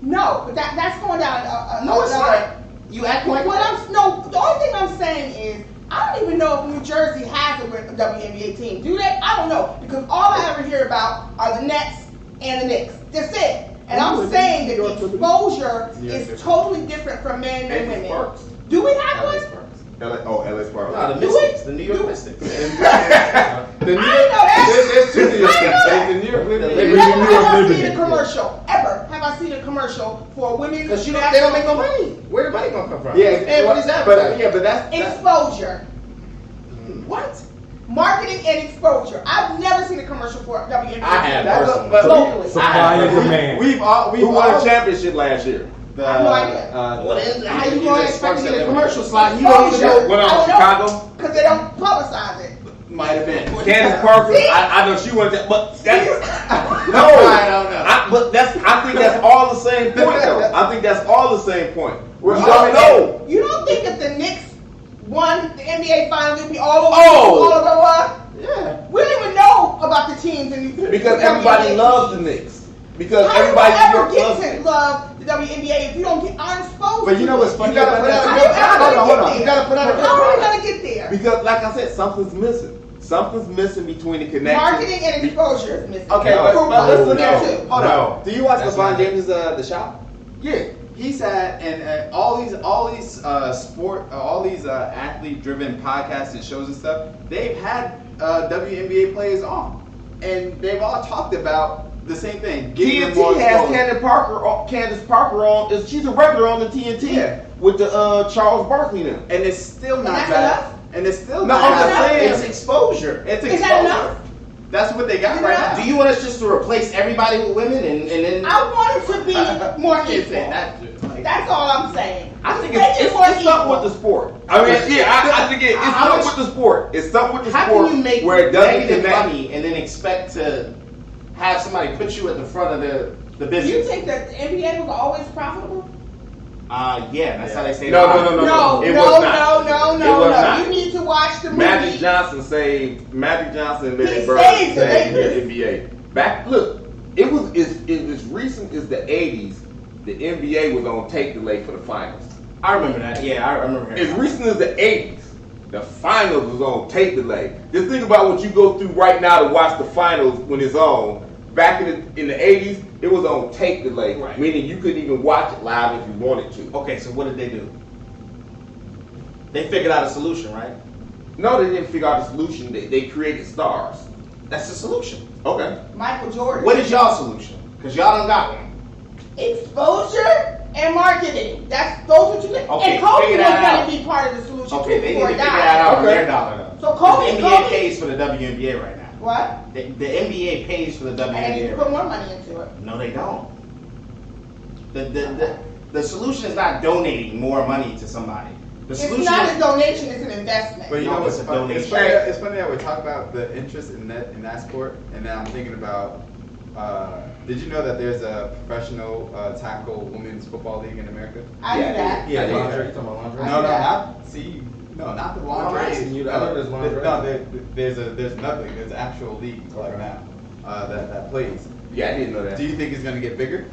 No, but that's going down. No, it's not. You act like that. The only thing I'm saying is I don't even know if New Jersey has a WNBA team. Do they? I don't know because all I ever hear about are the Nets and the Knicks. That's it. And I'm saying that the exposure is totally different from men and women. Sparks. Do we have LA one? Sparks. LA Sparks. No, the Do Mystics, it? the New York Do it. Mystics. The New I didn't know that. There's two New York I know teams. The New York Liberty. Liberty. Never New York have I Liberty. seen a commercial ever. Have I seen a commercial for women? Because they don't make no money. Where the money gonna come from? Everybody's advertising. but that's Exposure. What? Marketing and exposure. I've never seen a commercial for WNBA. I have That's personally. but Locally. Supply and demand. Who won a championship last year? The, I have no idea. Well, then, How you going to expect to get a commercial slot? slot? You don't even know. What else? Chicago? Because they don't publicize it. might have been. Candace Parker, See? I know she wasn't, but that's no. I don't know. I think that's all the same point, though. I think that's all the same point. We Oh, don't know. You don't think if the Knicks won the NBA Finals, it'd be all over? Oh. All over what? Yeah. We don't even know about the teams in the Because the everybody WNBA loves the teams. Knicks. Because How everybody do you ever loves get to love the WNBA if you don't get unexposed? But you know what's to funny it? about that? How you ever Hold on. gonna get You gotta put out a there? good How are we product. gonna get there? Because, like I said, something's missing. Something's missing between the connection. Marketing and exposure is missing. Okay, No. but let's look No. at it. Hold No. on. Do you watch That's LeBron not- James' The Shop? Yeah. He's had and all these athlete-driven podcasts and shows and stuff. They've had WNBA players on, and they've all talked about the same thing. TNT has Candace Parker on. She's a regular on the TNT with the Charles Barkley now. and it's still not that's bad. enough? And it's still No, not I'm just bad. saying. It's exposure. It's Is exposure. that enough? That's what they got Is right that- now. Do you want us just to replace everybody with women and then? I want it to be more I can't equal. say that. Like, That's all I'm saying. I think Make it it's more something equal. with the sport. I mean, I think it's How something much- with the sport. It's something with the How sport can you make where it doesn't negative connect. money and then expect to have somebody put you at the front of the Do you business? think that the NBA was always profitable? Yeah, that's how they say No, that. no, no, no. No, It no, was not. no, It no, was no. not. You need to watch the movie. Magic Johnson and Larry He Bird saved the saved the Lakers. NBA. It was recent as the 80s. The NBA was on tape delay for the finals. I remember that. Yeah, I remember. As recent as the 80s, the finals was on tape delay. Just think about what you go through right now to watch the finals when it's on. Back in the 80s, it was on tape delay, Right. meaning you couldn't even watch it live if you wanted to. Okay, so what did they do? They figured out a solution, right? No, they didn't figure out a solution. They created stars. That's the solution. Okay. Michael Jordan. What is y'all solution? Because y'all don't got one. Exposure and marketing. Those what you get. Okay, And Kobe figure was that going out. to be part of the solution Okay, too they need before to he figure died. that out on Okay. their dollar though. So Kobe- the NBA Kobe- pays for the WNBA right now. What? The NBA pays for the And they need WNBA. to Right put now. more money into it. No, they don't. The solution is not donating more money to somebody. The It's solution not a is donation, it's an investment. But you No, know what's it's a funny? donation. It's funny that we talk about the interest in that sport, and then I'm thinking about. Did you know that there's a professional tackle women's football league in America? I knew that. Yeah, lingerie. lingerie. You talking about lingerie? No, Yeah. not the I'm lingerie. asking you, I know there's lingerie. There's nothing. There's actual leagues like Okay. now that plays. Yeah, I didn't know that. Do you think it's gonna get bigger?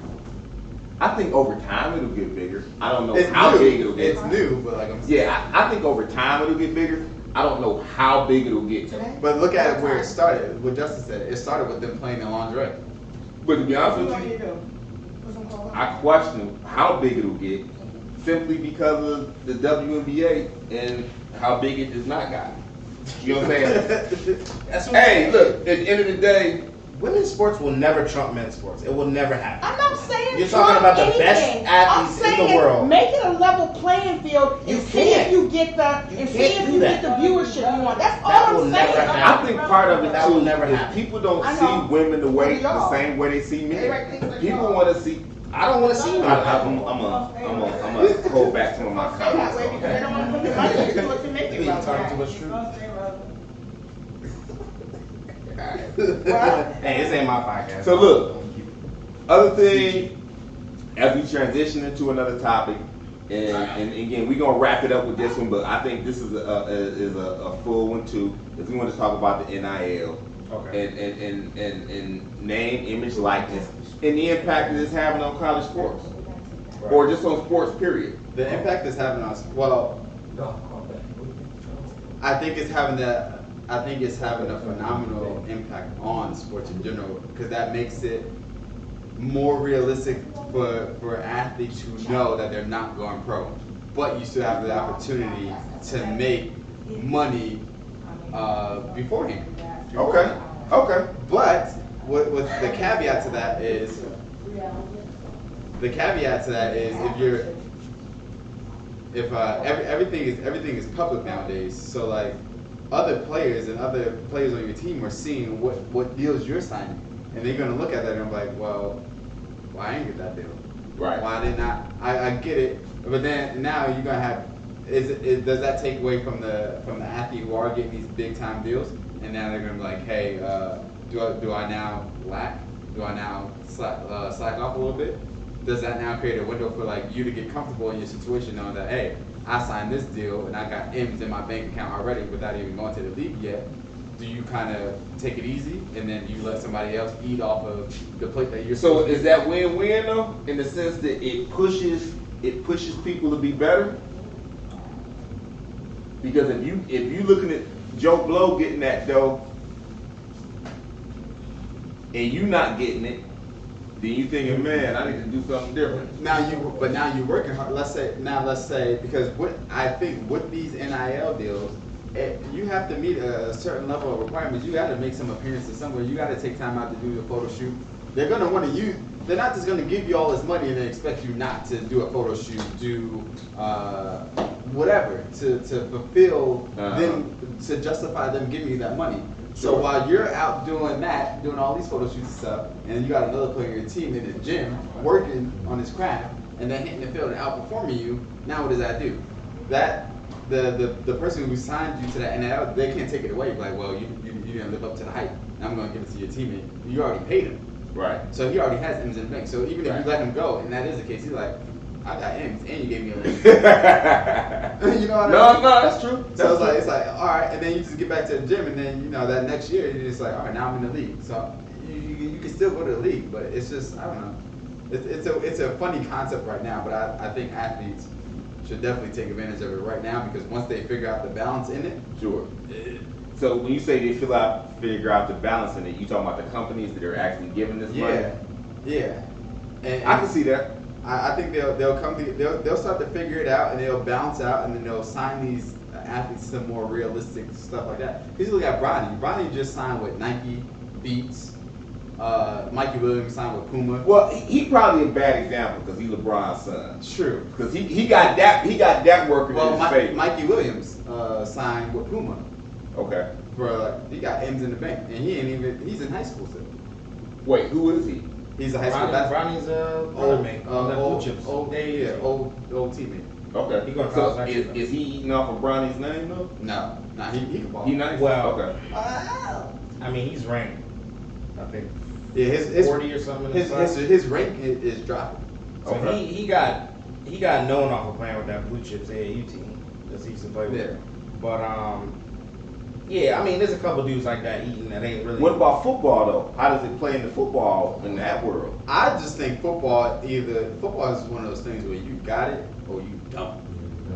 I think over time it'll get bigger. I don't know It's how new. big it'll get. It's new, but like I'm saying. Yeah, I think over time it'll get bigger. I don't know how big it'll get. Today? But look at where it started. What Justin said. It started with them playing in lingerie. But to be honest What with do you, you do? Put some clothes on? I question how big it'll get simply because of the WNBA and how big it has not gotten. You know what I'm saying? That's what Hey, look, at the end of the day, women's sports will never trump men's sports. It will never happen. I'm not saying You're talking trump about the anything. best athletes I'm in the saying world. Make it a level playing field You and see can't. if you get You and see can't if do you that. get the viewership you want. That's That all will I'm never saying. happen. I think part of it That will too never is happen. people don't I see know. women the What do y'all? same way they see They write men. things like People y'all. want to see. I don't want to see I'm them. gonna hold back some of my Stay that way comments. because they don't want to put the money into it to make it You relevant. talking too much truth. What? Hey, this ain't my podcast. So look, other thing, as we transition into another topic, and again, we're gonna wrap it up with this one, but I think this is a full one too. Is we want to talk about the NIL Okay. and name, image, likeness, and the impact that it's having on college sports, or just on sports. Period. The impact it's having on I think it's having a phenomenal impact on sports in general because that makes it more realistic for athletes who know that they're not going pro, but you still have the opportunity to make money beforehand. Okay. But with the caveat to that is if everything is public nowadays, so like other players on your team are seeing what deals you're signing, and they're gonna look at that and be like, well, why I didn't get that deal? Right. Why did not? I get it, but then now you're gonna have. Does that take away from the athlete who are getting these big time deals, and now they're gonna be like, hey, do I now lack? Do I now slack off a little bit? Does that now create a window for like you to get comfortable in your situation, knowing that hey, I signed this deal and I got M's in my bank account already without even going to the league yet? Do you kind of take it easy and then you let somebody else eat off of the plate that you're? So is that win-win though, in the sense that it pushes people to be better? Because if you looking at Joe Blow getting that dough and you not getting it, then you thinking, man, I need to do something different. Now you're working hard. Let's say because what I think with these NIL deals, you have to meet a certain level of requirements. You got to make some appearances somewhere. You got to take time out to do the photo shoot. They're gonna want to use. They're not just gonna give you all this money and then expect you not to do a photo shoot, do whatever to fulfill them, to justify them giving you that money. So Sure. while you're out doing that, doing all these photo shoots and stuff, and you got another player in your team in the gym working on his craft, and then hitting the field and outperforming you, now what does that do? That the person who signed you to that NIL, they can't take it away. Like, well, you didn't live up to the hype. Now I'm going to give it to your teammate. You already paid him. Right. So he already has M's in the bank. So even if you let him go, and that is the case, he's like, I got M's, and you gave me a ring. You know what I mean? No, that's true. So it's like, all right, and then you just get back to the gym, and then that next year you're just like, all right, now I'm in the league. So you can still go to the league, but it's just, I don't know. It's a funny concept right now, but I think athletes should definitely take advantage of it right now, because once they figure out the balance in it. Sure. So when you say they figure out the balance in it, you talking about the companies that are actually giving this money? Yeah. And I can see that. I think they'll start to figure it out, and they'll balance out, and then they'll sign these athletes to more realistic stuff like that. Because you look at Bronny. Bronny just signed with Nike, Beats. Mikey Williams signed with Puma. Well, he probably a bad example because he's LeBron's son. True. Because he got that working in his favor. Mikey Williams signed with Puma. Okay. He got M's in the bank, and he's in high school still. Wait, who is he? He's a high school basketball. Ronnie's old mate. Blue Chips. Old teammate. Okay. He going to so college next year, is he eating off of Bronny's name though? No, he can ball. He nice. Well, okay. I mean, he's ranked, I think, Yeah, his 40 or something. his rank is dropping. So Okay. he got known off of playing with that Blue Chips AAU team that he used to play with. Yeah. But yeah, I mean, there's a couple dudes like that eating that ain't really. What about football though? How does it play into football in that world? I just think football is one of those things where you got it or you don't.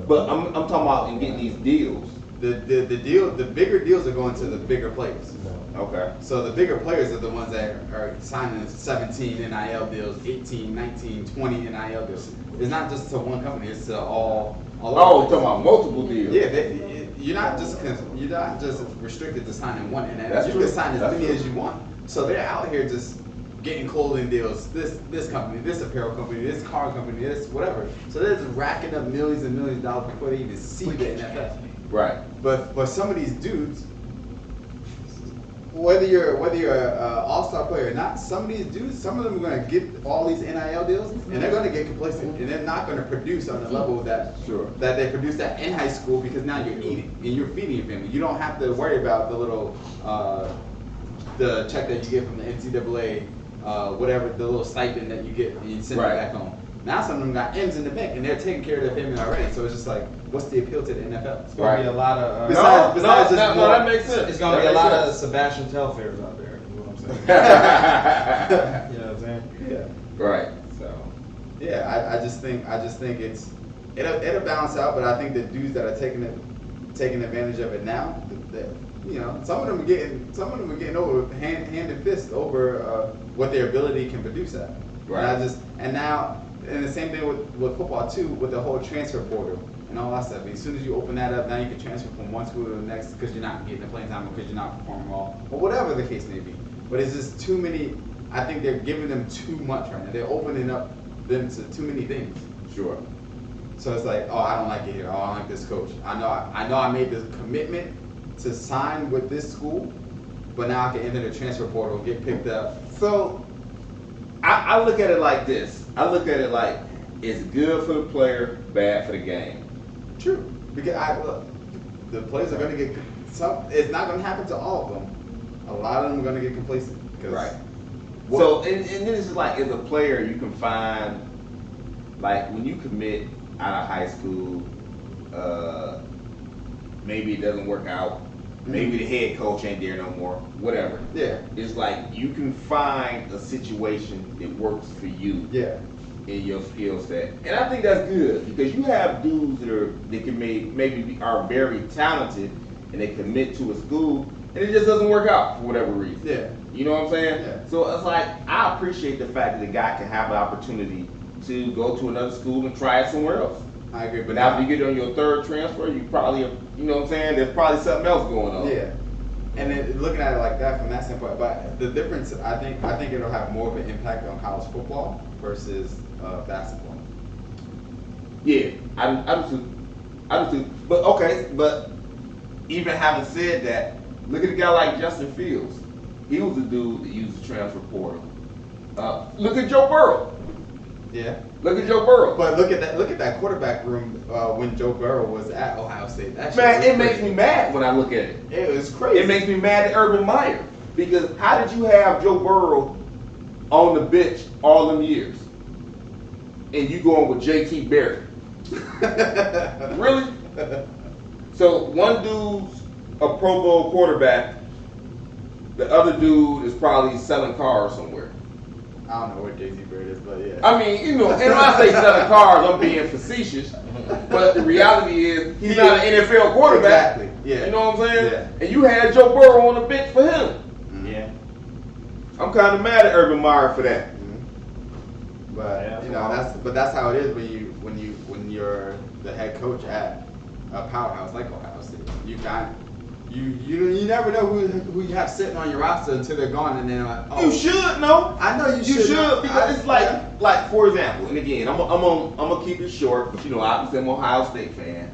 But I'm talking about in getting these deals. The bigger deals are going to the bigger players. Okay. So the bigger players are the ones that are signing 17 NIL deals, 18, 19, 20 NIL deals. It's not just to one company; it's to all. Oh, talking about multiple deals. Yeah, you're not just restricted to signing one NIL. That's You true. can sign as That's many true. as you want. So they're out here just getting clothing deals. This company, this apparel company, this car company, this whatever. So they're just racking up millions and millions of dollars before they even see the NFL. Right. But some of these dudes, whether you're an all-star player or not, some of these dudes, some of them are going to get all these NIL deals, and they're going to get complacent, and they're not going to produce on the level that they produced at in high school, because now you're eating and you're feeding your family. You don't have to worry about the little the check that you get from the NCAA, whatever the little stipend that you get and you send it back home. Now some of them got M's in the bank, and they're taking care of their family already. So it's just like, what's the appeal to the NFL? It's going to be a lot of. Besides just no, that makes sense. It's going to be a lot of Sebastian Telfairs out there. You know what I'm saying? You know what I'm saying? Yeah. Right. So. Yeah, I just think it'll balance out, but I think the dudes that are taking advantage of it now, some of them are getting over hand and fist over what their ability can produce at. Right. And the same thing with football too, with the whole transfer portal and all that stuff. I mean, as soon as you open that up, now you can transfer from one school to the next because you're not getting the playing time, because you're not performing well, or whatever the case may be. But it's just too many. I think they're giving them too much right now. They're opening up them to too many things. Sure. So it's like, oh, I don't like it here. Oh, I don't like this coach. I know I made the commitment to sign with this school, but now I can enter the transfer portal and get picked up. So I look at it like this. I look at it like it's good for the player, bad for the game. True. Because look, the players are going to get some. It's not going to happen to all of them. A lot of them are going to get complacent. Right. So and then it's just like, as a player, you can find, like, when you commit out of high school, maybe it doesn't work out. Maybe the head coach ain't there no more. Whatever. Yeah. It's like you can find a situation that works for you. Yeah. In your skill set, and I think that's good, because you have dudes that can maybe are very talented, and they commit to a school, and it just doesn't work out for whatever reason. Yeah. You know what I'm saying? Yeah. So it's like, I appreciate the fact that the guy can have an opportunity to go to another school and try it somewhere else. I agree, But now if you get on your third transfer, you probably, you know what I'm saying, there's probably something else going on. Yeah. And then looking at it like that from that standpoint, but the difference, I think it'll have more of an impact on college football versus basketball. Yeah, I do too. But okay, but even having said that, look at a guy like Justin Fields. He was a dude that used the transfer portal. Look at Joe Burrow. Yeah. Look at Joe Burrow. But look at that quarterback room when Joe Burrow was at Ohio State. That shit Man, was it crazy. makes me mad when I look at it. It was crazy. It makes me mad at Urban Meyer. Because how did you have Joe Burrow on the bench all them years? And you going with JT Barrett? Really? So one dude's a Pro Bowl quarterback. The other dude is probably selling cars somewhere. I don't know where JT Barrett is, but yeah. I mean, you know, and when I say selling cars, I'm being facetious. But the reality is, he's not an NFL quarterback. Exactly. Yeah. You know what I'm saying? Yeah. And you had Joe Burrow on the bench for him. Yeah. I'm kind of mad at Urban Meyer for that. But Yeah, you know that's how it is when you're the head coach at a powerhouse like Ohio State. You never know who you have sitting on your roster until they're gone, and then like, oh, You should know. I know you should know. because it's like for example, and again, I'm gonna keep it short, but you know, obviously I'm an Ohio State fan.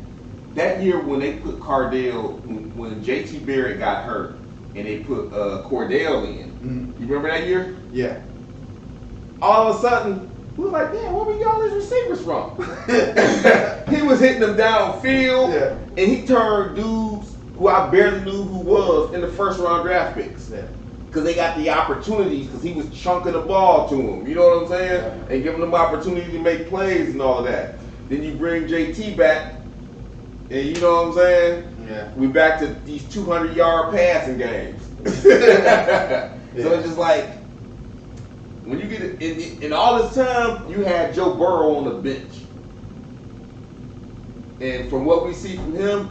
That year when they put Cardale, when JT Barrett got hurt, and they put Cordell in, Mhm. you remember that year? Yeah. All of a sudden, we were like, damn, where we get all these receivers from? He was hitting them downfield, Yeah. and he turned dudes who I barely knew who was in the first round draft picks. Yeah. Because they got the opportunities, because he was chunking the ball to them. You know what I'm saying? Yeah. And giving them opportunity to make plays and all of that. Then you bring JT back, and you know what I'm saying? Yeah. We back to these 200-yard passing games. So it's just like, when you get it, in all this time, you had Joe Burrow on the bench. And from what we see from him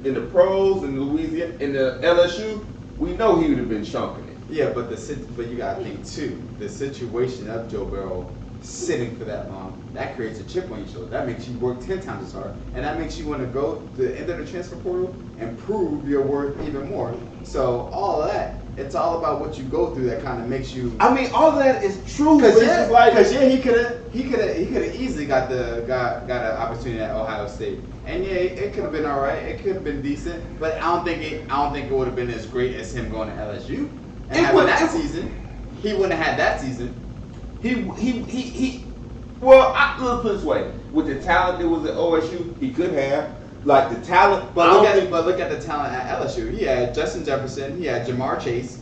in the pros, in Louisiana, in the LSU, we know he would have been chunking it. Yeah, but you gotta think too. The situation of Joe Burrow sitting for that long, that creates a chip on your shoulder. That makes you work 10 times as hard, and that makes you want to go to the end of the transfer portal and prove your worth even more. So all of that, it's all about what you go through that kind of makes you. I mean, all that is true. But Because it's just like, he could have easily got an opportunity at Ohio State, and yeah, it could have been all right. It could have been decent, but I don't think it would have been as great as him going to LSU and having that season. He wouldn't have had that season. Well, let's put it this way: with the talent that was at OSU, he could have. Like the talent, But look at the talent at LSU. He had Justin Jefferson. He had Jamar Chase.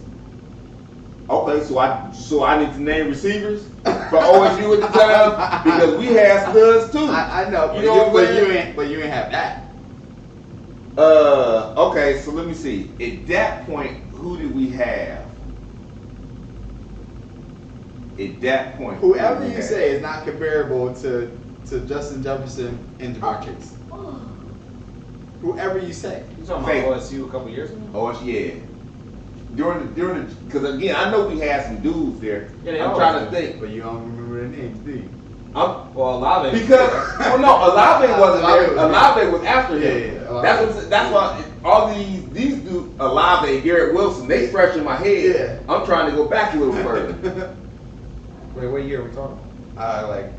Okay, so I need to name receivers for OSU at the time because we had studs too. I know, You know what I'm saying? but you ain't have that. Okay, so let me see. At that point, who did we have? At that point, Whoever you say is not comparable to Justin Jefferson and Jamar Chase. Whoever you say. You talking Fake. about OSU a couple years ago? Oh, yeah. During the, because again, I know we had some dudes there. Yeah, they I'm always trying to do. think. But you don't remember their names, do you? Well, Olave. Because Olave wasn't there. Olave was after him. Yeah. That's why all these dudes, Olave, Garrett Wilson, they fresh in my head. Yeah. I'm trying to go back a little further. Wait, what year are we talking? Like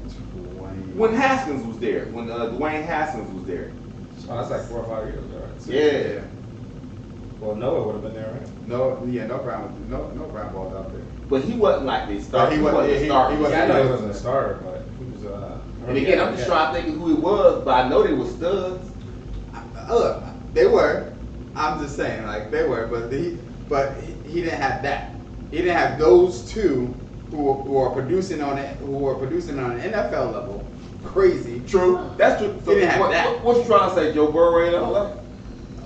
20. When Haskins was there, when Dwayne Haskins was there. Oh, that's like 4 or 5 years ago, right? So, Yeah. Well, Noah would have been there, right? No brown balls out there. But he wasn't like the starter. He He wasn't wasn't- the starter. he wasn't- Yeah, I know he wasn't a starter, but he was. And again, I'm just trying to think of who it was, but I know they were studs. Look, they were. I'm just saying, like they were, but he didn't have that. He didn't have those two who are producing on it, who are producing on an NFL level. Crazy. True. That's true. So He didn't have that. What you trying to say, Joe Burrow ain't all that?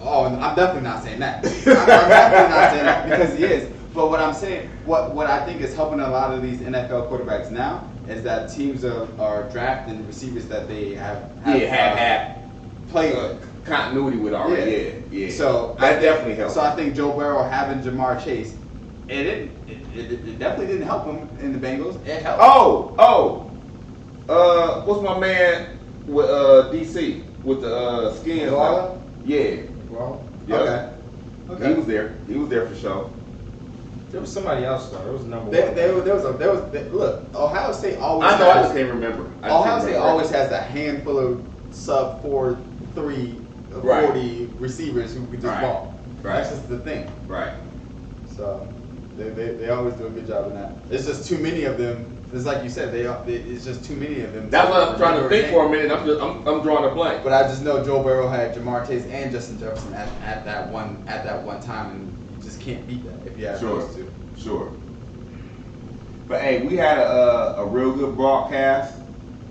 Oh, I'm definitely not saying that. I'm definitely not saying that because he is. But what I'm saying, what I think is helping a lot of these NFL quarterbacks now is that teams are drafting receivers that they have Had played continuity with already. Yeah. So that definitely helps. So I think Joe Burrow having Jamar Chase, it definitely didn't help him in the Bengals. It helped. What's my man with DC with the skins? Yeah. Well, Yep. Okay. He was there. He was there for sure. there was somebody else though. There was number one. Look, Ohio State always. I know. I just can't remember. Ohio State always has a handful of sub 4.3, 40 receivers who can just ball. Right. That's just the thing. Right. So they always do a good job in that. It's just too many of them. It's like you said. It's just too many of them. That's what I'm trying to think for a minute. I'm drawing a blank. But I just know Joe Burrow had Jamar Chase and Justin Jefferson at that one time, and you just can't beat that if you have those two. Sure. But hey, we had a real good broadcast.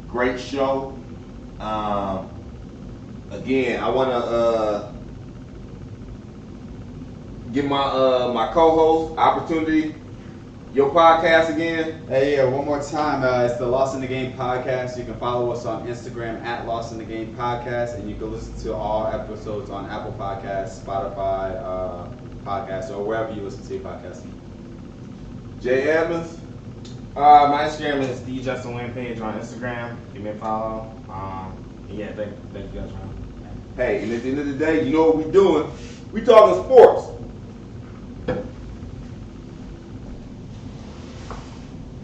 Great show. Again, I want to give my co-host opportunity. Your podcast again? Hey, yeah, one more time. It's the Lost in the Game podcast. You can follow us on Instagram at Lost in the Game podcast, and you can listen to all episodes on Apple Podcasts, Spotify podcasts, or wherever you listen to your podcast. Jay Evans? My Instagram is the Justin Wayne page on Instagram. Give me a follow. Yeah, thank you guys, man. Hey, and at the end of the day, you know what we doing? We talking sports.